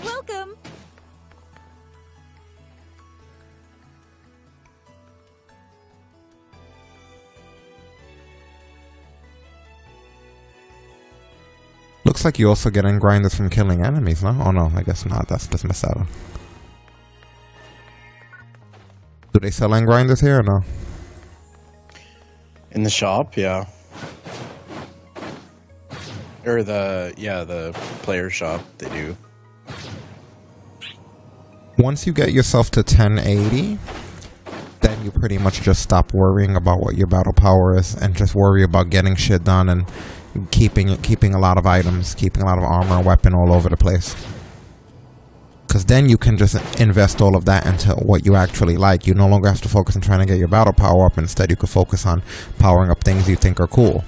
Welcome. looks like you also get grinders from killing enemies, no? Oh no, I guess not. That's just Masada. Do they sell grinders here or no? In the shop, yeah. Or the player shop, they do. Once you get yourself to 1080, then you pretty much just stop worrying about what your battle power is and just worry about getting shit done and keeping a lot of items, keeping a lot of armor and weapon all over the place. Because then you can just invest all of that into what you actually like. You no longer have to focus on trying to get your battle power up. Instead, you could focus on powering up things you think are cool.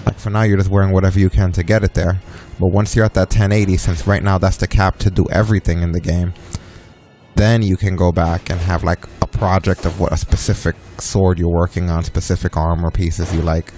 Like for now, you're just wearing whatever you can to get it there. But once you're at that 1080, since right now that's the cap to do everything in the game, then you can go back and have like a project of what a specific sword you're working on, specific armor pieces you like.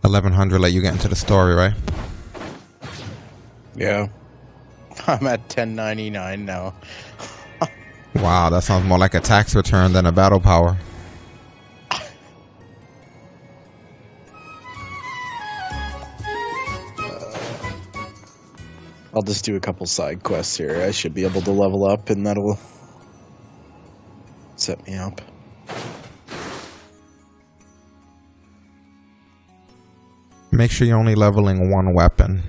$1,100 let you get into the story, right? Yeah. I'm at 1099 now. Wow, that sounds more like a tax return than a battle power. I'll just do a couple side quests here. I should be able to level up, and that'll set me up. Make sure you're only leveling one weapon.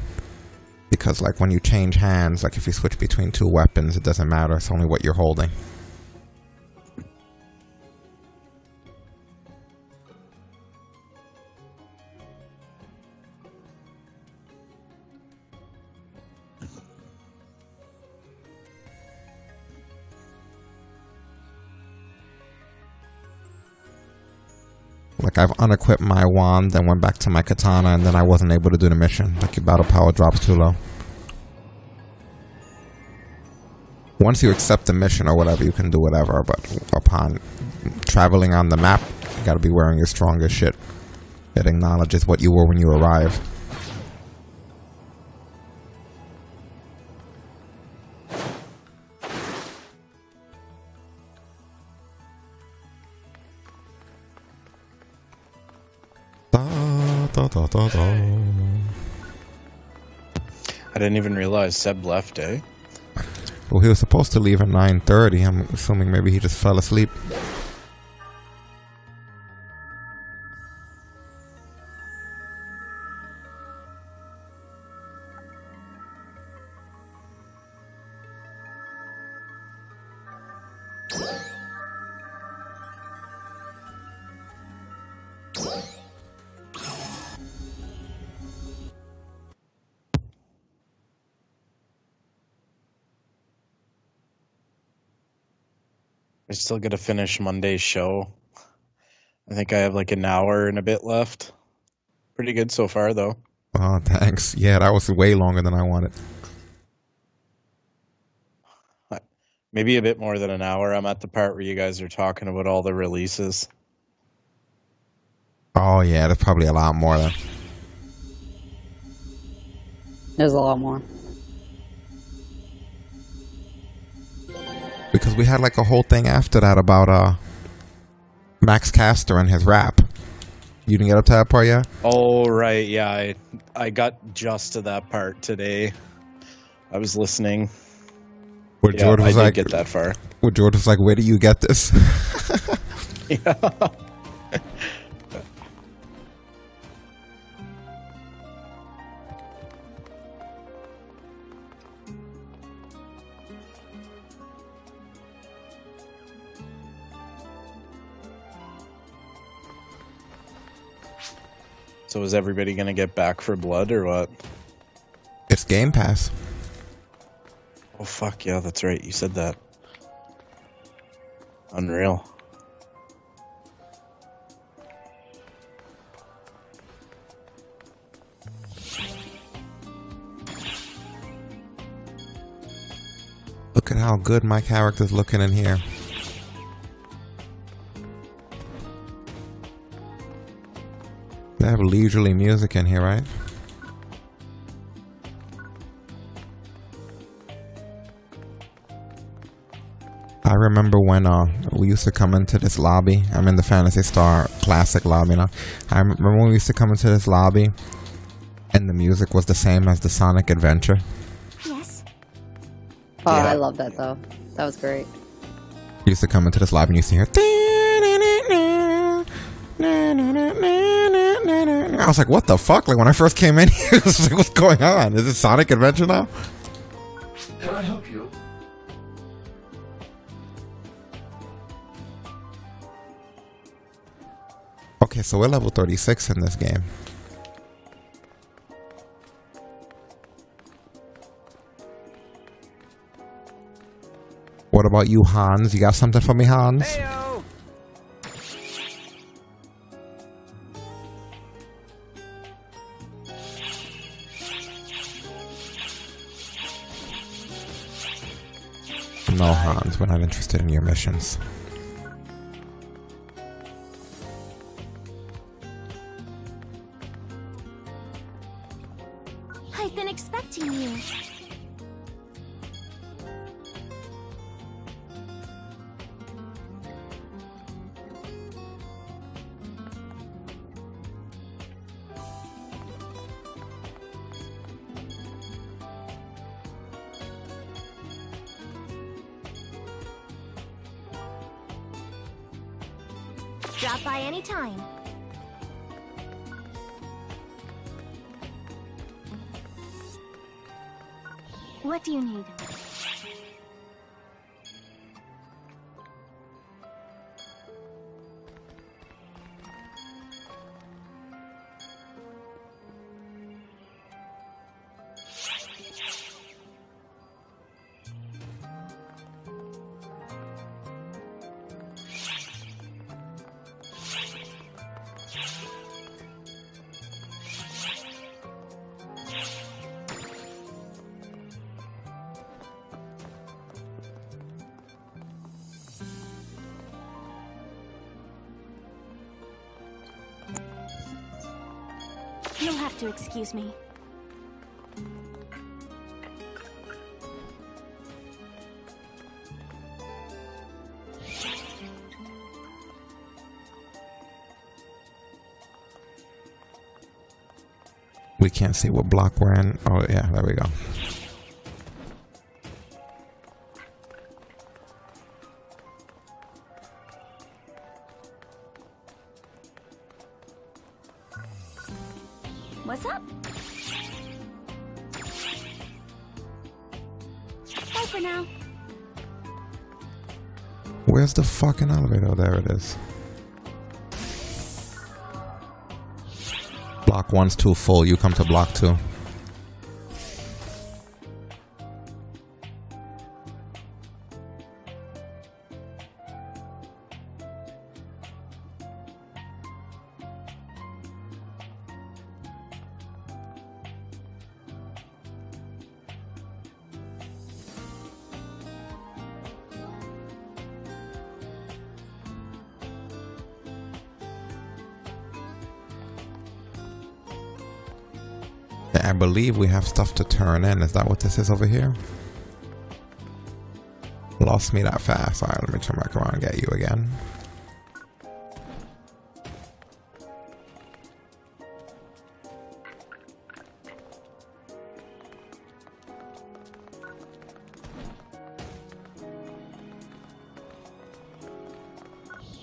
Because, like, when you change hands, like, if you switch between two weapons, it doesn't matter. It's only what you're holding. Like, I've unequipped my wand, then went back to my katana, and then I wasn't able to do the mission. Like, your battle power drops too low. Once you accept the mission or whatever, you can do whatever, but upon traveling on the map, you gotta be wearing your strongest shit. It acknowledges what you were when you arrive. I didn't even realize Seb left, eh? Well, he was supposed to leave at 9:30. I'm assuming maybe he just fell asleep. I still got to finish Monday's show. I think I have like an hour and a bit left. Pretty good so far, though. Oh, thanks. Yeah, that was way longer than I wanted. Maybe a bit more than an hour. I'm at the part where you guys are talking about all the releases. Oh, yeah, there's probably a lot more then. There's a lot more. Because we had like a whole thing after that about Max Caster and his rap. You didn't get up to that part yet? Oh, right. Yeah, I got just to that part today. I was listening. Where George was I like, did get that far. Where George was like, where do you get this? Yeah. So is everybody going to get back for blood or what? It's Game Pass. Oh, fuck, yeah, that's right. You said that. Unreal. Look at how good my character's looking in here. They have leisurely music in here, right? I remember when we used to come into this lobby. I'm in the Phantasy Star Classic lobby now. I remember when we used to come into this lobby and the music was the same as the Sonic Adventure. Yes. Oh, Yeah. I love that though. That was great. You used to come into this lobby and you used to hear. I was like, what the fuck? Like when I first came in here, I was like, what's going on? Is it Sonic Adventure now? Can I help you? Okay, so we're level 36 in this game. What about you, Hans? You got something for me, Hans? Heyo! No, Hans, we're not interested in your missions. I've been expecting you. Drop by anytime. What do you need? You'll have to excuse me. We can't see what block we're in. Oh yeah, there we go. What's up? Bye for now. Where's the fucking elevator? Oh, there it is. Block 1's too full. You come to block 2. I believe we have stuff to turn in. Is that what this is over here? Lost me that fast. Alright, let me turn back around and get you again.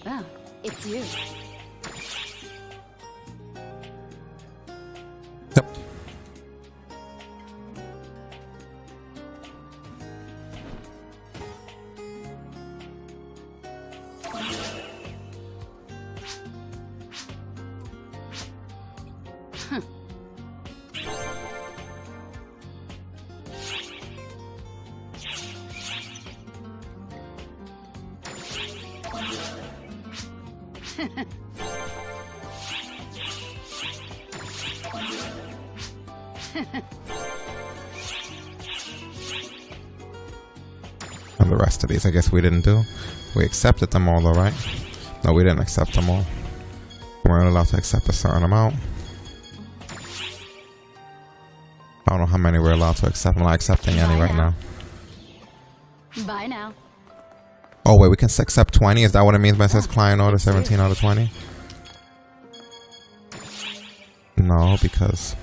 Oh, it's you. Yep. And the rest of these, I guess we didn't do. We accepted them all though, right? No, we didn't accept them all. We're only allowed to accept a certain amount. I don't know how many we're allowed to accept. I'm not accepting any right now. Bye now. Oh wait, we can accept 20? Is that what it means by it says client order 17 out of 20? No, because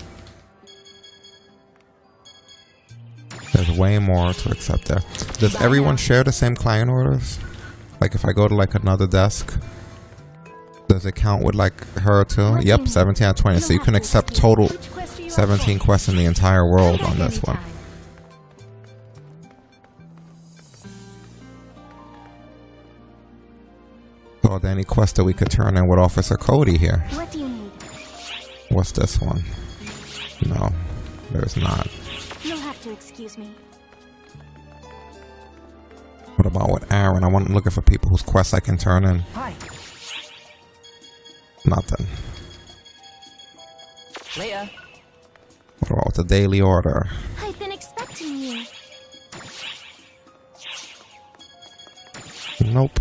there's way more to accept there. Does everyone share the same client orders? Like if I go to like another desk, does it count with like her too? Yep, 17 out of 20. So you can accept total 17 quests in the entire world on this one. So are there any quests that we could turn in with Officer Cody here? What do you need? What's this one? No, there's not. You'll have to excuse me. What about with Aaron? I want looking for people whose quests I can turn in. Hi. Nothing. Later. What about the daily order? I've been expecting you. Nope.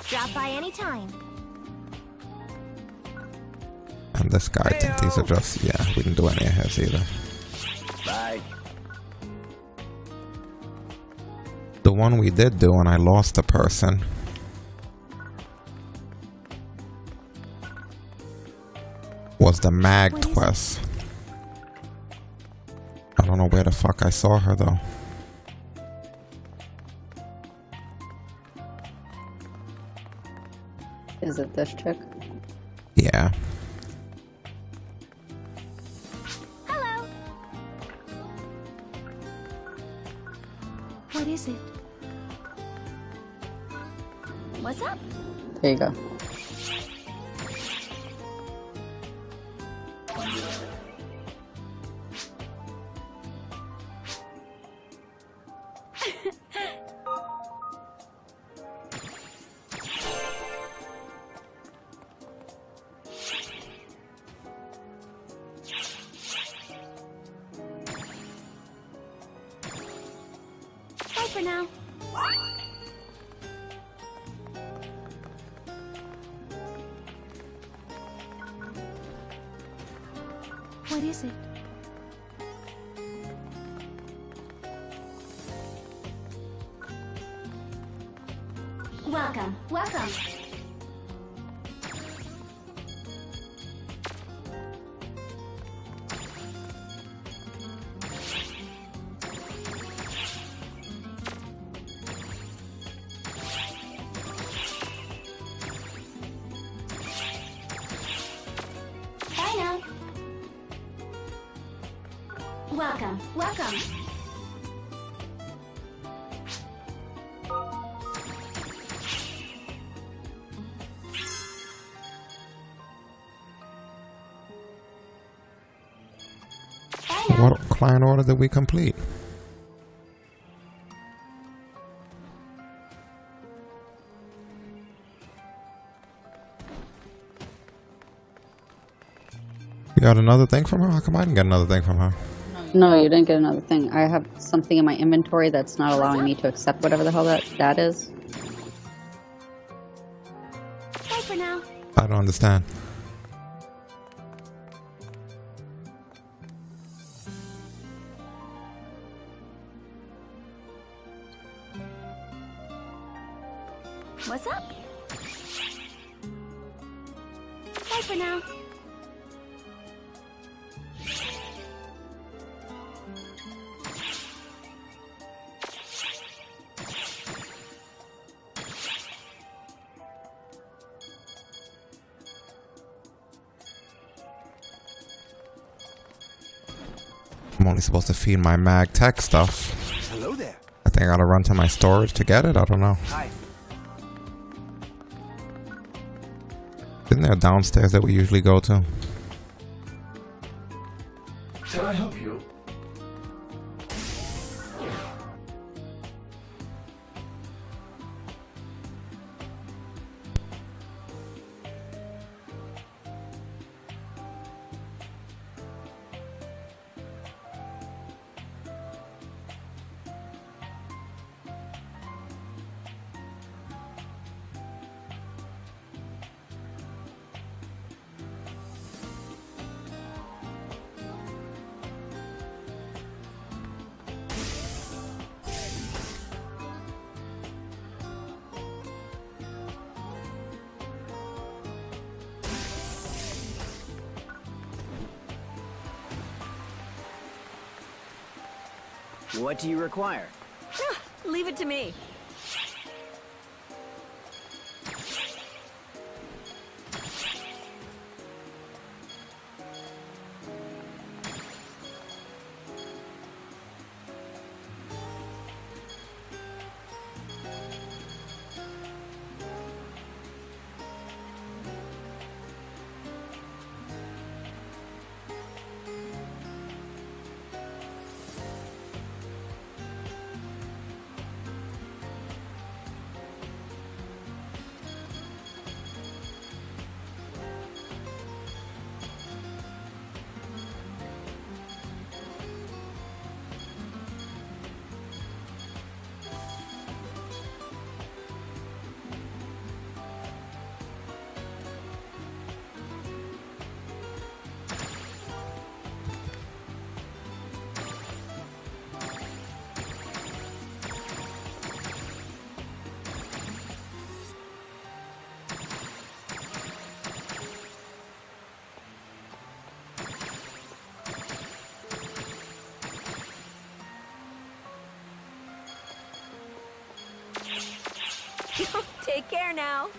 Drop by anytime. And this guy, I think these are just, yeah, we didn't do any of his either. Bye. The one we did do, and I lost the person, was the Mag quest. I don't know where the fuck I saw her though. Is it this chick? Yeah. Hello. What is it? What's up? There you go. Bye for now. What is it? Welcome, welcome. Bye now. Welcome, welcome. Bye now. What client order did we complete? You got another thing from her? How come I didn't get another thing from her? No, you didn't get another thing. I have something in my inventory that's not allowing me to accept whatever the hell that is. Bye for now. I don't understand. What's up? Bye for now. I'm only supposed to feed my mag tech stuff. Hello there. I think I gotta run to my storage to get it. I don't know. Hi. Isn't there a downstairs that we usually go to? Can I help you? What do you require? Leave it to me. Take care now.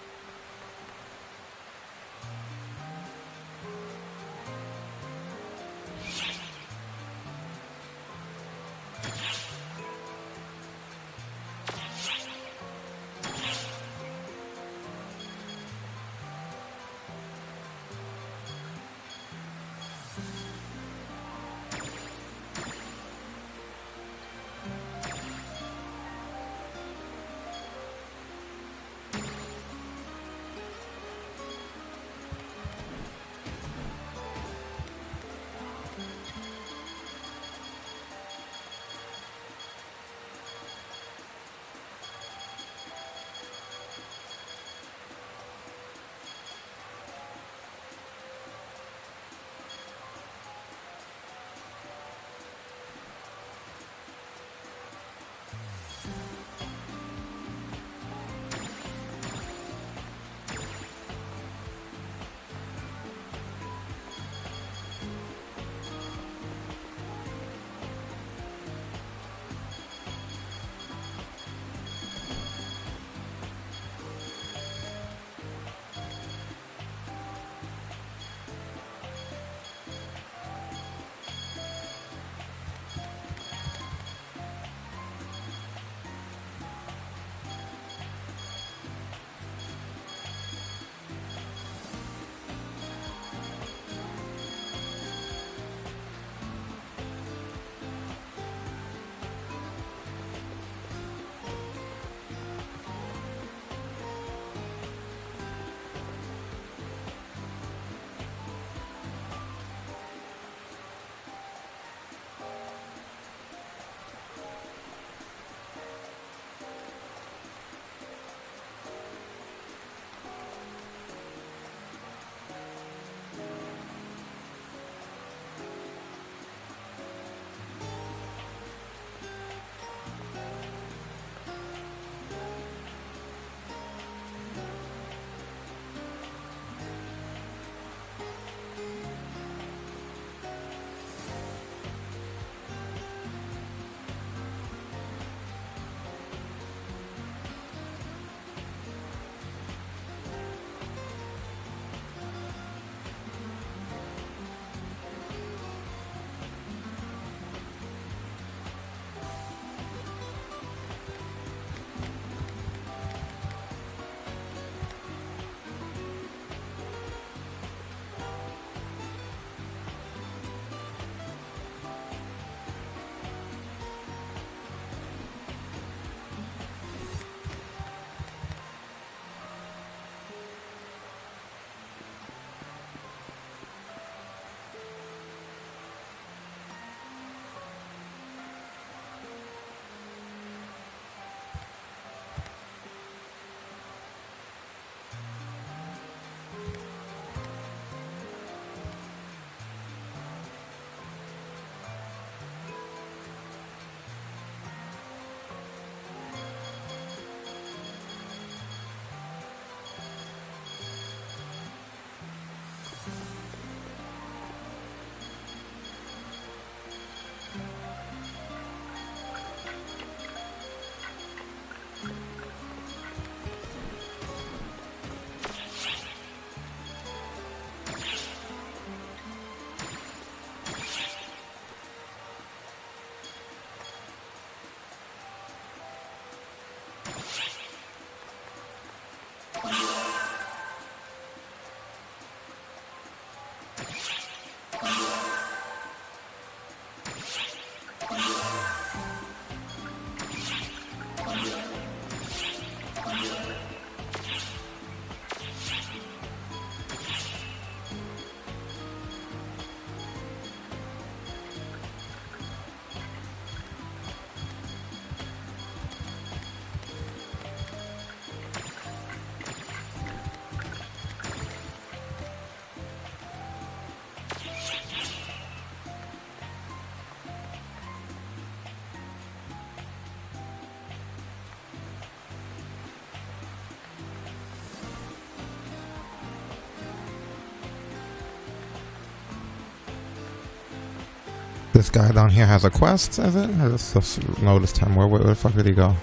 This guy down here has a quest, is it? I just noticed him. Where the fuck did he go?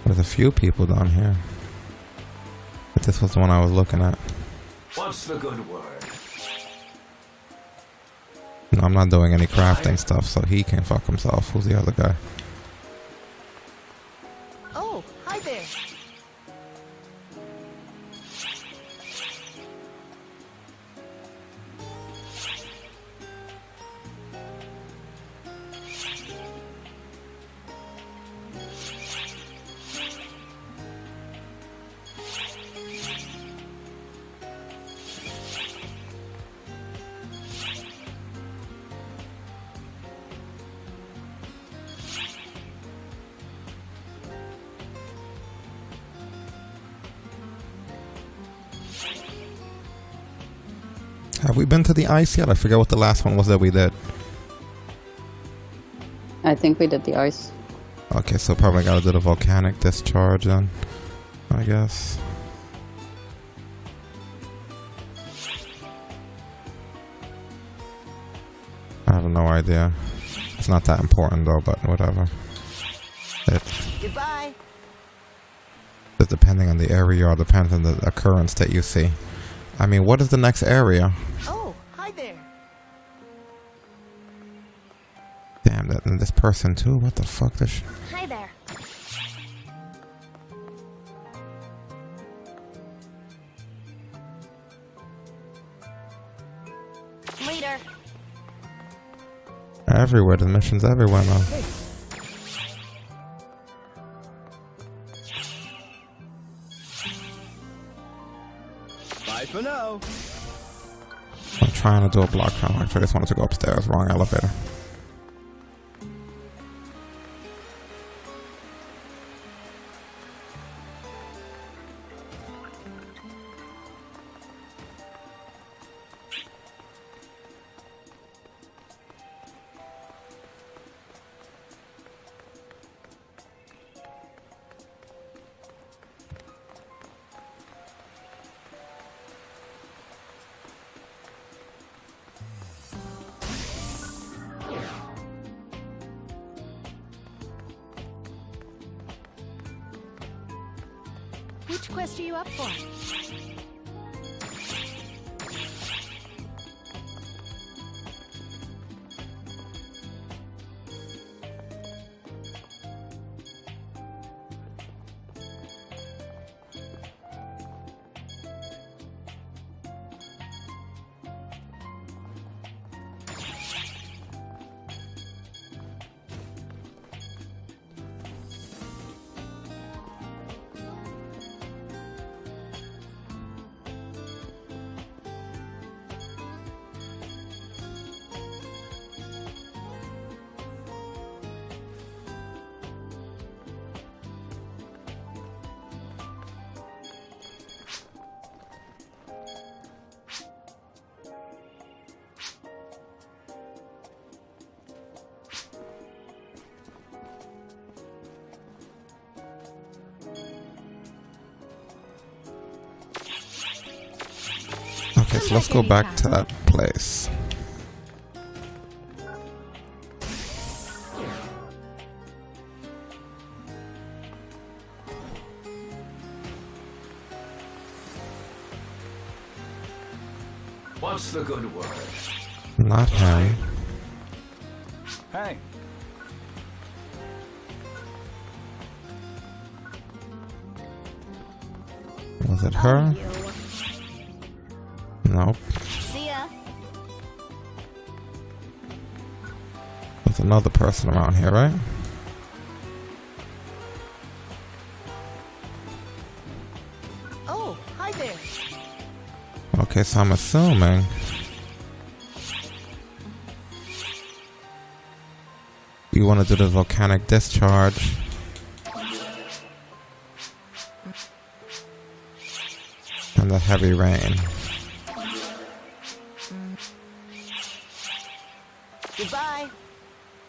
There's a few people down here. But this was the one I was looking at. What's the good word? No, I'm not doing any crafting stuff, so he can fuck himself. Who's the other guy? Oh, hi there. Have we been to the ice yet? I forget what the last one was that we did. I think we did the ice. Okay, so probably gotta do the volcanic discharge then, I guess. I have no idea. It's not that important though, but whatever. Goodbye. It's depending on the area or depends on the occurrence that you see. I mean, what is the next area? Oh, hi there. Damn, that and this person too. What the fuck? This. Hi there. Later. Everywhere. The missions everywhere now. Bye for now. I'm trying to do a block count. Actually, I just wanted to go upstairs. Wrong elevator. Which quest are you up for? Okay, so let's go back to that place. What's the good word? Not him. Hey. Was it her? Nope. See ya. There's another person around here, right? Oh, hi there. Okay, so I'm assuming you want to do the volcanic discharge. And the heavy rain. Goodbye.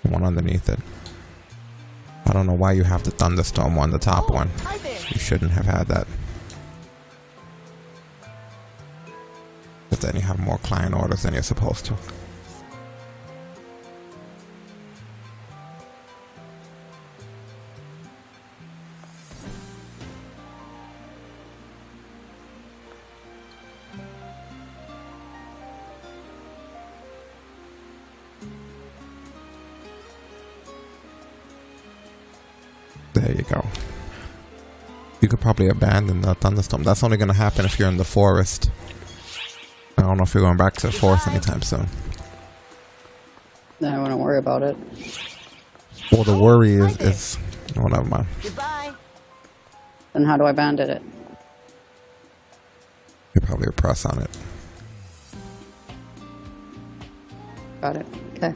One underneath it. I don't know why you have the thunderstorm one, the top one. Hi there. You shouldn't have had that. The then you have more client orders than you're supposed to. There you go. You could probably abandon the thunderstorm. That's only going to happen if you're in the forest. I don't know if you're going back to the forest anytime soon. I wouldn't worry about it. Well, the worry is oh, never mind. Goodbye. Then how do I bandit it? You probably press on it. Got it. Okay.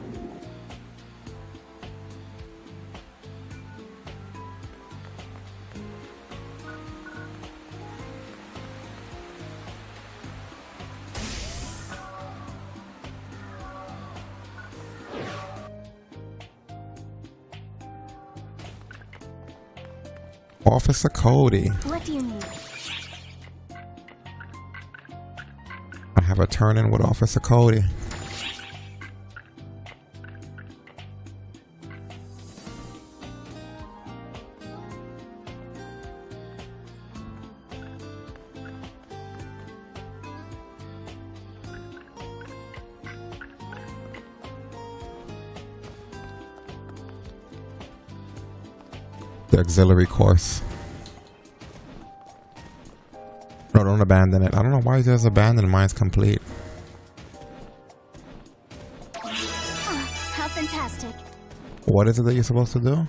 Officer Cody. What do you need? I have a turn-in with Officer Cody. The auxiliary course. No, don't abandon it. I don't know why there's abandoned. Mine's complete. How fantastic. What is it that you're supposed to do?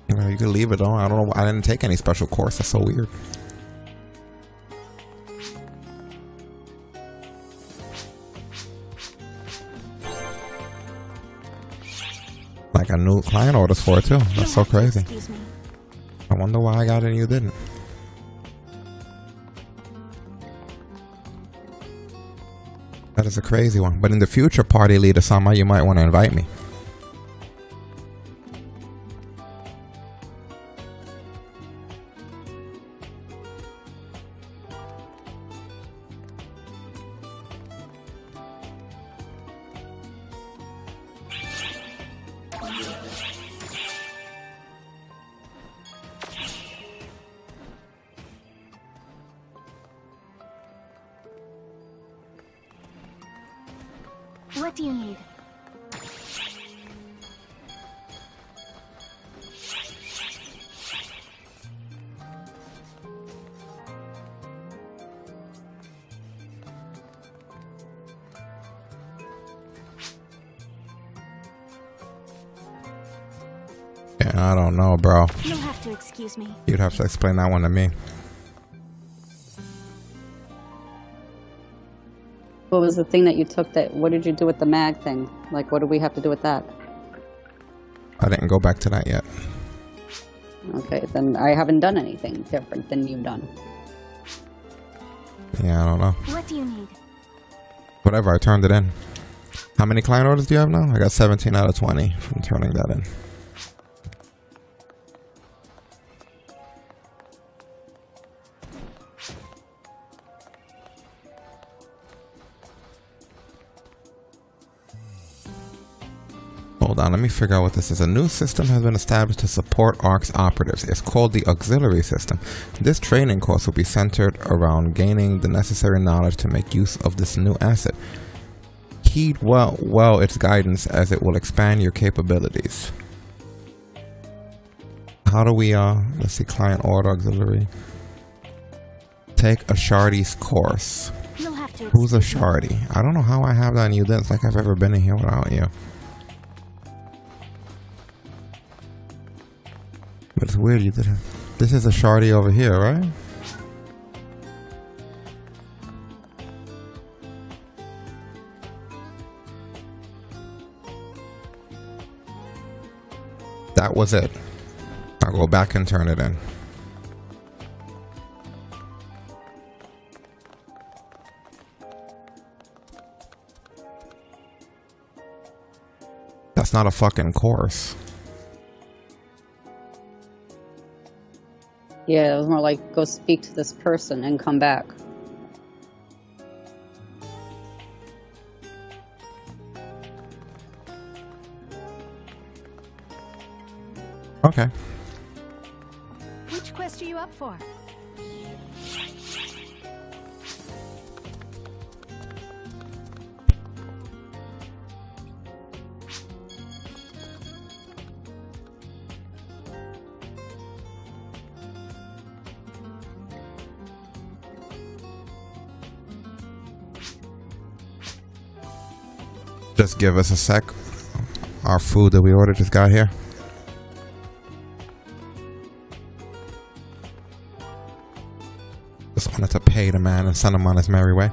Well, you can leave it on. I don't know. I didn't take any special course. That's so weird. Like a new client orders for it too. That's so crazy. Excuse me. I wonder why I got it and you didn't. That is a crazy one. But in the future, party leader Sama, you might want to invite me. What do you need? Yeah, I don't know, bro. You'll have to excuse me. You'd have to explain that one to me. What was the thing that you took that, what did you do with the mag thing? Like, what do we have to do with that? I didn't go back to that yet. Okay, then I haven't done anything different than you've done. Yeah, I don't know. What do you need? Whatever, I turned it in. How many client orders do you have now? I got 17 out of 20 from turning that in. Hold on, let me figure out what this is. A new system has been established to support ARC's operatives. It's called the Auxiliary System. This training course will be centered around gaining the necessary knowledge to make use of this new asset. Heed well its guidance, as it will expand your capabilities. How do we, let's see, client order auxiliary. Take a Shardy's course. You'll have to Who's a excuse me. Shardy? I don't know how I have that and you didn't. It's like I've ever been in here without you. But it's weird you didn't. This is a Shardy over here, right? That was it. I'll go back and turn it in. That's It's not a fucking course. Yeah, it was more like go speak to this person and come back. Okay. Which quest are you up for? Just give us a sec. Our food that we ordered just got here. Just wanted to pay the man and send him on his merry way.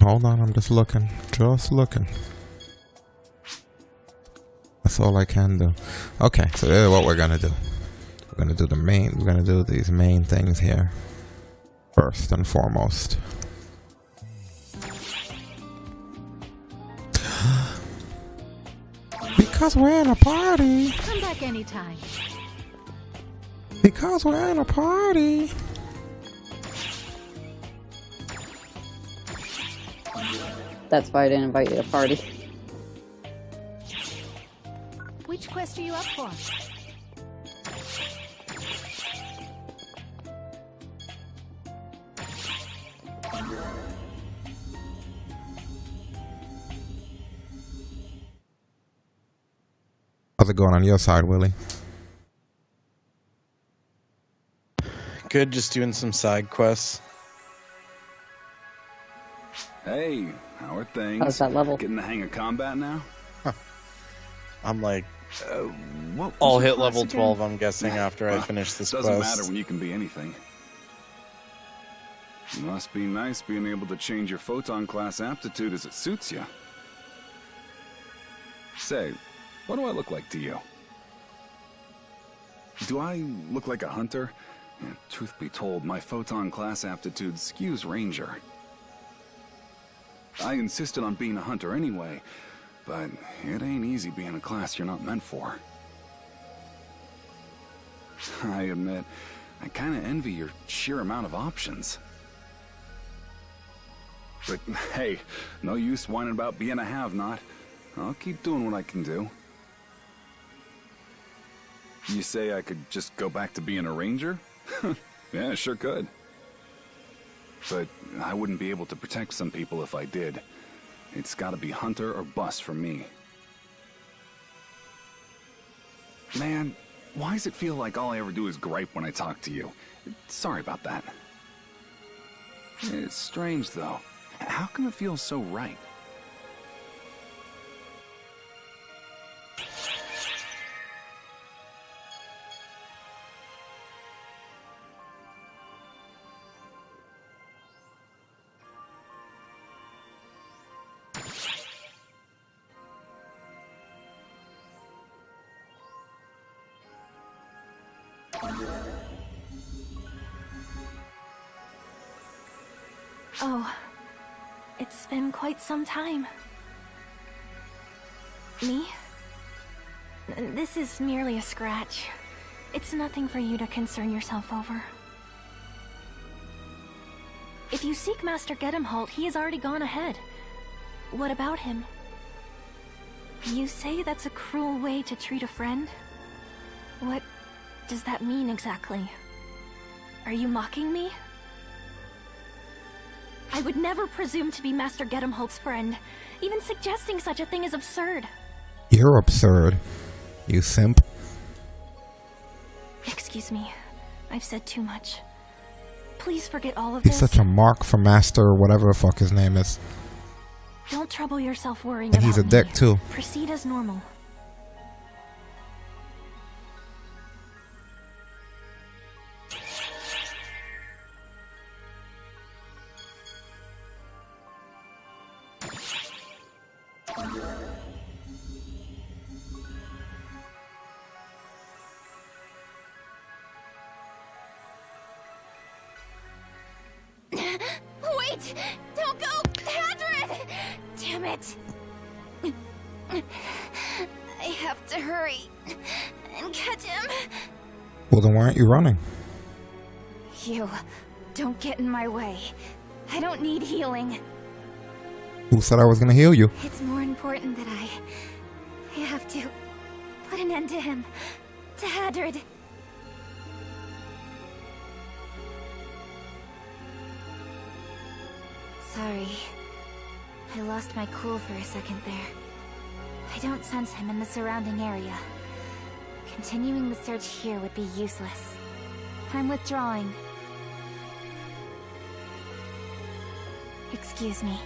Hold on, I'm just looking. Just looking. That's all I can do. Okay, so this is what we're gonna do. We're gonna do we're gonna do these main things here. First and foremost. Because we're in a party. Come back anytime. Because we're in a party. That's why I didn't invite you to party. Which quest are you up for? How's it going on your side, Willie? Good, just doing some side quests. Hey, how are things? How's that level? Getting the hang of combat now? I'm like, What was I'll your hit class level again? 12, I'm guessing, after I Well, finish this doesn't quest. matter when you can be anything. Must be nice being able to change your photon class aptitude as it suits you. Say, what do I look like to you? Do I look like a hunter? Yeah, truth be told, my photon class aptitude skews ranger. I insisted on being a hunter anyway, but it ain't easy being a class you're not meant for. I admit, I kinda envy your sheer amount of options. But hey, no use whining about being a have-not. I'll keep doing what I can do. You say I could just go back to being a ranger? Yeah, sure could. But I wouldn't be able to protect some people if I did. It's gotta be hunter or bust for me. Man, why does it feel like all I ever do is gripe when I talk to you? Sorry about that. It's strange, though. How come it feels so right? Oh, it's been quite some time. Me? This is merely a scratch. It's nothing for you to concern yourself over. If you seek Master Gedimholt, he has already gone ahead. What about him? You say that's a cruel way to treat a friend? What does that mean exactly? Are you mocking me? I would never presume to be Master Gedemholt's friend. Even suggesting such a thing is absurd. You're absurd, you simp. Excuse me. I've said too much. Please forget all of He's this. such a mark for Master or whatever the fuck his name is. Don't trouble yourself worrying And about he's a me. dick too. Proceed as normal. Wait! Don't go! Hadrid! Damn it! I have to hurry and catch him. Well, then why aren't you running? You, don't get in my way. I don't need healing. Who said I was gonna heal you? It's more important that I have to put an end to him. To Hadrid. Sorry. I lost my cool for a second there. I don't sense him in the surrounding area. Continuing the search here would be useless. I'm withdrawing. Excuse me.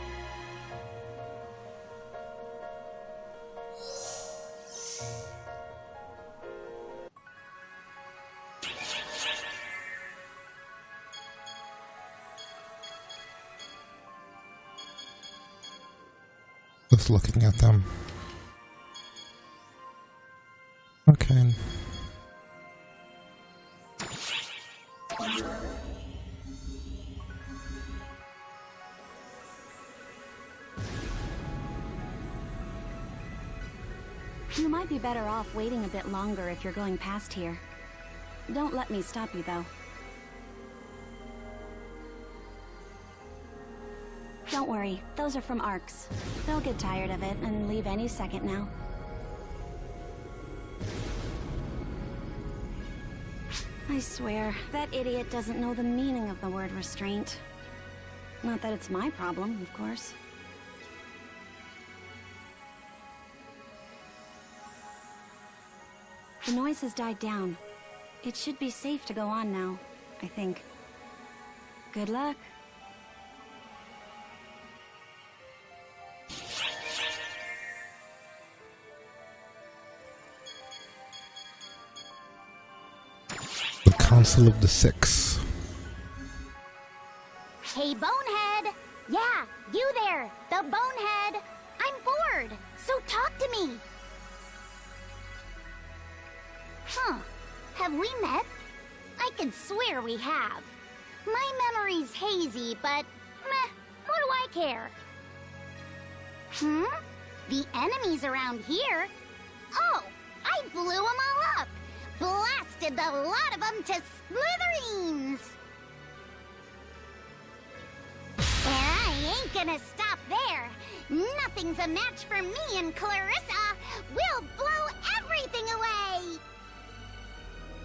Just looking at them. Okay. You might be better off waiting a bit longer if you're going past here. Don't let me stop you, though. Don't worry, those are from ARCs. They'll get tired of it and leave any second now. I swear, that idiot doesn't know the meaning of the word restraint. Not that it's my problem, of course. The noise has died down. It should be safe to go on now, I think. Good luck. The Council of the Six. Hey, Bonehead! Yeah, you there, the Bonehead! I'm bored, so talk to me! Huh, have we met? I could swear we have. My memory's hazy, but meh, what do I care? The enemies around here? Oh, I blew them all up! Blasted the lot of them to smithereens! And I ain't gonna stop there. Nothing's a match for me and Clarissa. We'll blow everything away.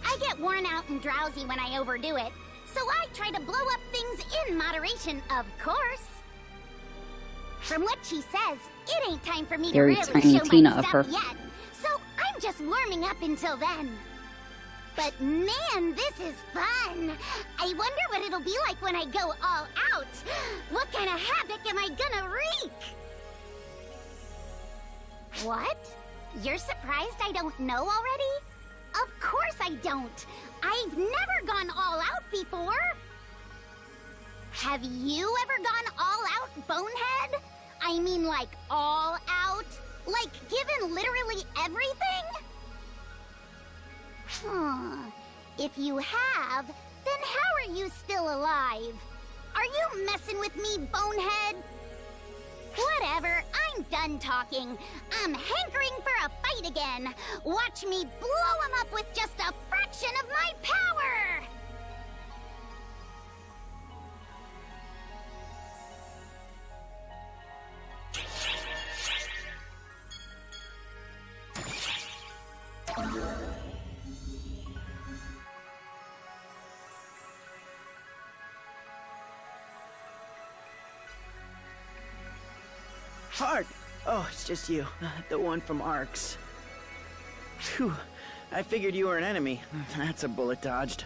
I get worn out and drowsy when I overdo it, so I try to blow up things in moderation, of course. From what she says, it ain't time for me Very to really tiny show Tina my of stuff her. yet, so I'm just warming up until then. But man, this is fun! I wonder what it'll be like when I go all out. What kind of havoc am I gonna wreak? What? You're surprised I don't know already? Of course I don't! I've never gone all out before! Have you ever gone all out, Bonehead? I mean like all out? Like given literally everything? If you have, then how are you still alive? Are you messing with me, Bonehead? Whatever, I'm done talking. I'm hankering for a fight again. Watch me blow him up with just a fraction of my power! Hark! Oh, it's just you. The one from Arx. Phew. I figured you were an enemy. That's a bullet dodged.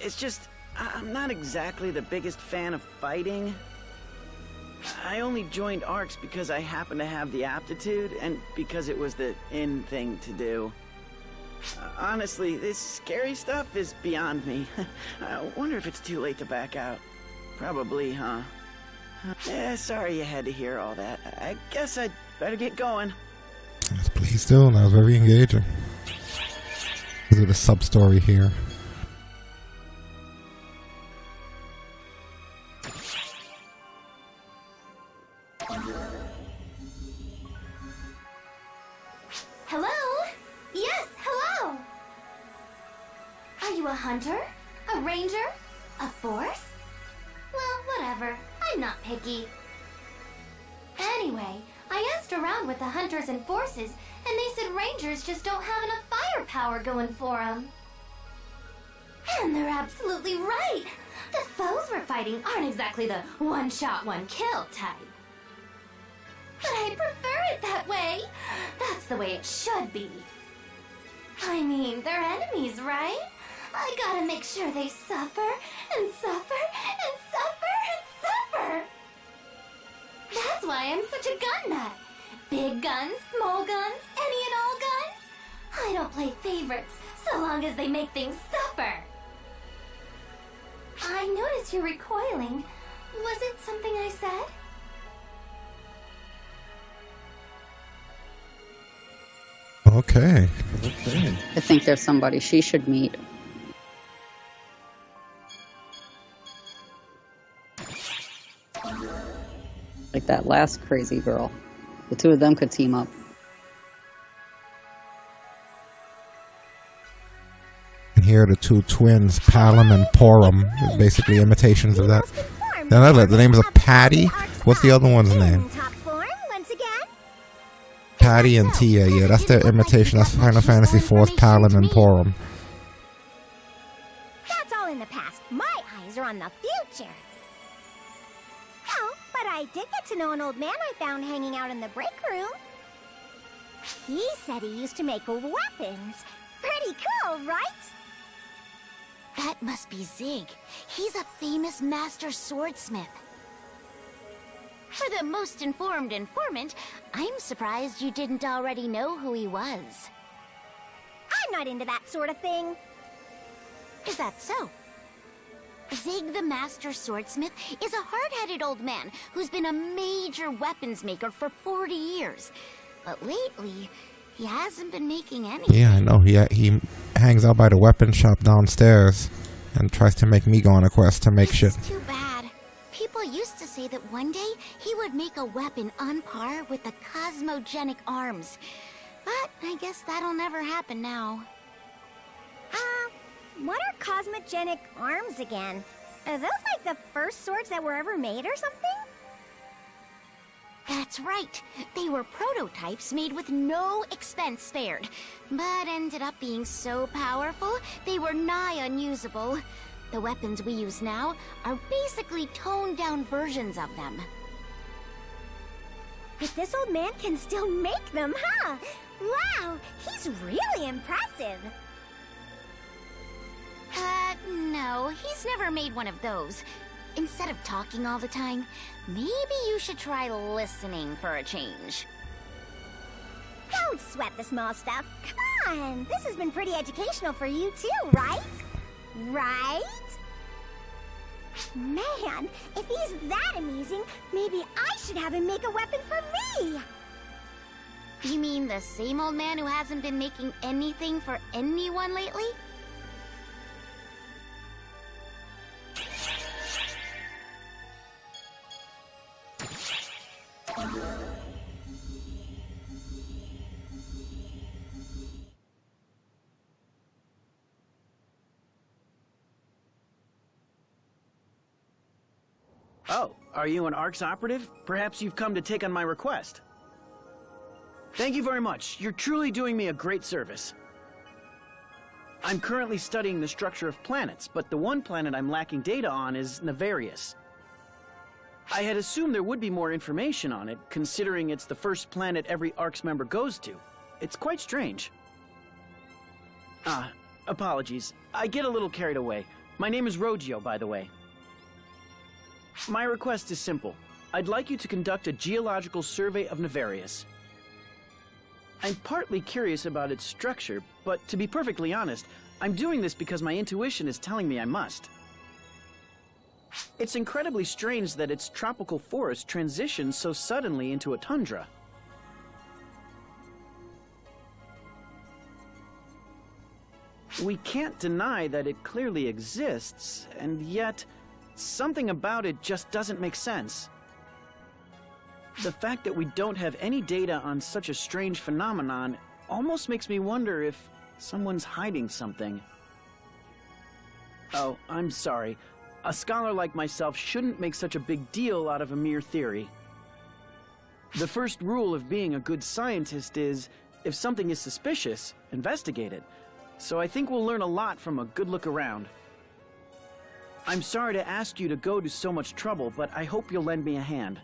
It's just, I'm not exactly the biggest fan of fighting. I only joined Arx because I happen to have the aptitude and because it was the in thing to do. Honestly, this scary stuff is beyond me. I wonder if it's too late to back out. Probably, huh? Yeah, sorry you had to hear all that. I guess I'd better get going. Yes, please do. That was very engaging. Is it a sub-story here? Hello? Yes, hello! Are you a hunter? A ranger? A force? Well, whatever. I'm not picky. Anyway, I asked around with the hunters and forces, and they said rangers just don't have enough firepower going for them. And they're absolutely right! The foes we're fighting aren't exactly the one-shot, one-kill type. But I prefer it that way. That's the way it should be. I mean, they're enemies, right? I gotta make sure they suffer, and suffer, and suffer, and suffer! That's why I'm such a gun nut. Big guns, small guns, any and all guns. I don't play favorites, so long as they make things suffer. I noticed you're recoiling. Was it something I said? Okay. I think there's somebody she should meet. Like that last crazy girl. The two of them could team up. And here are the two twins, Palom and Porum. Basically imitations of that. Now, the name is a Patty. What's the other one's name? Patty and Tia. Yeah, that's their imitation. That's Final Fantasy IV's Palom and Porum. That's all in the past. My eyes are on the future. Oh, but I did get to know an old man I found hanging out in the break room. He said he used to make weapons. Pretty cool, right? That must be Zig. He's a famous master swordsmith. For the most informed informant, I'm surprised you didn't already know who he was. I'm not into that sort of thing. Is that so? Zig the Master Swordsmith is a hard-headed old man who's been a major weapons maker for 40 years. But lately, he hasn't been making any. Yeah, I know. He hangs out by the weapon shop downstairs and tries to make me go on a quest to make shit. It's too bad. People used to say that one day he would make a weapon on par with the cosmogenic arms. But I guess that'll never happen now. What are cosmogenic arms again? Are those like the first swords that were ever made or something? That's right. They were prototypes made with no expense spared, but ended up being so powerful they were nigh unusable. The weapons we use now are basically toned-down versions of them. But this old man can still make them, huh? Wow, he's really impressive. No, he's never made one of those. Instead of talking all the time, maybe you should try listening for a change. Don't sweat the small stuff. Come on, this has been pretty educational for you too, right? Right? Man, if he's that amusing, maybe I should have him make a weapon for me! You mean the same old man who hasn't been making anything for anyone lately? Oh, are you an Arx operative? Perhaps you've come to take on my request. Thank you very much. You're truly doing me a great service. I'm currently studying the structure of planets, but the one planet I'm lacking data on is Nefarious. I had assumed there would be more information on it, considering it's the first planet every ARCS member goes to. It's quite strange. Apologies. I get a little carried away. My name is Rogio, by the way. My request is simple. I'd like you to conduct a geological survey of Nefarious. I'm partly curious about its structure, but to be perfectly honest, I'm doing this because my intuition is telling me I must. It's incredibly strange that its tropical forest transitions so suddenly into a tundra. We can't deny that it clearly exists, and yet something about it just doesn't make sense. The fact that we don't have any data on such a strange phenomenon almost makes me wonder if someone's hiding something. Oh, I'm sorry. A scholar like myself shouldn't make such a big deal out of a mere theory. The first rule of being a good scientist is, if something is suspicious, investigate it. So I think we'll learn a lot from a good look around. I'm sorry to ask you to go to so much trouble, but I hope you'll lend me a hand.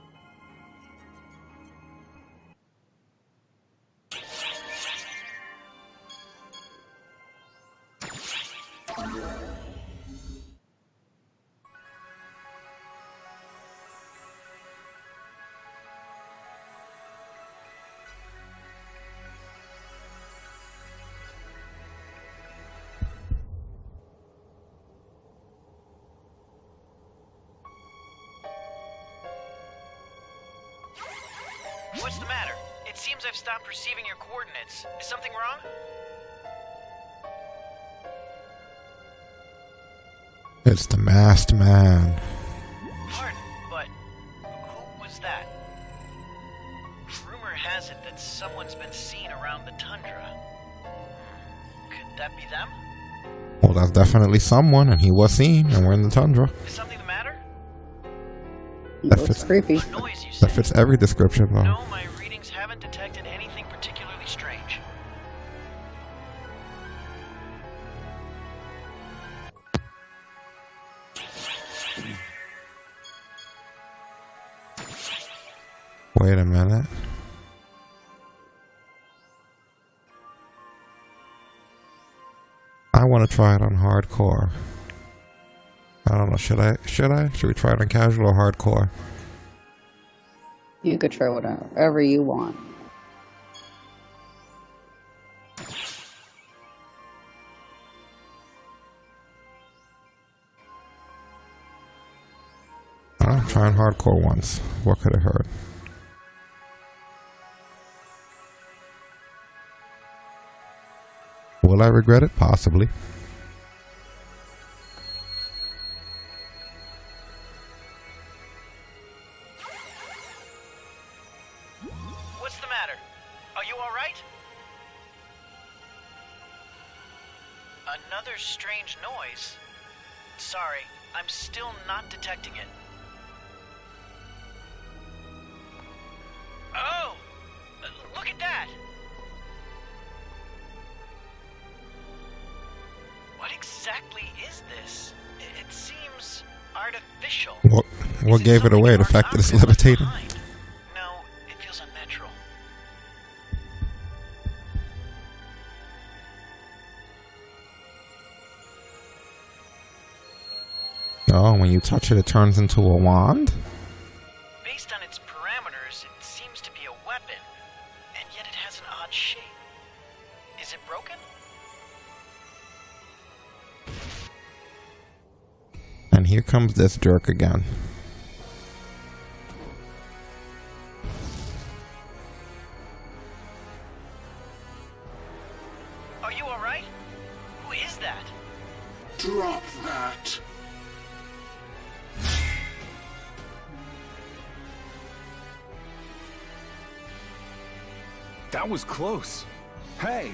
What's the matter? It seems I've stopped receiving your coordinates. Is something wrong? It's the masked man. Pardon, but who was that? Rumor has it that someone's been seen around the tundra. Could that be them? Well, that's definitely someone, and he was seen, and we're in the tundra. Is something the matter? That fits, creepy. That fits every description, though. No, my readings haven't detected anything particularly strange. Wait a minute. I want to try it on hardcore. I don't know, should we try it on casual or hardcore? You could try whatever you want. I'm trying hardcore once. What could have hurt? Will I regret it? Possibly. What's the matter? Are you alright? Another strange noise. Sorry, I'm still not detecting it. Oh! Look at that! What exactly is this? It seems artificial. What gave it away? The fact that it's levitating? No, it feels unnatural. Oh, when you touch it, it turns into a wand? Based on its parameters, it seems to be a weapon, and yet it has an odd shape. Is it broken? And here comes this jerk again. Are you alright? Who is that? Drop that. That was close. Hey!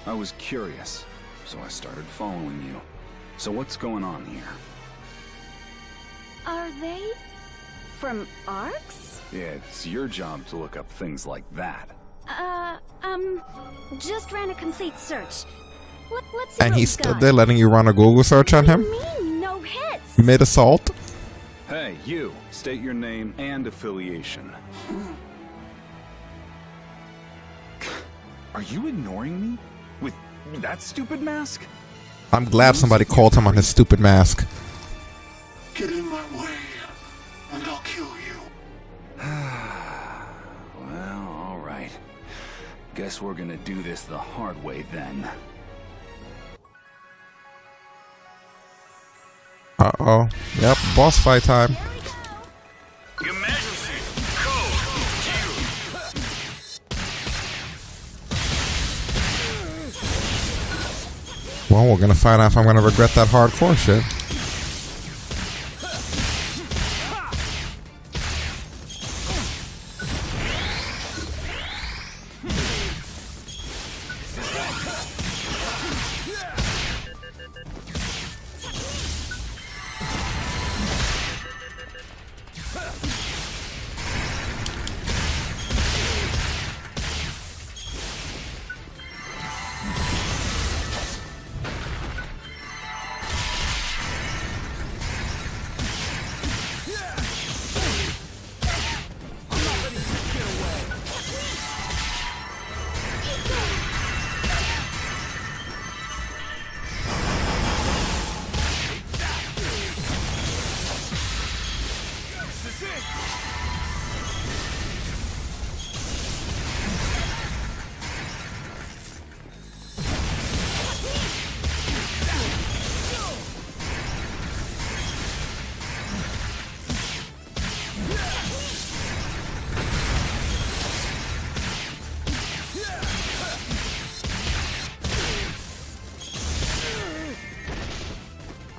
I was curious, so I started following you. So what's going on here? Are they from ARCS? Yeah, it's your job to look up things like that. Just ran a complete search. What's And he's still there letting you run a Google search on him? What do you mean, no hits? Mid-assault? Hey, you. State your name and affiliation. Are you ignoring me? With that stupid mask? I'm glad somebody called him on his stupid mask. Get in my way, and I'll kill you. Well, alright. Guess we're gonna do this the hard way then. Uh-oh. Yep, boss fight time. Emergency! Code! Well, we're gonna find out if I'm gonna regret that hardcore shit.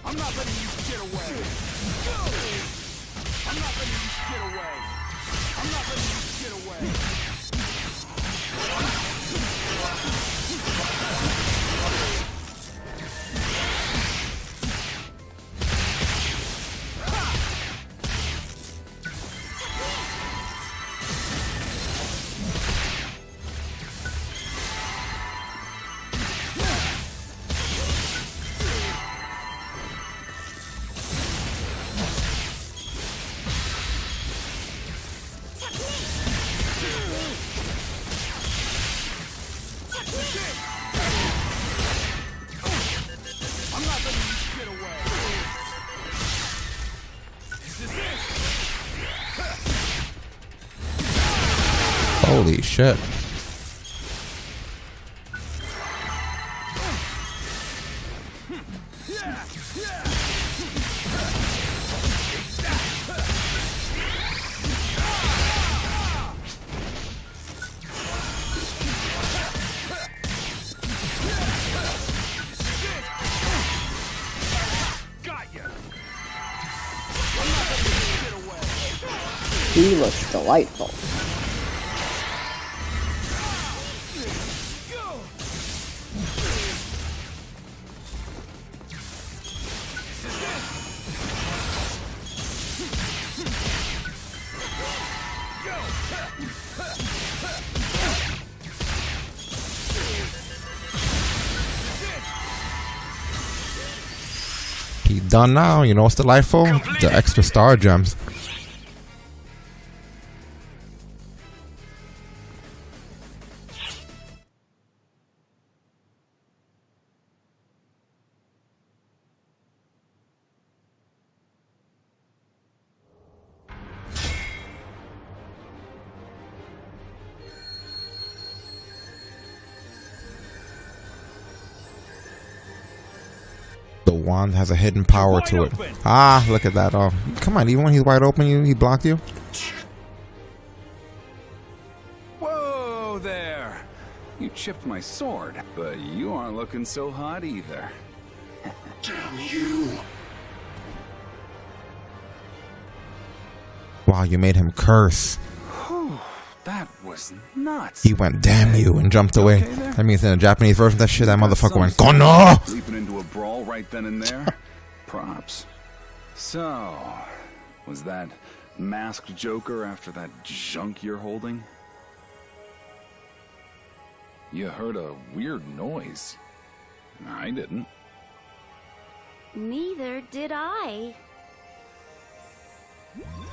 I'm not letting you get away. I'm not letting you get away. I'm not letting you get away. I'm not letting you get away. This is it. Holy shit. He looks delightful. He done now. You know what's delightful? The extra star gems. The wand has a hidden power to it. Ah, look at that. Oh, come on. Even when he's wide open, he blocked you? Whoa there! You chipped my sword, but you aren't looking so hot either. Damn you. Wow, you made him curse. Whew, that was nuts. He went, damn you, and jumped away. That means in the Japanese version of that shit, that motherfucker went, Kono! Leaping into a brawl right then and there. Props. So, was that masked Joker after that junk you're holding? You heard a weird noise. I didn't. Neither did I.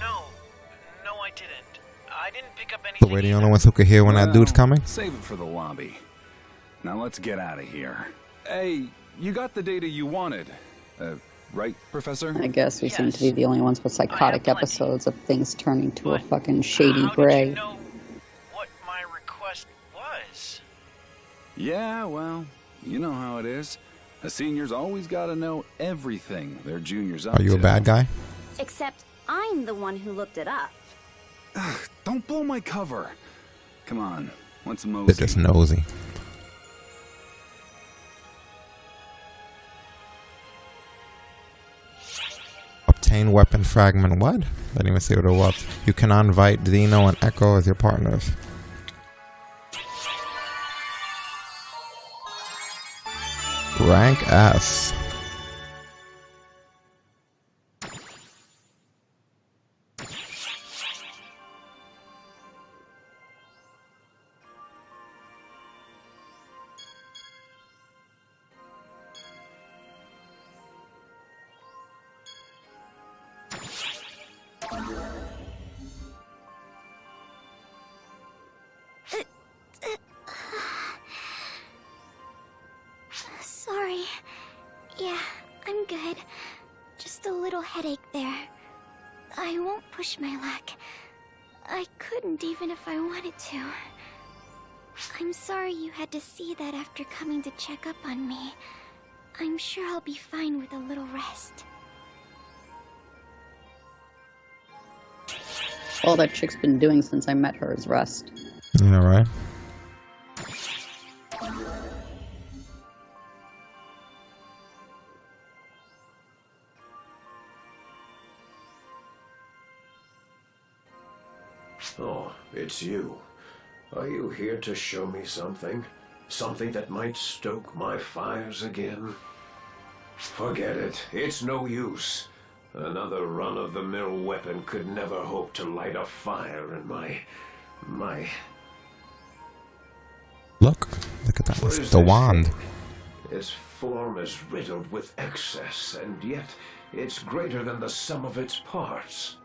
No, I didn't. I didn't pick up So anything. we're the only ones who could hear when that dude's coming? Save it for the lobby. Now let's get out of here. Hey, you got the data you wanted, right, Professor? I guess we seem to be the only ones with psychotic episodes of things turning to a fucking shady gray. Did you know what my request was? Yeah, well, you know how it is. A senior's always got to know everything their juniors up to. Are you a bad guy? Except I'm the one who looked it up. Ugh, don't blow my cover. Come on, let's mosey. They're just nosy. Obtain weapon fragment. What? I didn't even see what it was. You can invite Dino and Echo as your partners. Rank S. Sorry. Yeah, I'm good. Just a little headache there. I won't push my luck. I couldn't even if I wanted to. I'm sorry you had to see that after coming to check up on me. I'm sure I'll be fine with a little rest. All that chick's been doing since I met her is rest. Yeah, right? Oh, it's you. Are you here to show me something? Something that might stoke my fires again? Forget it. It's no use. Another run-of-the-mill weapon could never hope to light a fire in my... Look at that. It's the wand. Its form is riddled with excess, and yet it's greater than the sum of its parts.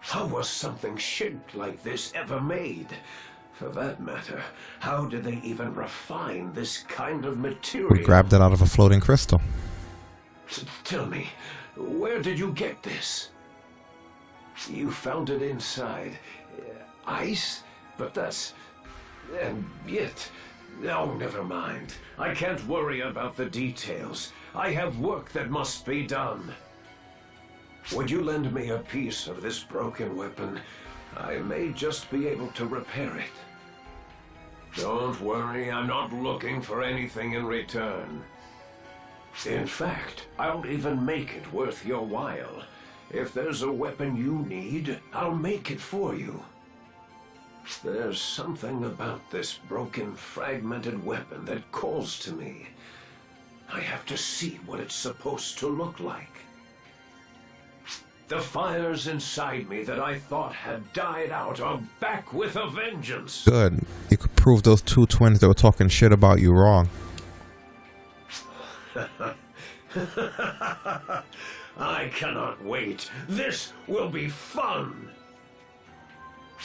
How was something shaped like this ever made? For that matter, how did they even refine this kind of material? We grabbed it out of a floating crystal. Tell me, where did you get this? You found it inside ice? But that's... and yet... Oh, never mind. I can't worry about the details. I have work that must be done. Would you lend me a piece of this broken weapon? I may just be able to repair it. Don't worry, I'm not looking for anything in return. In fact, I'll even make it worth your while. If there's a weapon you need, I'll make it for you. There's something about this broken, fragmented weapon that calls to me. I have to see what it's supposed to look like. The fires inside me that I thought had died out are back with a vengeance. Good. You could prove those two twins that were talking shit about you wrong. I cannot wait. This will be fun.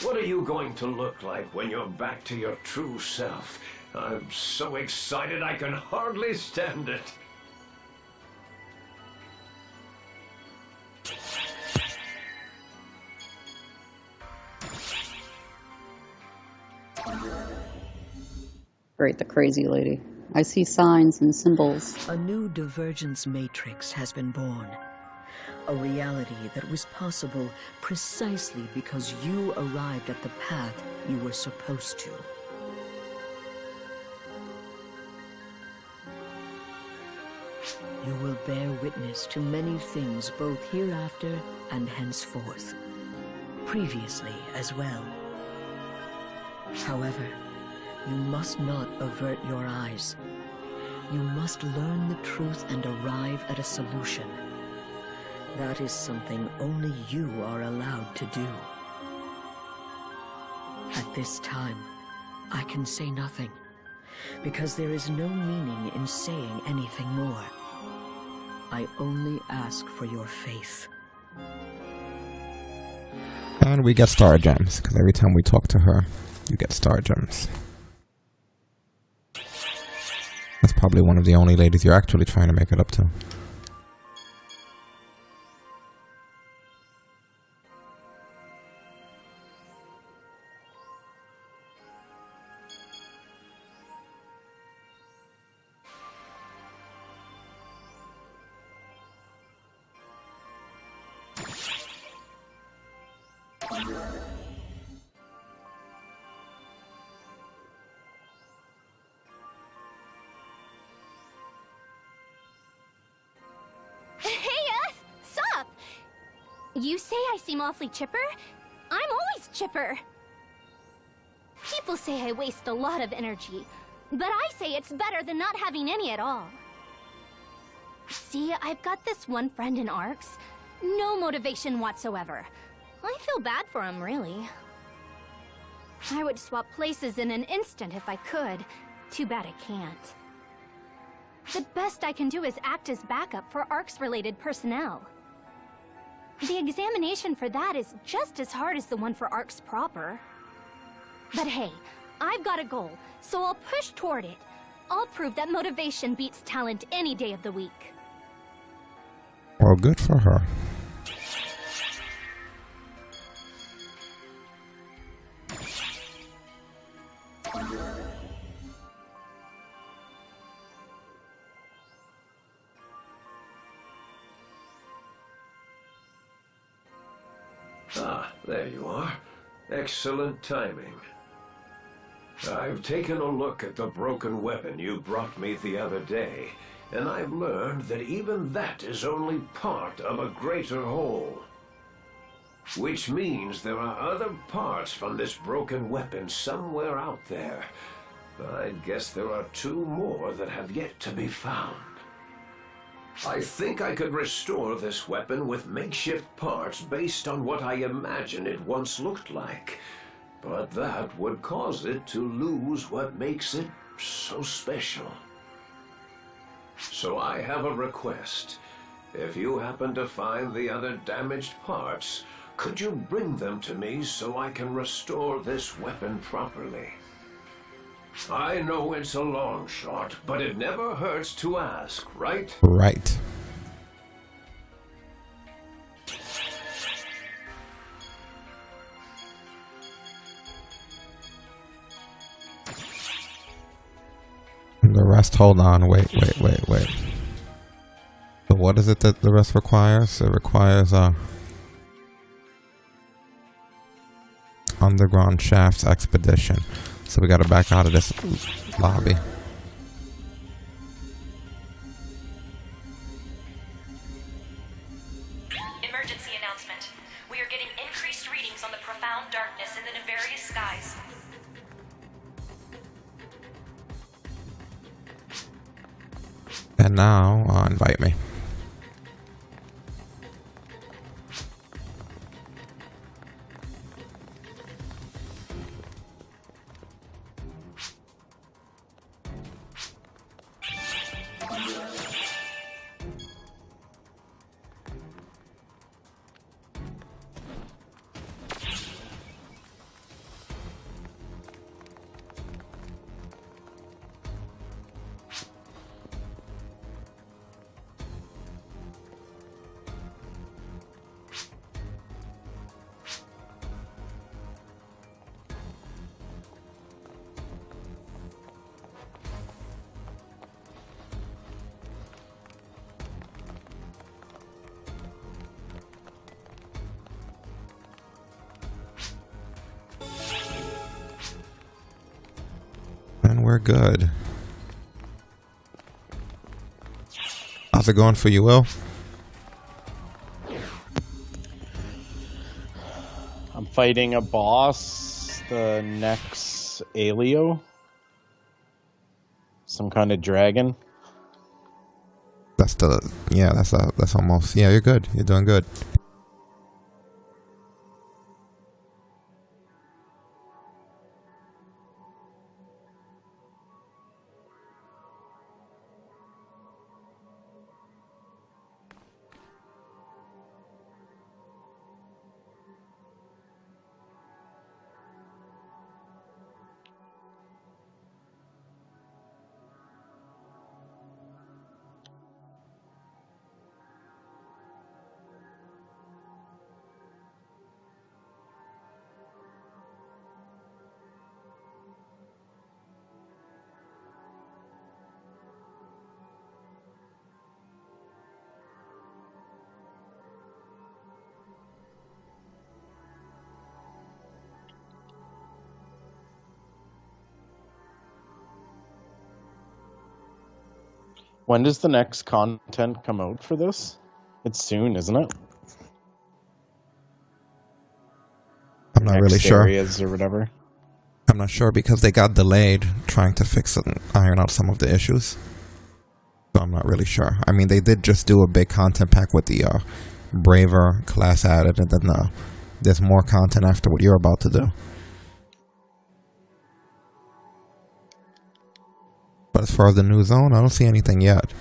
What are you going to look like when you're back to your true self? I'm so excited I can hardly stand it. Great, the crazy lady. I see signs and symbols. A new divergence matrix has been born. A reality that was possible precisely because you arrived at the path you were supposed to. You will bear witness to many things both hereafter and henceforth. Previously as well. However, you must not avert your eyes. You must learn the truth and arrive at a solution. That is something only you are allowed to do. At this time, I can say nothing, because there is no meaning in saying anything more. I only ask for your faith. And we get star gems, because every time we talk to her, you get star gems. That's probably one of the only ladies you're actually trying to make it up to. Sup? You say I seem awfully chipper? I'm always chipper. People say I waste a lot of energy, but I say it's better than not having any at all. See, I've got this one friend in ARCS. No motivation whatsoever. I feel bad for him, really. I would swap places in an instant if I could. Too bad I can't. The best I can do is act as backup for ARCS-related personnel. The examination for that is just as hard as the one for ARCS proper. But hey, I've got a goal, so I'll push toward it. I'll prove that motivation beats talent any day of the week. Well, good for her. Ah, there you are. Excellent timing. I've taken a look at the broken weapon you brought me the other day, and I've learned that even that is only part of a greater whole. Which means there are other parts from this broken weapon somewhere out there. I guess there are 2 more that have yet to be found. I think I could restore this weapon with makeshift parts based on what I imagine it once looked like. But that would cause it to lose what makes it so special. So I have a request. If you happen to find the other damaged parts, could you bring them to me so I can restore this weapon properly? I know it's a long shot, but it never hurts to ask, right? Right. The rest, hold on, wait. So what is it that the rest requires? It requires underground shafts expedition. So we gotta back out of this lobby. Emergency announcement. We are getting increased readings on the profound darkness in the nefarious skies. And now, invite me. And we're good. How's it going for you, Will? I'm fighting a boss, the next Alio. Some kind of dragon. That's almost, yeah, you're good. You're doing good. When does the next content come out for this? It's soon, isn't it? I'm not really sure. Areas or whatever. I'm not sure because they got delayed trying to fix it and iron out some of the issues. So I'm not really sure. I mean, they did just do a big content pack with the Braver class added, and then there's more content after what you're about to do. But as far as the new zone, I don't see anything yet.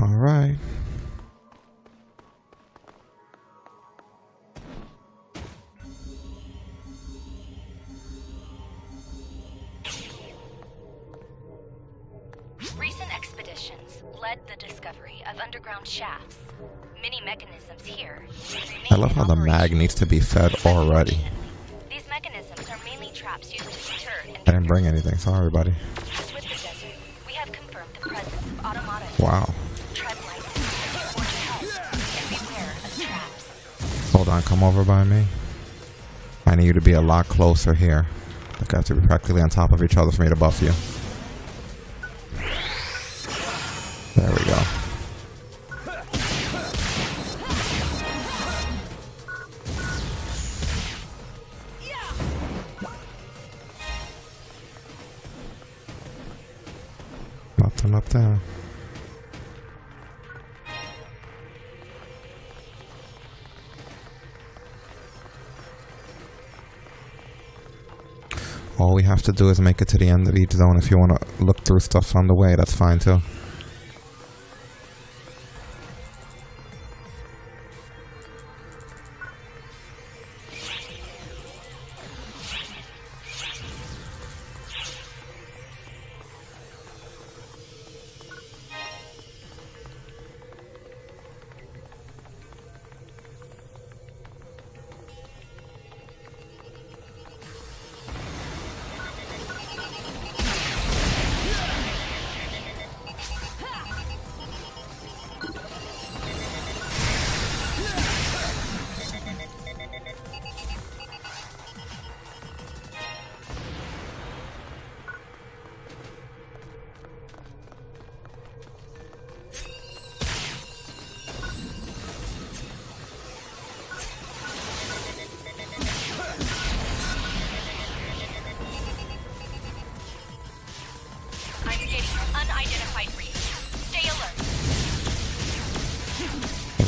All right. Recent expeditions led the discovery of underground shafts. Many mechanisms here remain I love how in the operation. mag needs to be fed already. These mechanisms are mainly traps used to deter I didn't bring anything. Sorry, buddy. As with the desert, we have confirmed the presence of automata. Wow. Tread lightly, forge ahead, and beware of traps. Hold on, come over by me. I need you to be a lot closer here. Like I have to be practically on top of each other for me to buff you. There we go. Nothing up there. All we have to do is make it to the end of each zone. If you want to look through stuff on the way, that's fine too.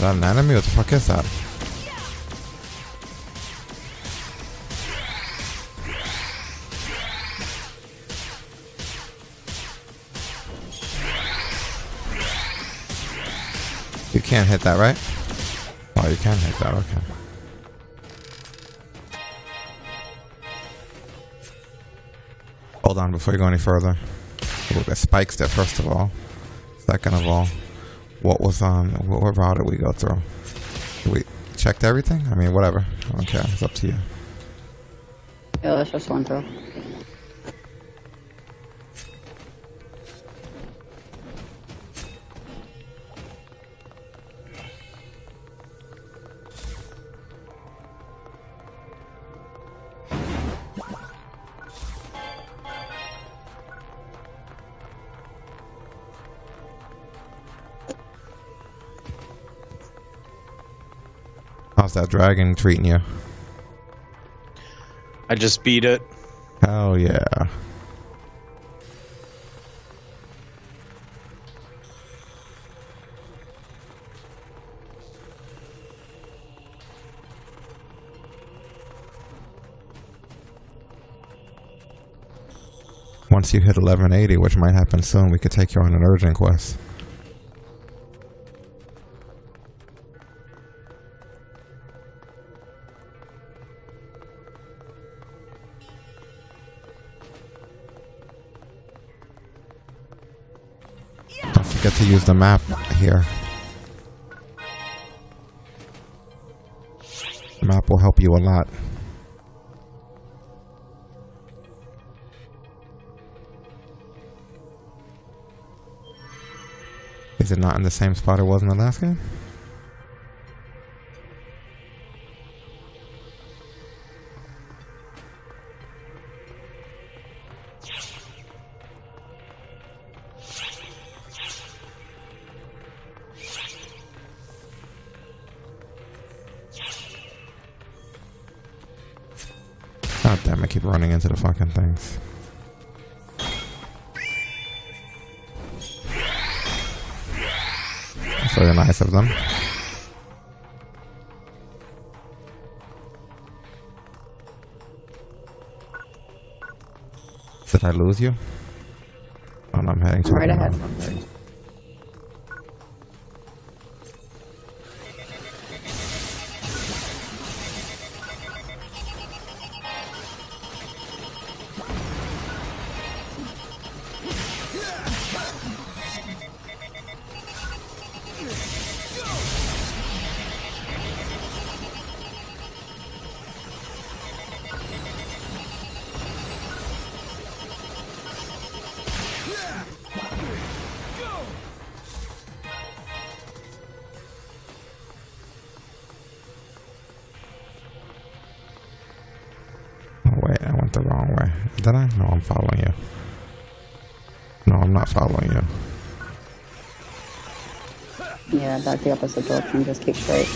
that an enemy? What the fuck is that? You can't hit that, right? Oh, you can hit that, okay. Hold on before you go any further. Ooh, the spikes there, first of all. Second of all, what route did we go through? We checked everything? I mean, whatever. I don't care. It's up to you. Yeah, let's just one through. How's that dragon treating you? I just beat it. Hell yeah. Once you hit 1180, which might happen soon, we could take you on an urgent quest. Don't forget to use the map here. The map will help you a lot. Is it not in the same spot it was in the last game? God damn, I keep running into the fucking things. That's very nice of them. Did I lose you? Oh no, I'm heading to right ahead. Wait, I went the wrong way. Did I? No, I'm following you. No, I'm not following you. Yeah, back the opposite direction. Just keep straight.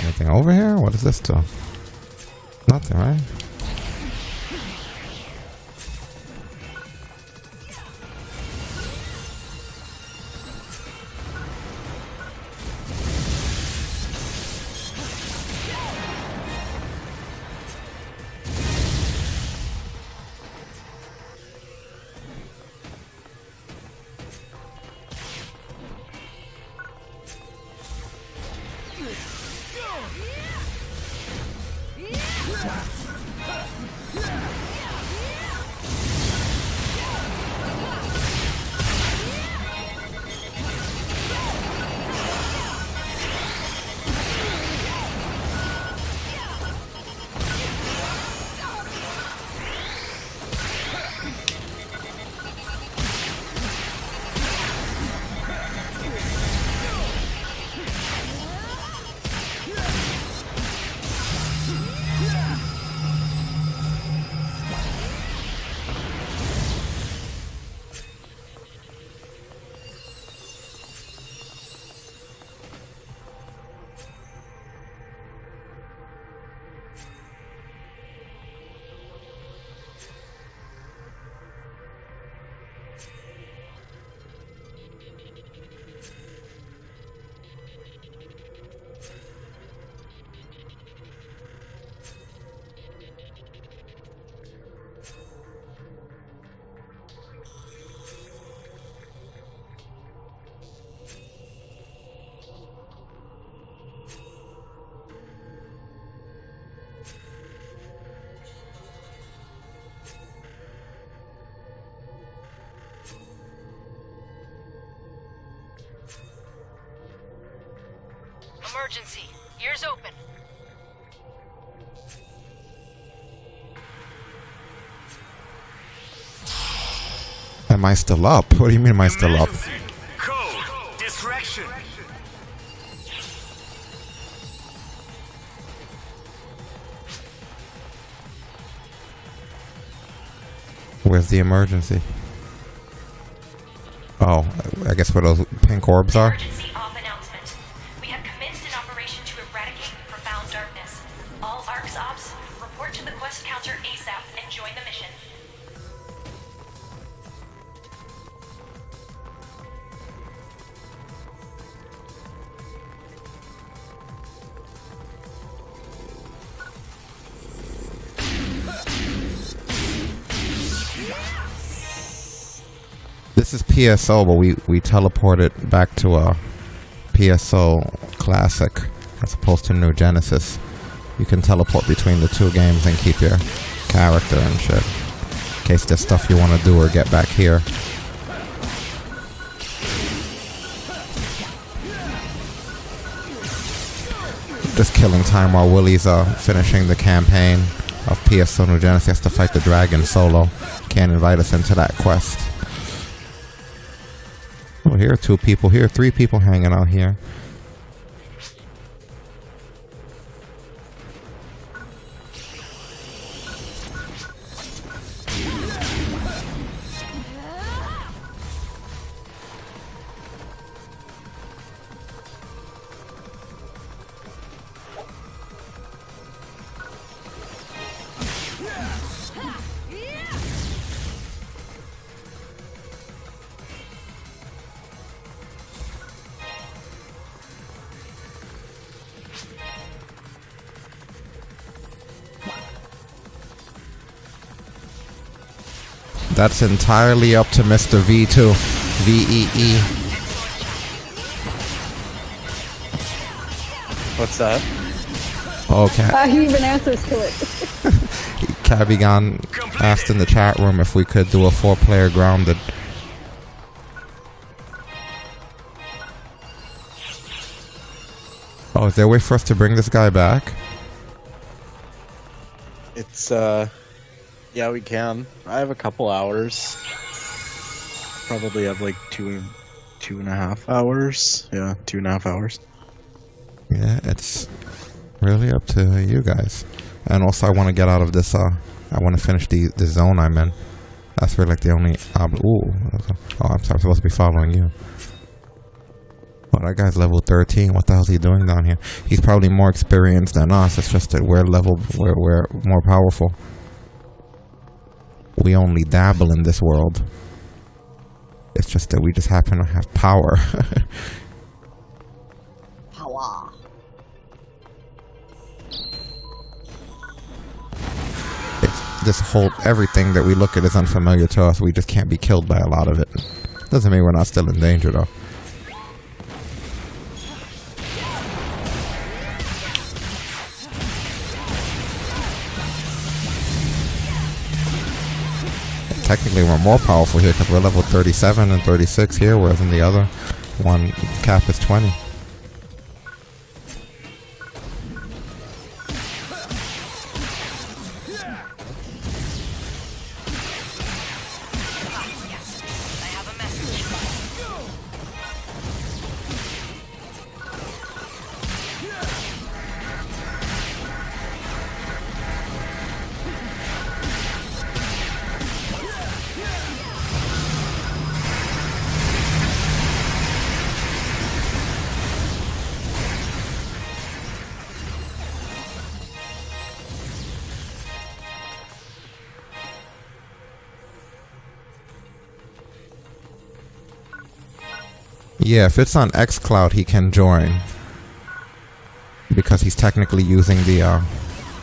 Anything over here? What does this do? Nothing, right? Emergency. Ears open. Am I still up? What do you mean am I still up? Code. Distraction. Where's the emergency? Oh, I guess where those pink orbs are? Emergency off announcement. We have commenced an operation to eradicate the profound darkness. All ARCS ops, report to the quest counter ASAP and join the mission. This is PSO, but we teleported back to a PSO Classic as opposed to New Genesis. You can teleport between the two games and keep your character and shit. In case there's stuff you want to do or get back here. Just killing time while Willie's finishing the campaign of PSO New Genesis. He has to fight the dragon solo. Can't invite us into that quest. Oh, here are 2 people. Here are 3 people hanging out here. That's entirely up to Mr. V2. VEE. What's that? Okay. He even answers to it. Cabigon asked in the chat room if we could do a 4-player grounded. Oh, is there a way for us to bring this guy back? It's, yeah, we can. I have a couple hours. Probably have like two and a half hours. Yeah, 2.5 hours. Yeah, it's really up to you guys. And also, I want to get out of this, I want to finish the zone I'm in. That's really like the only, ooh. Oh, I'm sorry, I'm supposed to be following you. Oh, that guy's level 13. What the hell is he doing down here? He's probably more experienced than us. It's just that we're more powerful. We only dabble in this world. It's just that we just happen to have power. Power. This whole, everything that we look at is unfamiliar to us. We just can't be killed by a lot of it. Doesn't mean we're not still in danger though. Technically we're more powerful here because we're level 37 and 36 here, whereas in the other one cap is 20. Yeah, if it's on xCloud, he can join. Because he's technically using the,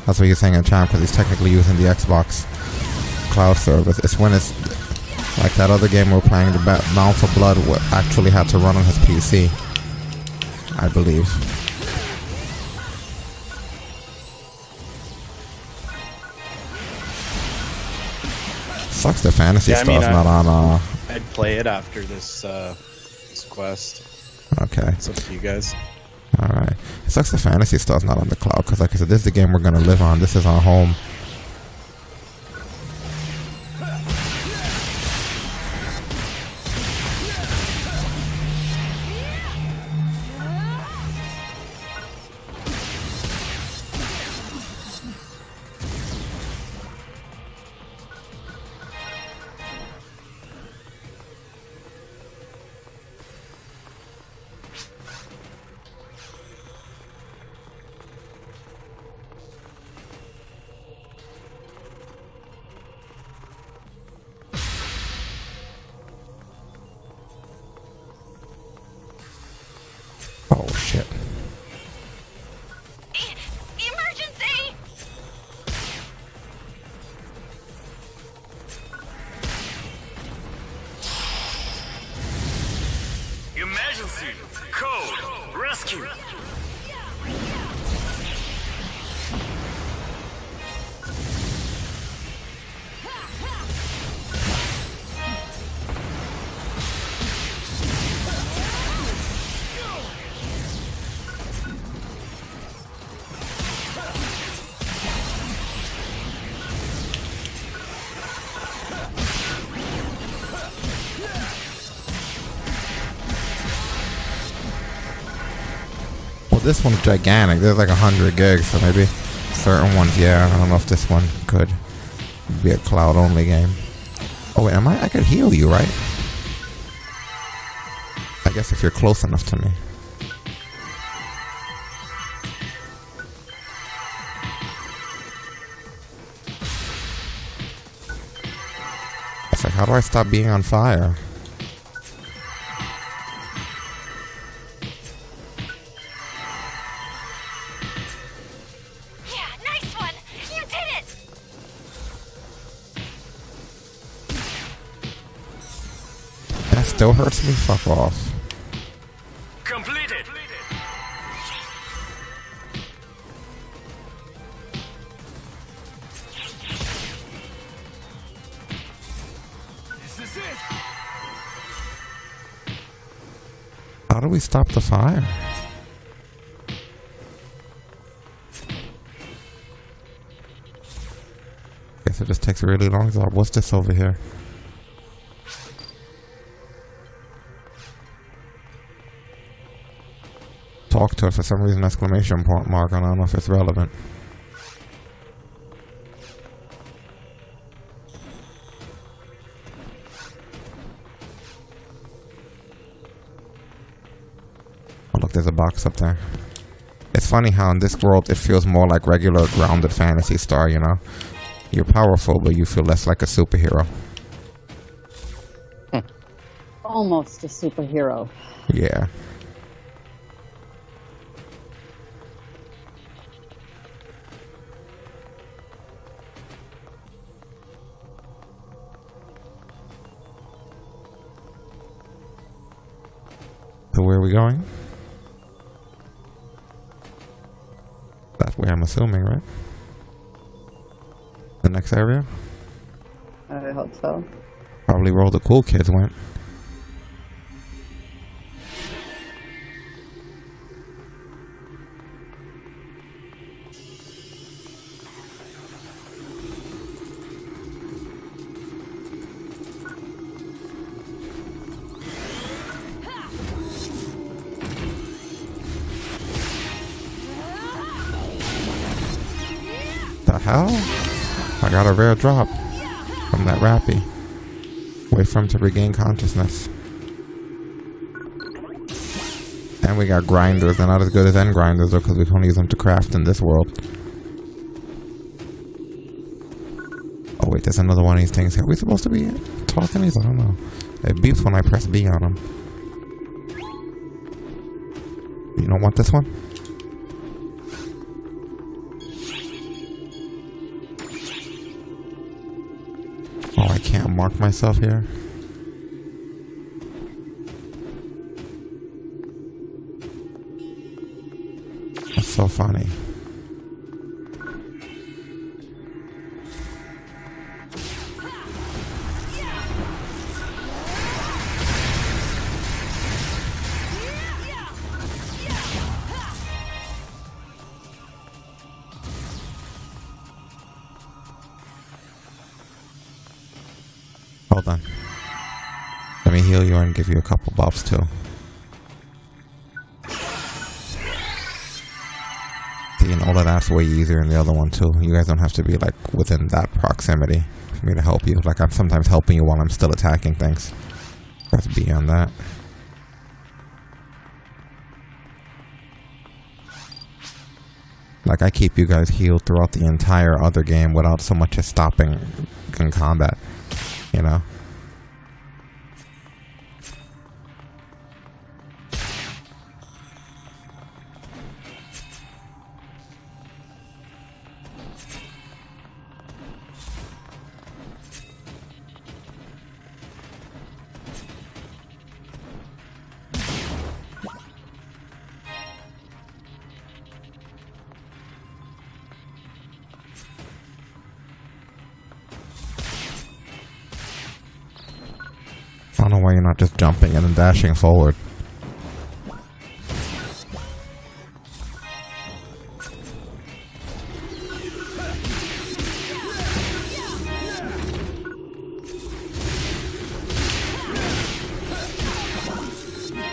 that's what you're saying in chat, because he's technically using the Xbox cloud service. It's when it's, like that other game we were playing, the Bound for Blood, actually had to run on his PC. I believe. Sucks the fantasy stuff's not on, I'd play it after this, quest. Okay. It's up to you guys. Alright. It sucks the Phantasy Star's not on the cloud, because like I said, this is the game we're gonna live on. This is our home. Oh shit. Emergency! Emergency! Code! Rescue! Well, this one's gigantic. There's like 100 gigs, so maybe certain ones, yeah. I don't know if this one could be a cloud only game. Oh wait, I could heal you, right? I guess if you're close enough to me. It's like, how do I stop being on fire? Still hurts me? Fuck off. Completed! This is it! How do we stop the fire? Guess it just takes a really long time. What's this over here? Talk to it for some reason, exclamation point mark, and I don't know if it's relevant. Oh look, there's a box up there. It's funny how in this world it feels more like regular grounded Phantasy Star, you know? You're powerful, but you feel less like a superhero. Almost a superhero. Yeah. So where are we going? That way, I'm assuming, right? The next area? I hope so. Probably where all the cool kids went. The hell? I got a rare drop from that Rappy. Wait for him to regain consciousness. And we got grinders. They're not as good as end grinders though, because we can only use them to craft in this world. Oh wait, there's another one of these things here. Are we supposed to be talking these? I don't know. It beeps when I press B on them. You don't want this one? Oh, I can't mark myself here. That's so funny. Hold on. Let me heal you and give you a couple buffs too. See, and all of that's way easier than the other one too. You guys don't have to be like within that proximity for me to help you. Like I'm sometimes helping you while I'm still attacking things. Press B on that. Like I keep you guys healed throughout the entire other game without so much as stopping in combat. You know? I don't know why you're not just jumping and then dashing forward.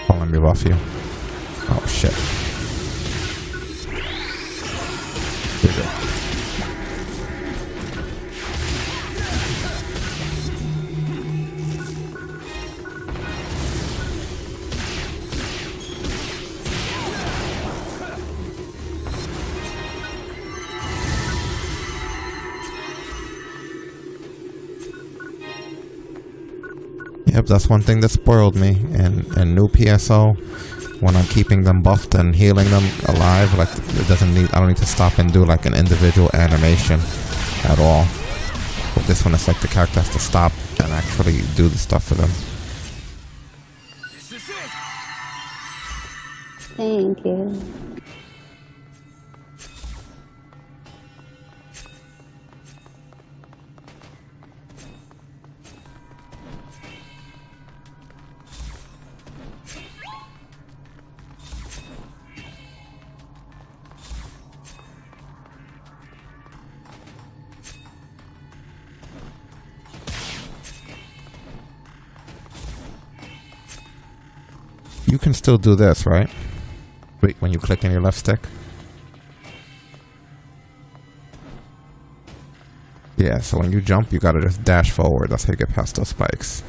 Oh, let me buff you. Oh shit. Here we go. Yep, that's one thing that spoiled me. And new PSO, when I'm keeping them buffed and healing them alive, like I don't need to stop and do like an individual animation at all. But this one, it's like the character has to stop and actually do the stuff for them. Thank you. You can still do this, right? Wait, when you click on your left stick? Yeah, so when you jump, you gotta just dash forward. That's how you get past those spikes.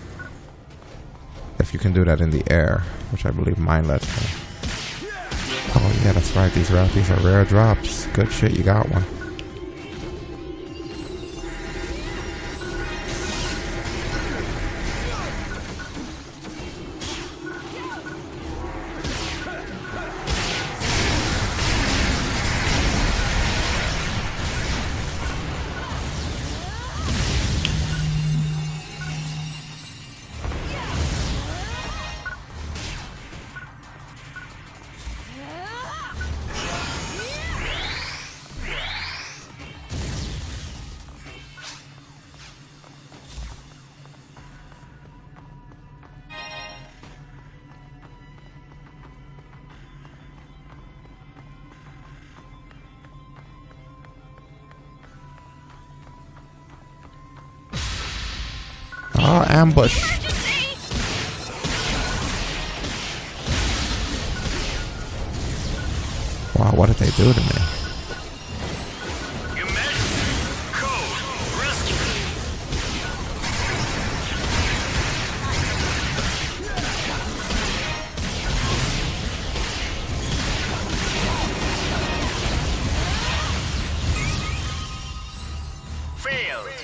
If you can do that in the air, which I believe mine lets me. Oh yeah, that's right. These are rare drops. Good shit, you got one. Oh, ambush. Wow, what did they do to me?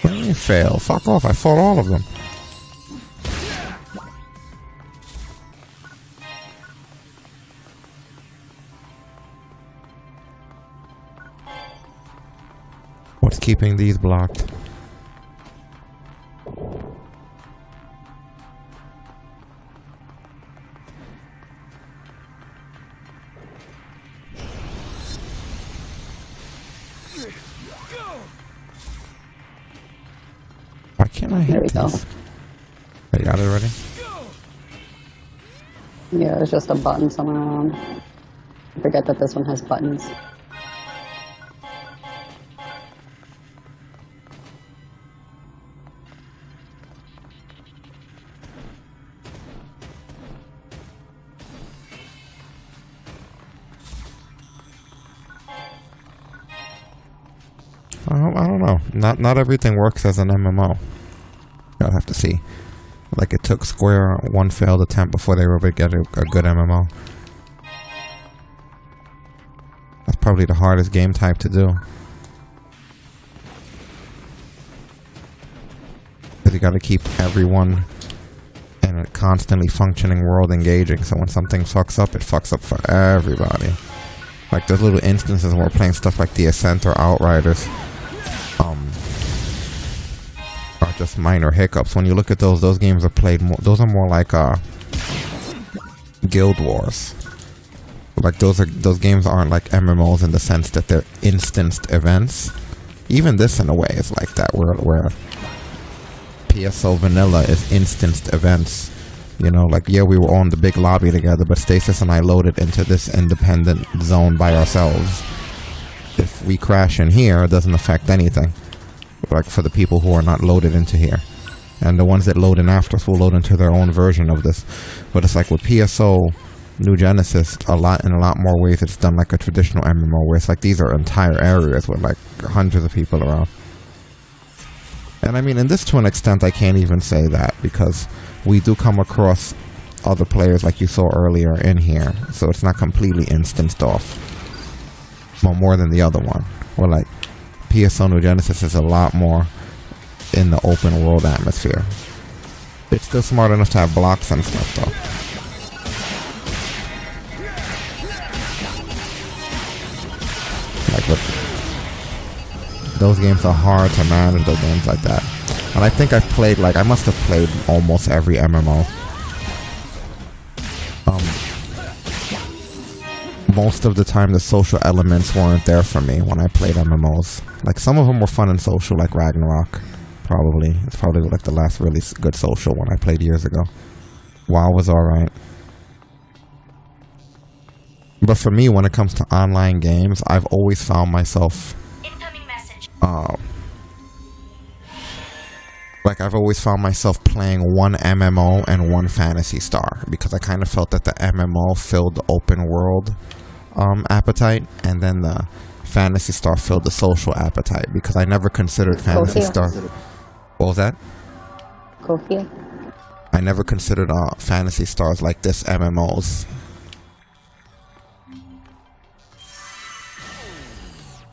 What do you mean fail? Fuck off, I fought all of them. What's keeping these blocked? Why can't I hit these? Oh, you got it already? Yeah, there's just a button somewhere around. I forget that this one has buttons. I don't know. Not everything works as an MMO. I'll have to see. Like, it took Square one failed attempt before they were able to get a good MMO. That's probably the hardest game type to do. Because you gotta keep everyone in a constantly functioning world engaging, so when something fucks up, it fucks up for everybody. Like, there's little instances where we're playing stuff like The Ascent or Outriders. Are just minor hiccups. When you look at those games are played more, those are more like Guild Wars. Like, those games aren't like MMOs in the sense that they're instanced events. Even this, in a way, is like that, where PSO Vanilla is instanced events. You know, like, yeah, we were on the big lobby together, but Stasis and I loaded into this independent zone by ourselves. If we crash in here, it doesn't affect anything. Like, for the people who are not loaded into here. And the ones that load in after us will load into their own version of this. But it's like with PSO New Genesis, in a lot more ways it's done like a traditional MMO, where it's like these are entire areas with like hundreds of people around. And I mean, in this, to an extent, I can't even say that, because we do come across other players like you saw earlier in here, so it's not completely instanced off. Well, more than the other one. Or like, PSO New Genesis is a lot more in the open world atmosphere. It's still smart enough to have blocks and stuff, though. Like, those games are hard to manage, those games like that. And I think I've played, like, I must have played almost every MMO. Most of the time the social elements weren't there for me when I played MMOs. Like, some of them were fun and social, like Ragnarok. Probably. It's probably like the last really good social one I played years ago. WoW was alright. But for me, when it comes to online games, I've always found myself... like, I've always found myself playing one MMO and one Phantasy Star, because I kind of felt that the MMO filled the open world appetite, and then the Phantasy Star filled the social appetite, because I never considered Phantasy Star... What was that? Coffee. I never considered Phantasy Stars like this MMOs.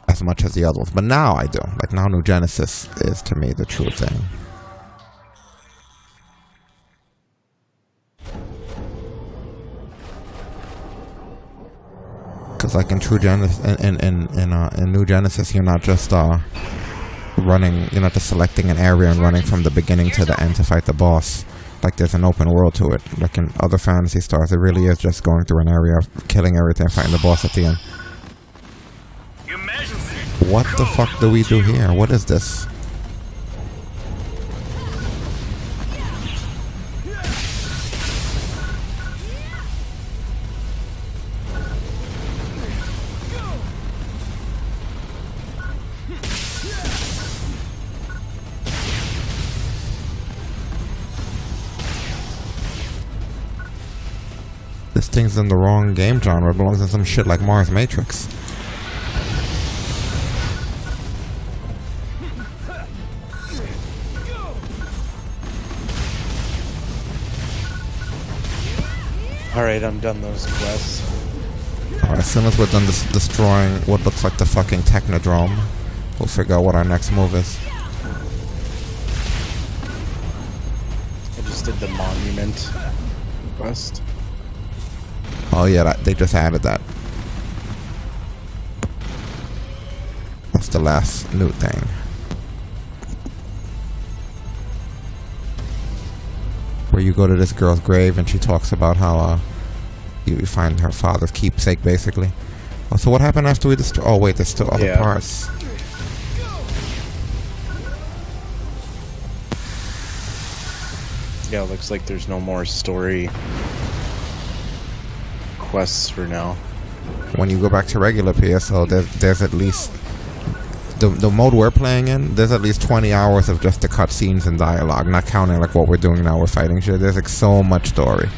As much as the other ones. But now I do. Like, now New Genesis is, to me, the true thing. Because, like, in True Genesis, in New Genesis, you're not just running, you're not just selecting an area and running from the beginning to the end to fight the boss. Like, there's an open world to it. Like in other Phantasy Stars, it really is just going through an area, killing everything, fighting the boss at the end. What the fuck do we do here? What is this? This thing's in the wrong game genre. It belongs in some shit like Mars Matrix. Alright, I'm done those quests. Alright, as soon as we're done destroying what looks like the fucking Technodrome, we'll figure out what our next move is. I just did the monument quest. Oh yeah, they just added that. That's the last new thing. Where you go to this girl's grave and she talks about how you find her father's keepsake, basically. Oh, so what happened after we destroy? Oh wait, there's still other parts. Yeah, it looks like there's no more story quests for now. When you go back to regular PSO, there's at least the mode we're playing in. There's at least 20 hours of just the cutscenes and dialogue, not counting like what we're doing now. We're fighting shit. There's like so much story.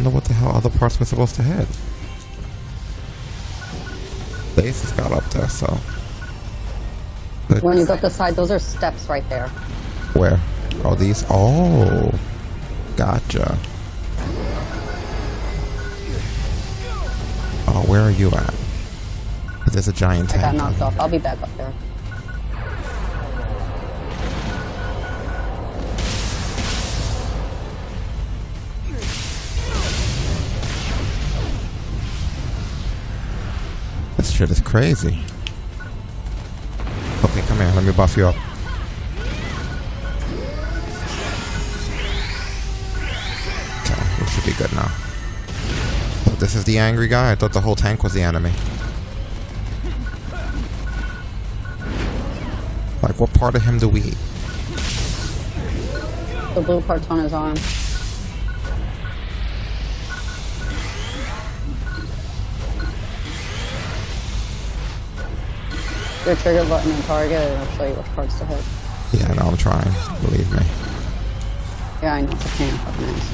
know what the hell other parts we're supposed to hit. Stasis got up there, so. When you go up the side, those are steps right there. Where? Oh, these? Oh. Gotcha. Oh, where are you at? There's a giant tank. I got knocked off. I'll be back up there. This shit is crazy. Okay, come here. Let me buff you up. Okay, we should be good now. So this is the angry guy? I thought the whole tank was the enemy. Like, what part of him do we eat? The blue part's on his arm. Your trigger button and target, and I'll show you what parts to hit. Yeah, no, I'm trying. Believe me. Yeah, I know. It's a pain in the fucking ass.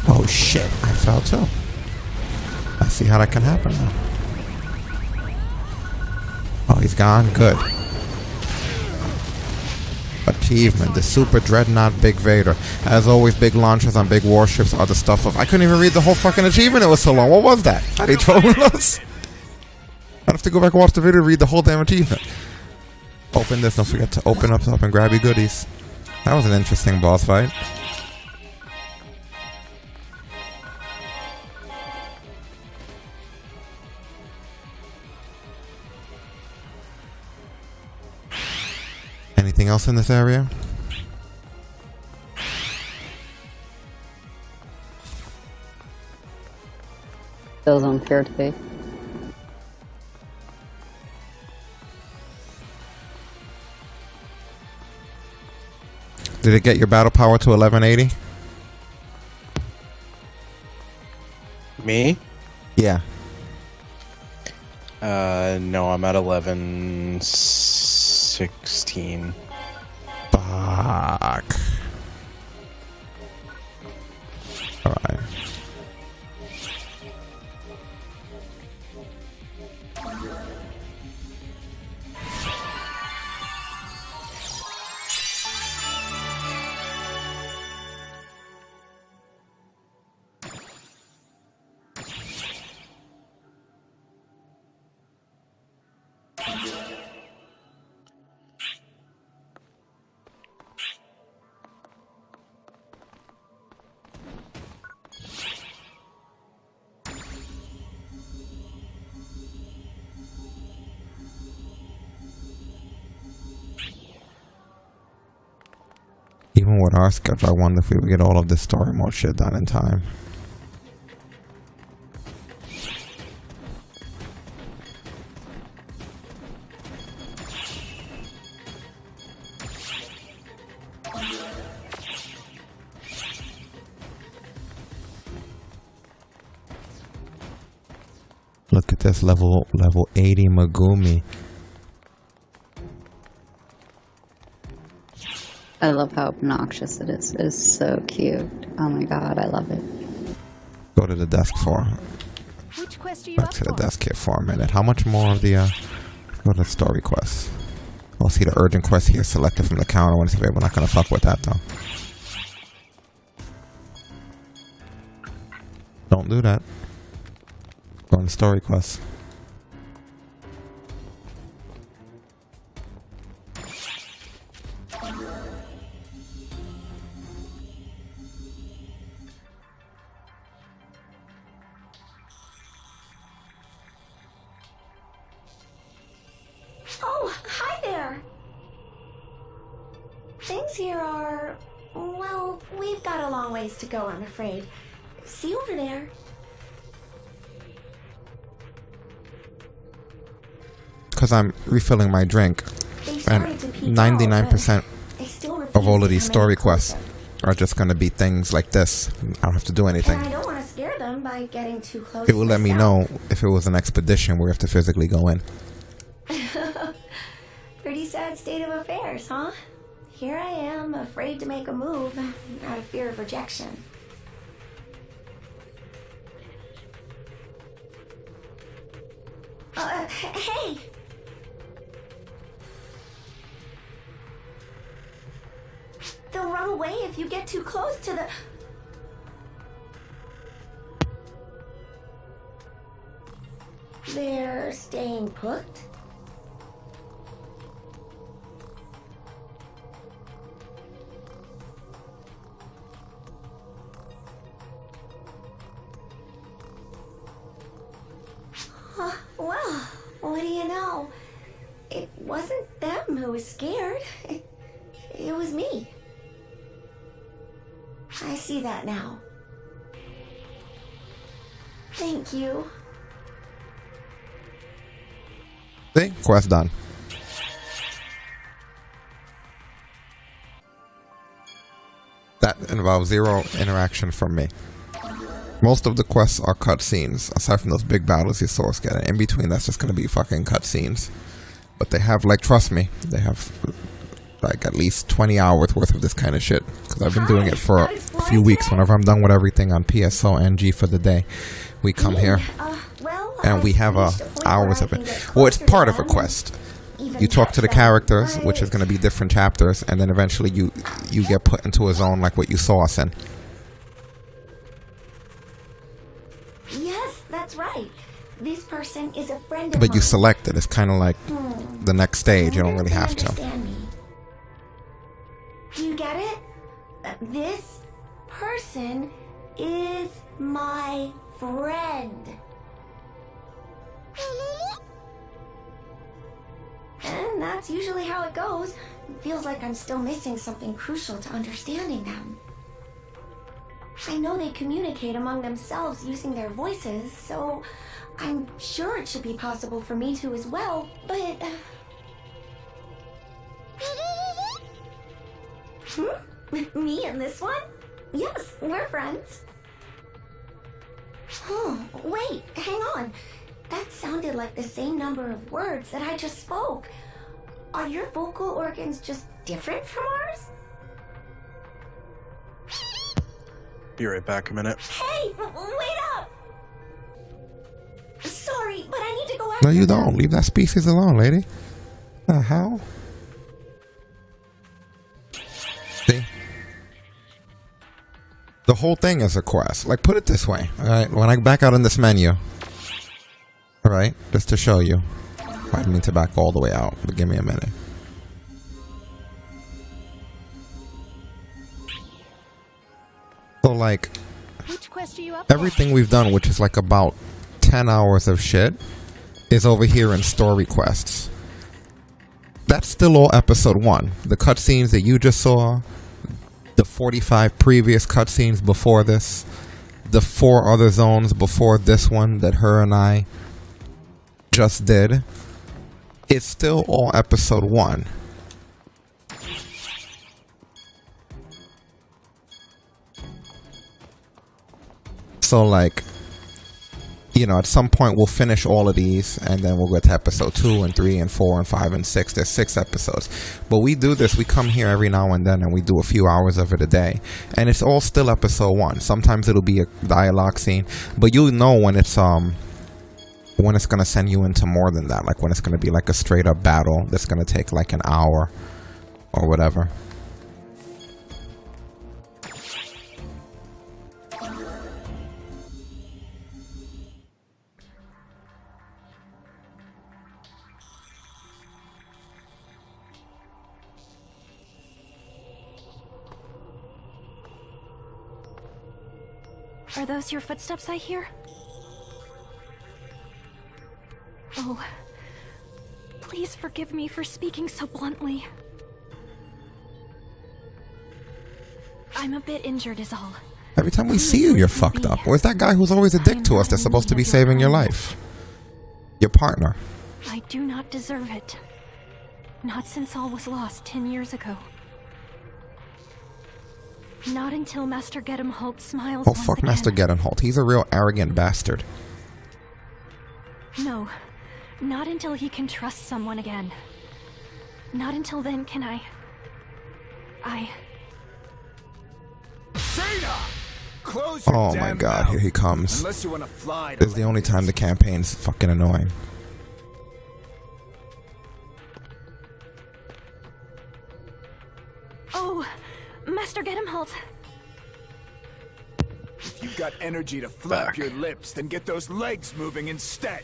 Oh shit, I fell too. I see how that can happen now. Oh, he's gone? Good. Achievement. The Super Dreadnought Big Vader. As always, big launchers on big warships are the stuff of... I couldn't even read the whole fucking achievement, it was so long. What was that? Are they trolling us? I have to go back and watch the video to read the whole damn achievement. Open this, don't forget to open up and grab your goodies. That was an interesting boss fight. Anything else in this area? Doesn't appear to be. Did it get your battle power to 1180? Me? Yeah. No, I'm at 1116. Fuck. Alright. Even with our schedule, I wonder if we would get all of this story mode shit done in time. Look at this level 80 Megumi. I love how obnoxious it is. It is so cute. Oh my god, I love it. Go to the desk for. Which quest are you Back up to the for? desk here for a minute. How much more of the go to the story quest? I'll see the urgent quest here selected from the counter. We're not gonna fuck with that though. Don't do that. Go on the story quest. Oh, hi there! Things here are... well, we've got a long ways to go, I'm afraid. See you over there. Because I'm refilling my drink. They And started to peak 99%. out, but they still refuse of all of these story quests are just going to be things like this. I don't have to do anything. And I don't want to scare them by getting too close. It will let me know if it was an expedition where we have to physically go in. Pretty sad state of affairs, huh? Here I am, afraid to make a move out of fear of rejection. Hey! They'll run away if you get too close to the... They're staying put? Well, what do you know? It wasn't them who was scared. It was me. I see that now. Thank you. See? Quest done. That involves 0 interaction from me. Most of the quests are cutscenes, aside from those big battles you saw us getting. In between, that's just going to be fucking cutscenes. But they have, like, trust me, they have, like, at least 20 hours worth of this kind of shit. Because I've been doing it for a few weeks. Whenever I'm done with everything on PSO2NGS for the day, we come here and we have hours of it. Well, it's part of a quest. You talk to the characters, which is going to be different chapters, and then eventually you get put into a zone like what you saw us in. Yes, that's right. This person is a friend of But you mine. select it. It's kind of like the next stage. You don't really have to. Understand me. Do you get it? This person is my friend. And that's usually how it goes. It feels like I'm still missing something crucial to understanding them. I know they communicate among themselves using their voices, so I'm sure it should be possible for me to as well, but... Me and this one? Yes, we're friends. Oh, wait, hang on. That sounded like the same number of words that I just spoke. Are your vocal organs just different from ours? Be right back a minute. Hey, wait up! Sorry, but I need to go after No, you don't. Leave that species alone, lady. The hell? See? The whole thing is a quest. Like, put it this way. Alright, when I back out in this menu. Alright, just to show you. I didn't mean to back all the way out, but give me a minute. So, like, Which quest are you up everything we've done, which is like about 10 hours of shit, is over here in story quests. That's still all episode 1. The cutscenes that you just saw, the 45 previous cutscenes before this, the 4 other zones before this one that her and I just did, it's still all episode 1. So, like, you know, at some point we'll finish all of these and then we'll get to episode 2 and 3 and 4 and 5 and 6. There's 6 episodes. But we do this, we come here every now and then and we do a few hours of it a day. And it's all still episode 1. Sometimes it'll be a dialogue scene, but you'll know when it's gonna send you into more than that. Like when it's gonna be like a straight up battle that's gonna take like an hour or whatever. Are those your footsteps I hear? Oh, please forgive me for speaking so bluntly. I'm a bit injured is all. Every time we see you, you're fucked up. Where's that guy who's always a dick to us that's supposed to be saving your life? Your partner. I do not deserve it. Not since all was lost 10 years ago. Not until Master Gedemholt smiles Oh, once fuck again. Master Gedemholt. He's a real arrogant bastard. No, not until he can trust someone again. Not until then can I... Close your Oh my damn god, mouth. here he comes. Unless you want to fly. This is the only time the campaign's fucking annoying. Oh, Master Gedemholt. If you've got energy to flap your lips, then get those legs moving instead.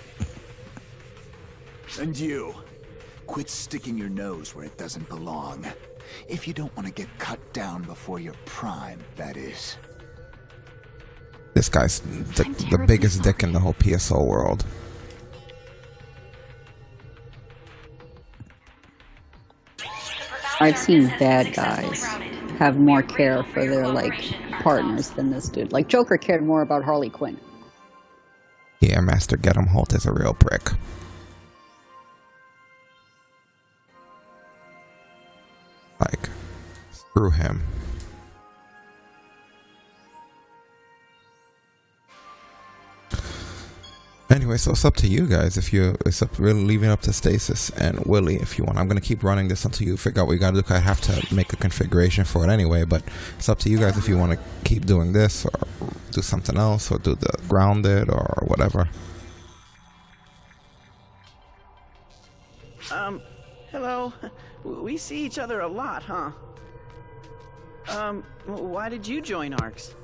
And you, quit sticking your nose where it doesn't belong. If you don't want to get cut down before your prime, that is. This guy's the biggest dick in the whole PSO world. I've seen bad guys have more care for their, like, partners than this dude. Like, Joker cared more about Harley Quinn. Yeah, Master Gedemholt is a real prick. Like, screw him. Anyway, so it's up to you guys. It's up really leaving up to Stasis and Willie if you want. I'm gonna keep running this until you figure out what you gotta do. I have to make a configuration for it anyway, but it's up to you guys if you want to keep doing this or do something else or do the grounded or whatever. Hello. We see each other a lot, huh? Why did you join ARX?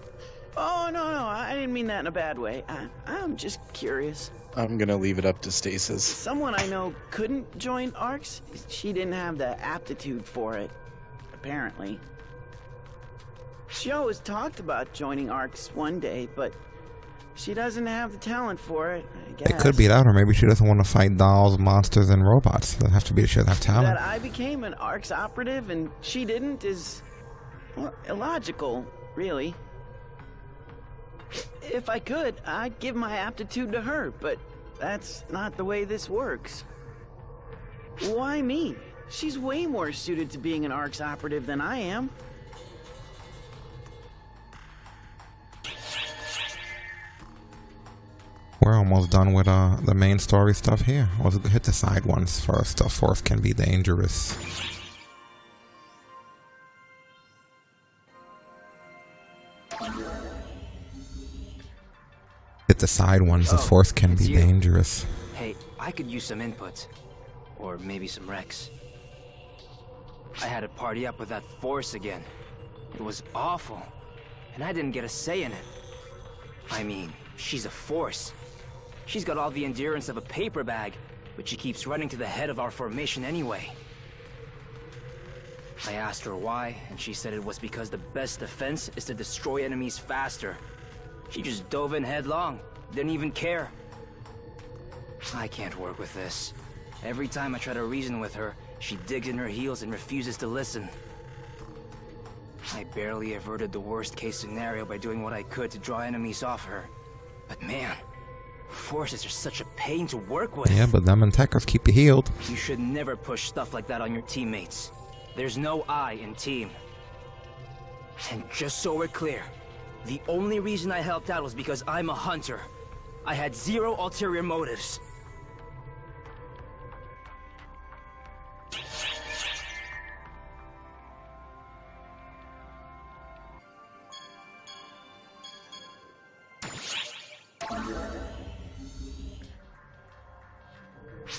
Oh, no, I didn't mean that in a bad way. I'm just curious. I'm gonna leave it up to Stasis. Someone I know couldn't join ARX. She didn't have the aptitude for it, apparently. She always talked about joining ARX one day, but she doesn't have the talent for it, I guess. It could be that, or maybe she doesn't want to fight dolls, monsters, and robots. It doesn't have to be that she doesn't have talent. That I became an ARX operative and she didn't is, well, illogical, really. If I could, I'd give my aptitude to her, but that's not the way this works. Why me? She's way more suited to being an ARX operative than I am. We're almost done with the main story stuff here. Let's hit the side ones first. The force can be dangerous. Hit the side ones. The force can be dangerous. Hey, I could use some input. Or maybe some Rex. I had to party up with that force again. It was awful. And I didn't get a say in it. I mean, she's a force. She's got all the endurance of a paper bag, but she keeps running to the head of our formation anyway. I asked her why, and she said it was because the best defense is to destroy enemies faster. She just dove in headlong, didn't even care. I can't work with this. Every time I try to reason with her, she digs in her heels and refuses to listen. I barely averted the worst case scenario by doing what I could to draw enemies off her. But man, forces are such a pain to work with. Yeah, but them and techers keep you healed. You should never push stuff like that on your teammates. There's no I in team. And just so we're clear, the only reason I helped out was because I'm a hunter. I had zero ulterior motives.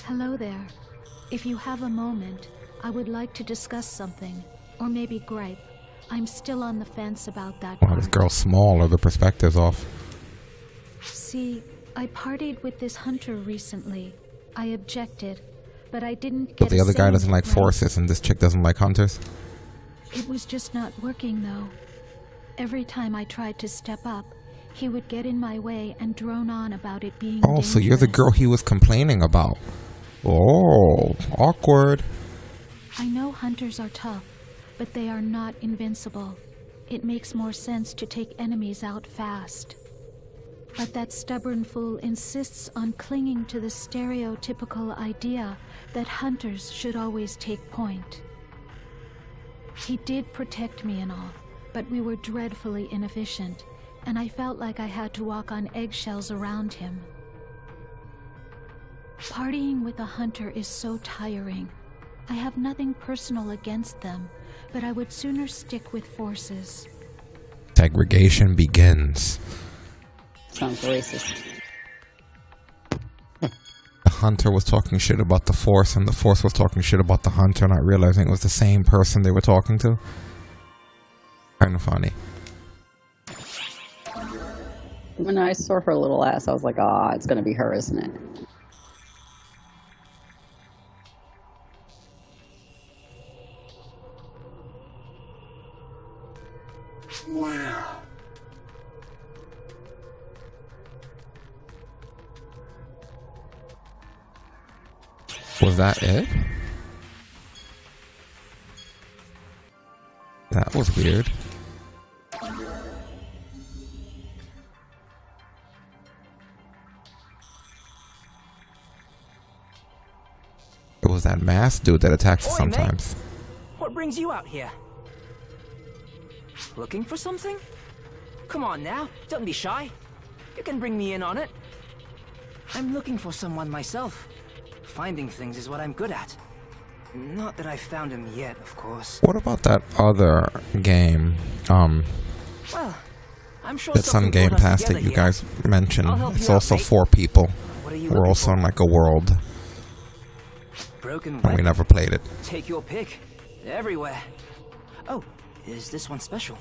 Hello there. If you have a moment, I would like to discuss something, or maybe gripe. I'm still on the fence about that Wow, part. this girl's small, or the perspective's off. See, I partied with this hunter recently. I objected, but I didn't get But the a other say guy in doesn't it, like right? forces, and this chick doesn't like hunters. It was just not working, though. Every time I tried to step up, he would get in my way and drone on about it being Oh, so you're the girl he was complaining about. Oh, awkward. I know hunters are tough, but they are not invincible. It makes more sense to take enemies out fast. But that stubborn fool insists on clinging to the stereotypical idea that hunters should always take point. He did protect me and all, but we were dreadfully inefficient, and I felt like I had to walk on eggshells around him. Partying with a hunter is so tiring. I have nothing personal against them, but I would sooner stick with forces. Segregation begins. Sounds racist. The hunter was talking shit about the force, and the force was talking shit about the hunter, not realizing it was the same person they were talking to. Kind of funny. When I saw her little ass, I was like, ah, it's gonna be her, isn't it? Where? Was that it? That was weird. It was that masked dude that attacks us sometimes. Mate. What brings you out here? Looking for something? Come on now, don't be shy. You can bring me in on it. I'm looking for someone myself. Finding things is what I'm good at. Not that I've found him yet, of course. What about that other game? Well, I'm sure that some Game Pass that you guys mentioned. It's also 4 people. We're also in like a world. Broken and we never played it. Take your pick. Everywhere. Oh, is this one special?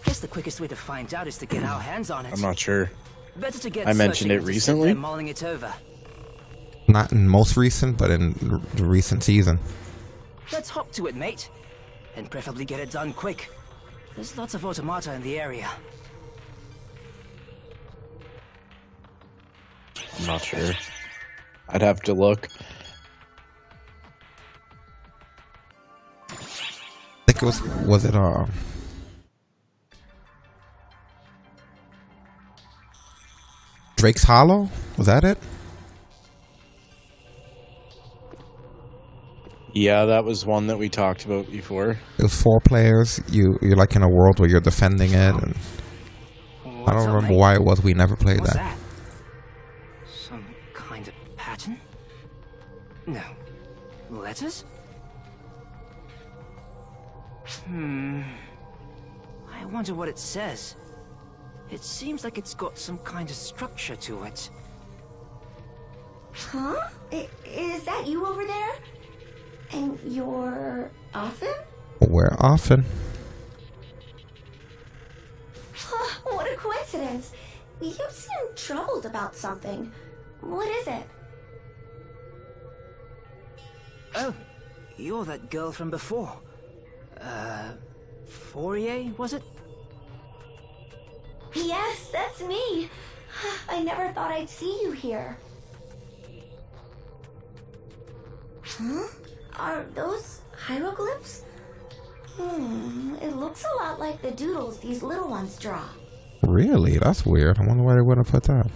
Guess the quickest way to find out is to get our hands on it. I'm not sure. Better to get I mentioned it recently. Mulling it over. Not in most recent, but in the recent season. Let's hop to it, mate. And preferably get it done quick. There's lots of automata in the area. I'm not sure. I'd have to look. I think it was it Drake's Hollow? Was that it? Yeah, that was one that we talked about before. It was 4 players. You're like in a world where you're defending it, and I don't remember why it was we never played that. Some kind of pattern? No. Letters? I wonder what it says. It seems like it's got some kind of structure to it. Huh? Is that you over there? And you're often? Where often? What a coincidence. You seem troubled about something. What is it? Oh, you're that girl from before. Fourier, was it? Yes, that's me. I never thought I'd see you here. Huh? Are those hieroglyphs? It looks a lot like the doodles these little ones draw. Really? That's weird. I wonder why they wouldn't put that.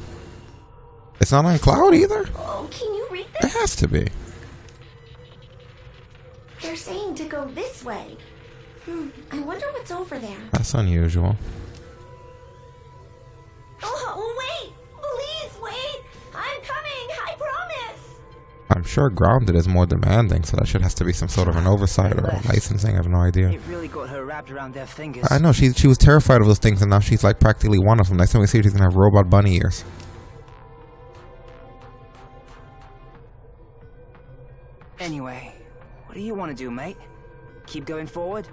It's not on cloud either? Oh, can you read this? It has to be. They're saying to go this way. I wonder what's over there. That's unusual. Oh, wait! Please wait! I'm coming! I promise! I'm sure Grounded is more demanding, so that shit has to be some sort of an oversight or a licensing. I have no idea. It really got her wrapped around their fingers. I know, she was terrified of those things, and now she's like practically one of them. Next time we see her, she's gonna have robot bunny ears. Anyway, what do you want to do, mate? Keep going forward?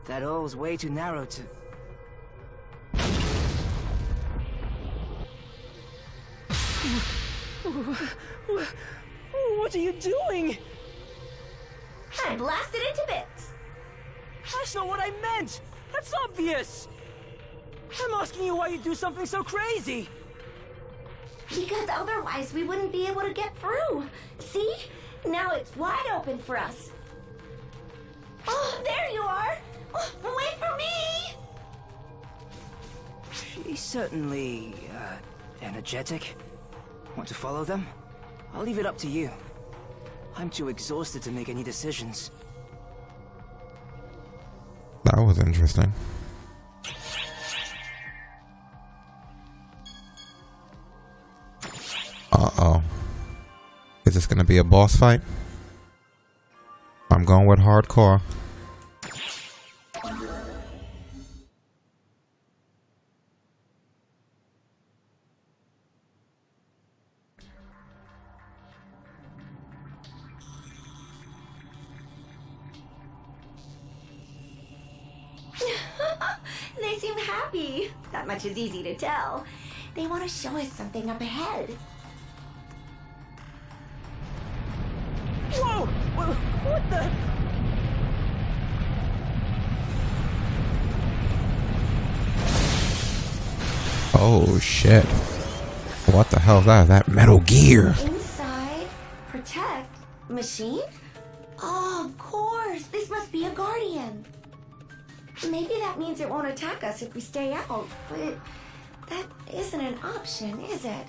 That hall's way too narrow to... What are you doing? I blasted it to bits. That's not what I meant! That's obvious! I'm asking you why you do something so crazy! Because otherwise we wouldn't be able to get through. See? Now it's wide open for us. Oh, there you are! Oh, wait for me! She's certainly, energetic. Want to follow them? I'll leave it up to you. I'm too exhausted to make any decisions. That was interesting. Uh-oh. Is this gonna be a boss fight? I'm going with hardcore. They seem happy. That much is easy to tell. They want to show us something up ahead. Whoa! What the? Oh shit. What the hell is that? Is that Metal Gear? Inside, protect, machine? Oh, of course. This must be a guardian. Maybe that means it won't attack us if we stay out, but that isn't an option, is it?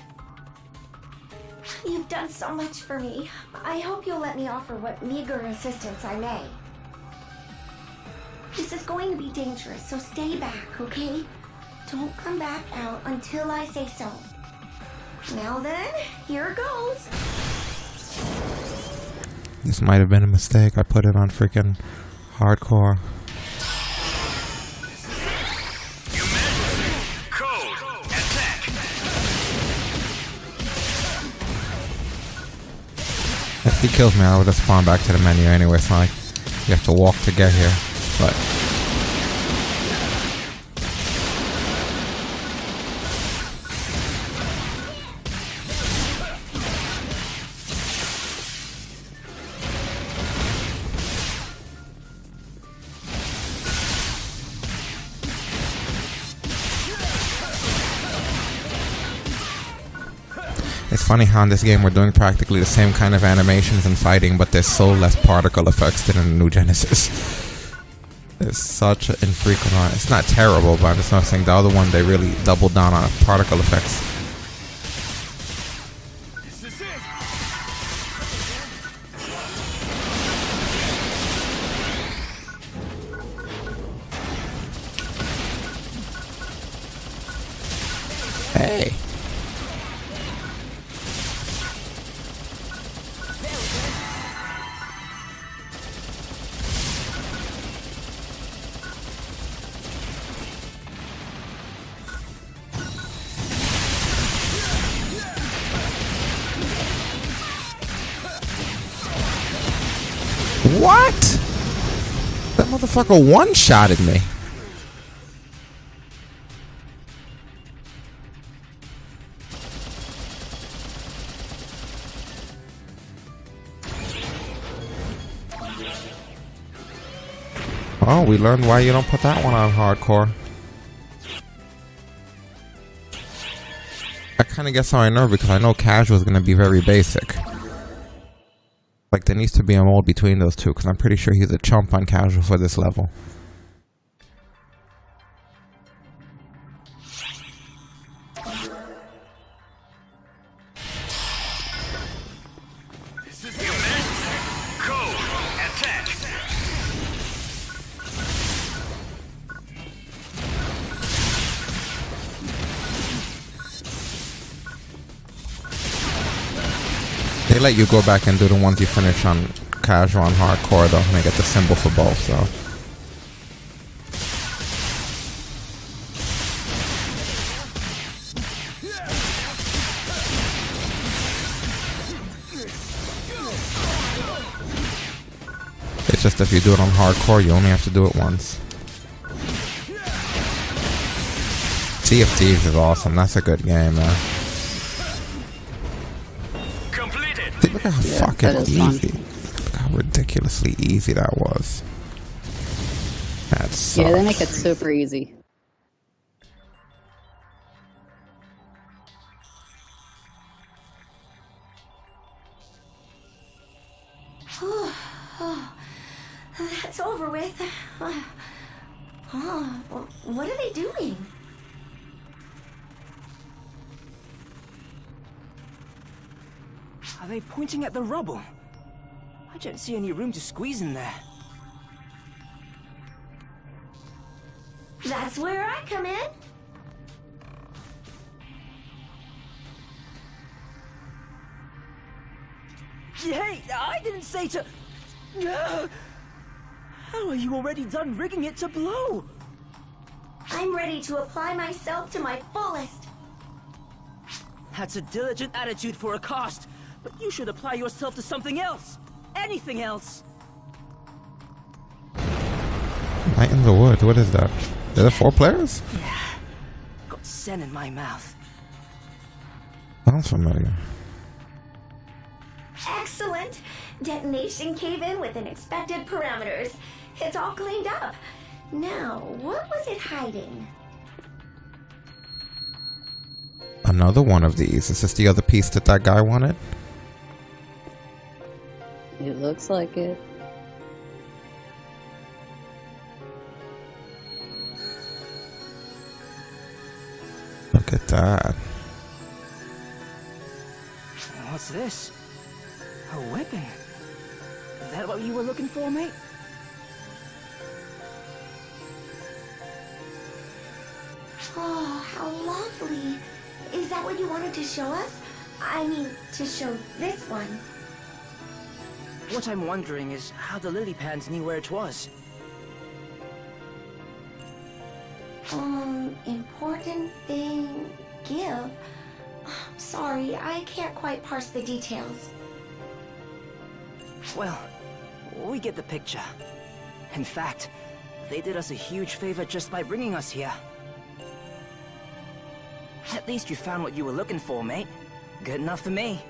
You've done so much for me. I hope you'll let me offer what meager assistance I may. This is going to be dangerous, so stay back, okay? Don't come back out until I say so. Now then, here goes. This might have been a mistake. I put it on freaking hardcore. If he kills me, I would have spawned back to the menu anyway. It's not like you have to walk to get here. But it's funny how in this game we're doing practically the same kind of animations and fighting, but there's so less particle effects than in the new Genesis. It's such an infrequent. It's not terrible, but I'm just not saying the other one they really doubled down on particle effects. Hey. What? That motherfucker one-shotted me. Oh, we learned why you don't put that one on hardcore. I kind of guess how I know, because I know casual is going to be very basic. Like, there needs to be a mold between those two, because I'm pretty sure he's a chump on casual for this level. They let you go back and do the ones you finish on casual and hardcore though, and they get the symbol for both, so. It's just if you do it on hardcore, you only have to do it once. Sea of Thieves is awesome, that's a good game, man. Look how fucking easy. Look how ridiculously easy that was. That sucks. Yeah, they make it super easy. That's over with. What are they doing? Are they pointing at the rubble? I don't see any room to squeeze in there. That's where I come in. Hey, I didn't say to... How are you already done rigging it to blow? I'm ready to apply myself to my fullest. That's a diligent attitude for a cost, but you should apply yourself to something else. Anything else. Night in the Woods, what is that? Are there 4 players? Yeah. Got Sen in my mouth. Sounds familiar. Excellent. Detonation cave in within expected parameters. It's all cleaned up. Now, what was it hiding? Another one of these. Is this the other piece that that guy wanted? It looks like it. Look at that. What's this? A weapon? Is that what you were looking for, mate? Oh, how lovely. Is that what you wanted to show us? I mean, to show this one. What I'm wondering is how the lily pads knew where it was. Important thing... give? Sorry, I can't quite parse the details. Well, we get the picture. In fact, they did us a huge favor just by bringing us here. At least you found what you were looking for, mate. Good enough for me.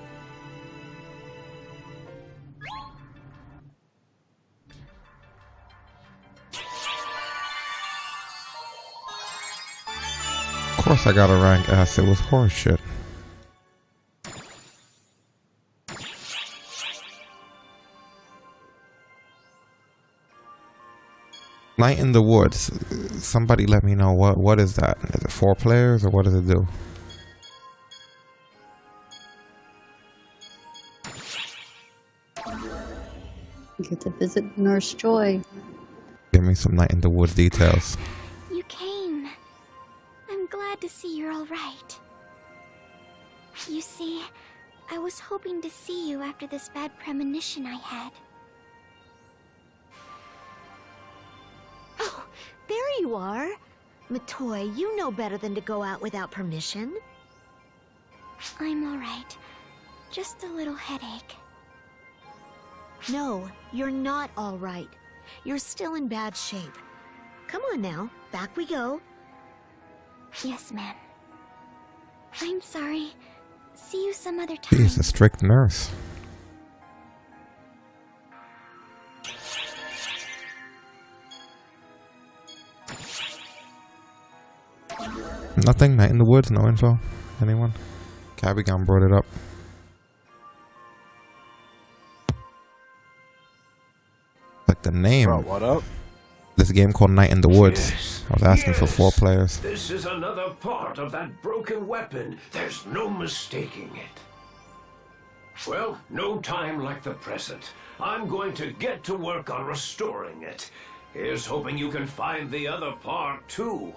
Of course I got a rank S. It was horseshit. Night in the Woods. Somebody let me know what is that? Is it 4 players or what does it do? You get to visit Nurse Joy. Give me some Night in the Woods details. You came. I'm glad to see you're all right. You see, I was hoping to see you after this bad premonition I had. Oh, there you are. Matoy, you know better than to go out without permission. I'm all right. Just a little headache. No, you're not all right. You're still in bad shape. Come on now, back we go. Yes, ma'am. I'm sorry. See you some other time. She's a strict nurse. Nothing? Night in the Woods? No info? Anyone? Cabigon brought it up. Like the name. Bro, what up? This game called Night in the Woods. Yes, I was asking for 4 players. This is another part of that broken weapon. There's no mistaking it. Well, no time like the present. I'm going to get to work on restoring it. Here's hoping you can find the other part, too.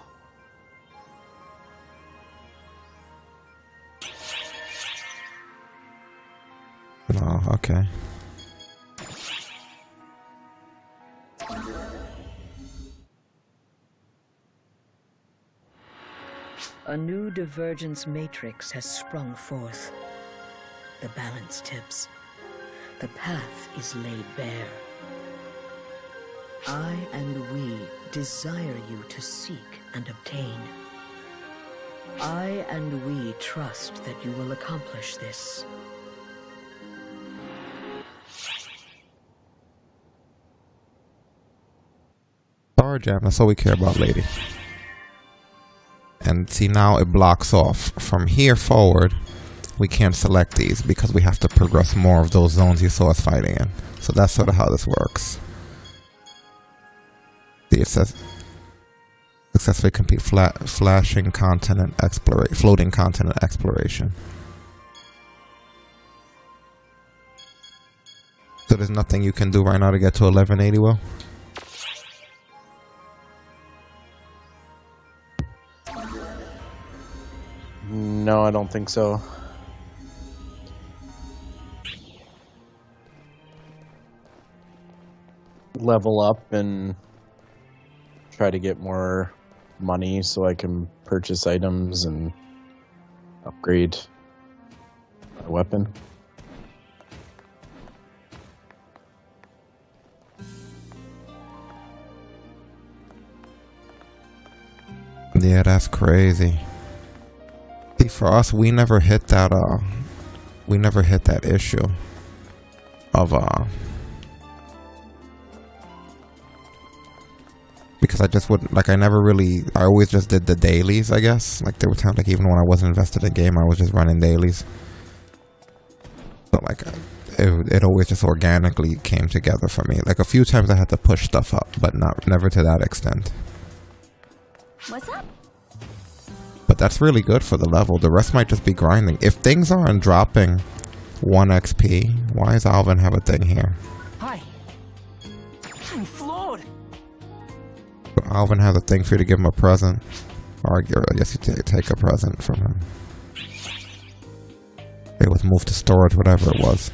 Oh, okay. A new divergence matrix has sprung forth. The balance tips. The path is laid bare. I and we desire you to seek and obtain. I and we trust that you will accomplish this. Power Jam, that's all we care about, lady. And see, now it blocks off. From here forward, we can't select these because we have to progress more of those zones you saw us fighting in. So that's sort of how this works. See, it says successfully complete flashing continent exploration, floating continent exploration. So there's nothing you can do right now to get to 1180, Will? No, I don't think so. Level up and try to get more money so I can purchase items and upgrade my weapon. Yeah, that's crazy. See, for us, we never hit that issue of because I just wouldn't, like, I always just did the dailies, I guess. Like, there were times, like, even when I wasn't invested in the game, I was just running dailies. So, like, it always just organically came together for me. Like, a few times I had to push stuff up, but never to that extent. What's up? But that's really good for the level. The rest might just be grinding. If things aren't dropping 1 XP, why does Alvin have a thing here? Hi. I'm floored. Alvin has a thing for you to give him a present. Or I guess you take a present from him. It was moved to storage, whatever it was.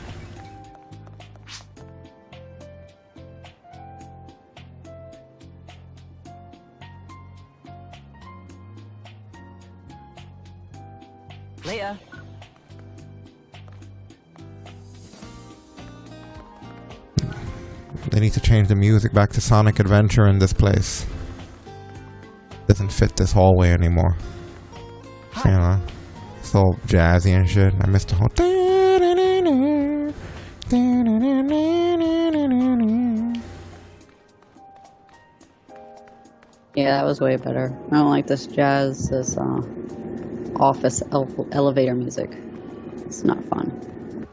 Leia. They need to change the music back to Sonic Adventure in this place. Doesn't fit this hallway anymore. You know, it's all jazzy and shit. I missed the whole. Yeah, that was way better. I don't like this jazz, this office elevator music. It's not fun.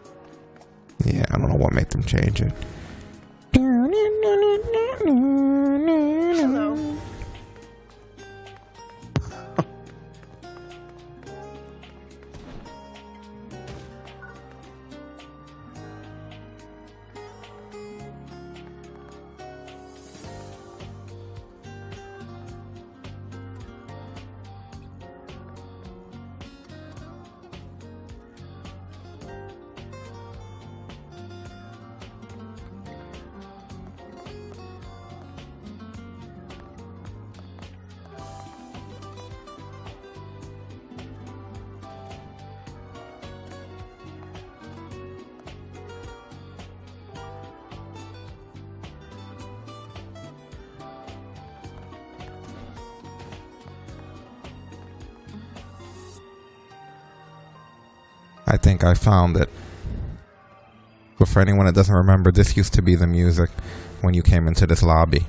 Yeah, I don't know what made them change it. Hello. I think I found it. But for anyone that doesn't remember, this used to be the music when you came into this lobby.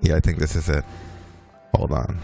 Yeah, I think this is it. Hold on.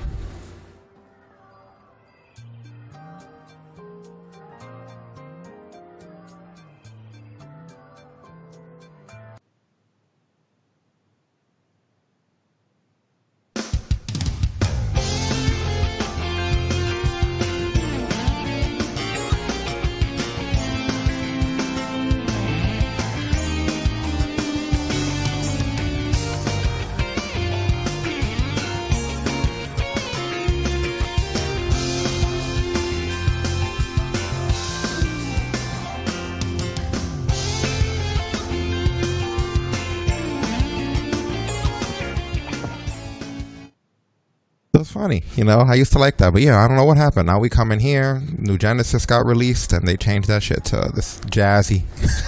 It was funny, you know. I used to like that, but yeah, I don't know what happened. Now we come in here, New Genesis got released, and they changed that shit to this jazzy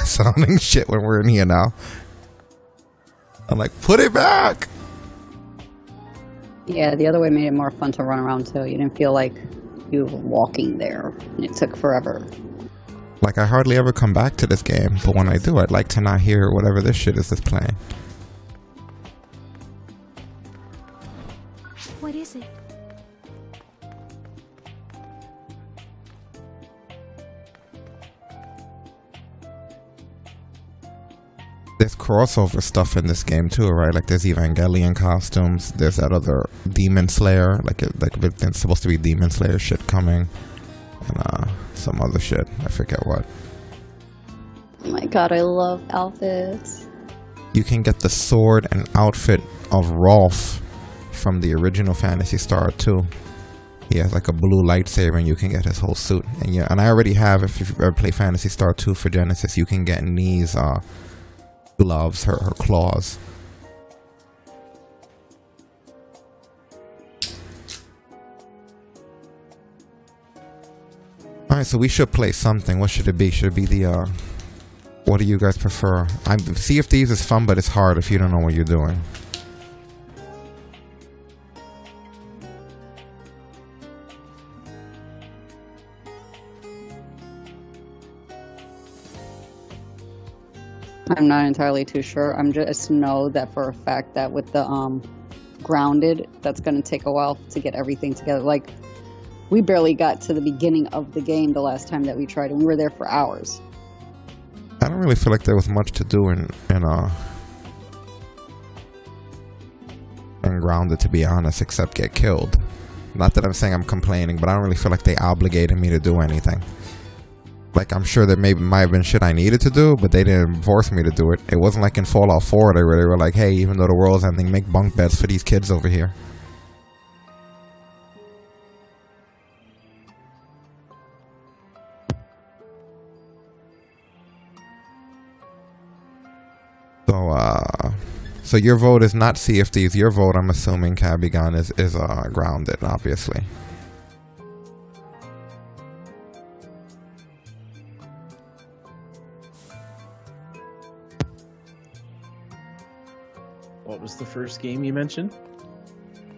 sounding shit when we're in here now. I'm like, put it back. Yeah, the other way made it more fun to run around too. You didn't feel like you were walking there, and it took forever. Like, I hardly ever come back to this game, but when I do, I'd like to not hear whatever this shit is that's playing. What is it? There's crossover stuff in this game too, right? Like, there's Evangelion costumes. There's that other Demon Slayer, like it's supposed to be Demon Slayer shit coming, and some other shit. I forget what. Oh my god, I love outfits. You can get the sword and outfit of Rolf from the original Phantasy Star 2. He has like a blue lightsaber and you can get his whole suit. And yeah, and I already have, if you've ever played Phantasy Star 2 for Genesis, you can get Nee's gloves, her claws. Alright, so we should play something. What should it be? Should it be the, what do you guys prefer? Sea of Thieves is fun, but it's hard if you don't know what you're doing. I'm not entirely too sure. I'm just know that for a fact that with the grounded, that's going to take a while to get everything together. Like, we barely got to the beginning of the game the last time that we tried, and we were there for hours. I don't really feel like there was much to do in Grounded, to be honest, except get killed. Not that I'm saying I'm complaining, but I don't really feel like they obligated me to do anything. Like, I'm sure there might have been shit I needed to do, but they didn't force me to do it. It wasn't like in Fallout 4 where they were like, hey, even though the world's ending, make bunk beds for these kids over here. So your vote is not Sea of Thieves. Your vote, I'm assuming, Cabigon, is Grounded, obviously. What was the first game you mentioned?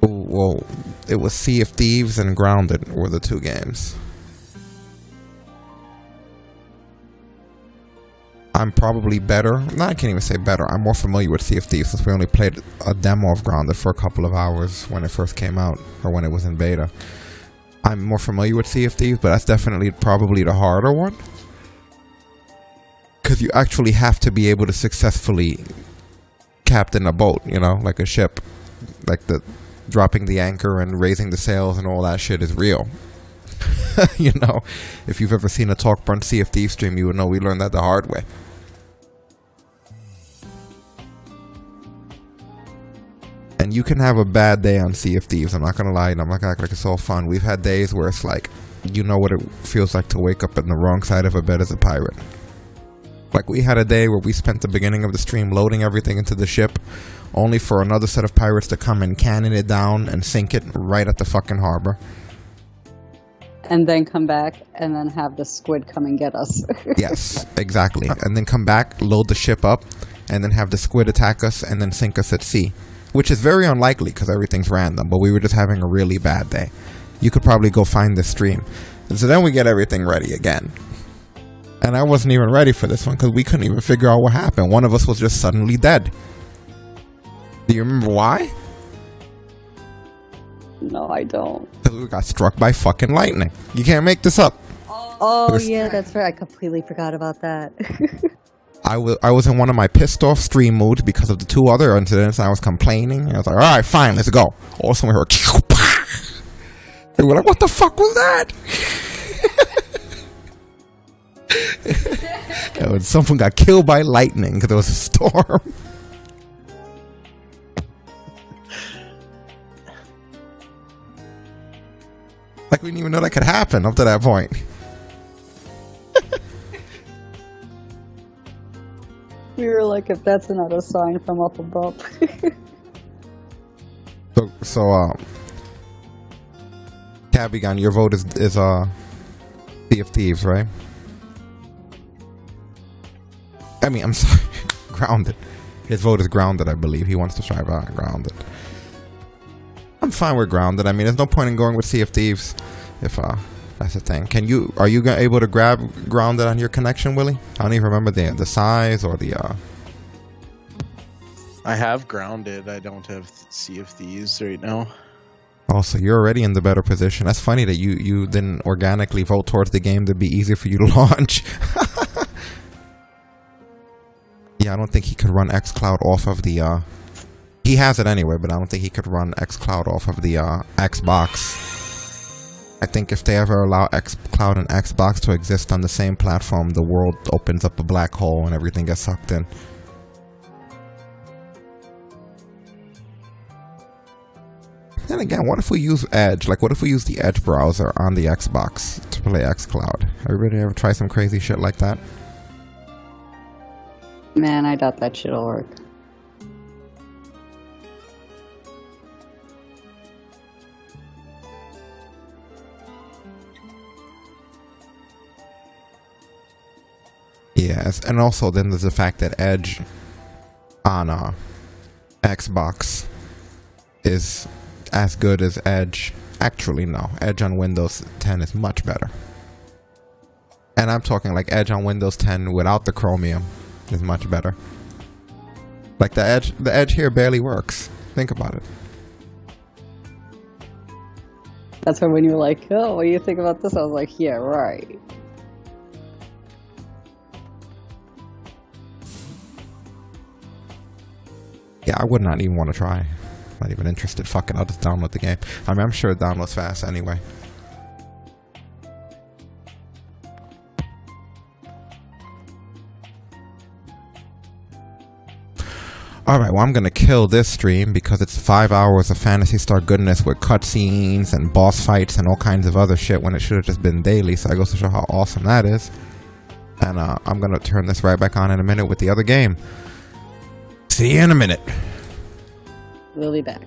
Well, it was Sea of Thieves and Grounded were the two games. I'm probably better. No, I can't even say better. I'm more familiar with Sea of Thieves since we only played a demo of Grounded for a couple of hours when it first came out, or when it was in beta. I'm more familiar with Sea of Thieves, but that's definitely probably the harder one. Because you actually have to be able to successfully captain a boat, you know, like a ship. Like the dropping the anchor and raising the sails and all that shit is real. You know, if you've ever seen a TalkBrunch Sea of Thieves stream, you would know we learned that the hard way. And you can have a bad day on Sea of Thieves. I'm not gonna lie, I'm not gonna act like it's all fun. We've had days where it's like, you know what it feels like to wake up in the wrong side of a bed as a pirate. Like, we had a day where we spent the beginning of the stream loading everything into the ship, only for another set of pirates to come and cannon it down and sink it right at the fucking harbor. And then come back and then have the squid come and get us. Yes, exactly. And then come back, load the ship up, and then have the squid attack us and then sink us at sea. Which is very unlikely because everything's random, but we were just having a really bad day. You could probably go find the stream. And so then we get everything ready again. And I wasn't even ready for this one because we couldn't even figure out what happened. One of us was just suddenly dead. Do you remember why? No, I don't. Because we got struck by fucking lightning. You can't make this up. Oh, yeah, that's right. I completely forgot about that. I was in one of my pissed off stream moods because of the two other incidents, and I was complaining. And I was like, alright, fine, let's go. All of a sudden we heard, and we're like, what the fuck was that? Someone got killed by lightning because there was a storm. Like, we didn't even know that could happen up to that point. We were like, if that's not a sign from up above. So Cabigon, your vote is Sea of Thieves, right? I mean, I'm sorry, Grounded. His vote is Grounded, I believe. He wants to try Grounded. I'm fine with Grounded. I mean, there's no point in going with Sea of Thieves if that's the thing. Are you able to grab Grounded on your connection, Willie? I don't even remember the size or the I have Grounded. I don't have Sea of Thieves right now. Oh, so you're already in the better position. That's funny that you didn't organically vote towards the game to be easier for you to launch. Yeah, I don't think he could run xCloud off of the he has it anyway, but I don't think he could run xCloud off of the Xbox. I think if they ever allow xCloud and Xbox to exist on the same platform, the world opens up a black hole and everything gets sucked in. again, what if we use Edge? Like, what if we use the Edge browser on the Xbox to play xCloud? Everybody ever try some crazy shit like that? Man, I doubt that shit'll work. Yes, and also then there's the fact that Edge on Xbox is as good as Edge. Actually, no. Edge on Windows 10 is much better. And I'm talking like Edge on Windows 10 without the Chromium is much better. Like the Edge here barely works. Think about it. That's why when you're like, oh, what do you think about this? I was like, yeah, right. Yeah, I would not even want to try. Not even interested. Fuck it, I'll just download the game. I mean, I'm sure it downloads fast anyway. Alright, well, I'm gonna kill this stream because it's 5 hours of Phantasy Star goodness with cutscenes and boss fights and all kinds of other shit when it should have just been daily, so I goes to show how awesome that is. And I'm gonna turn this right back on in a minute with the other game. See you in a minute. We'll be back.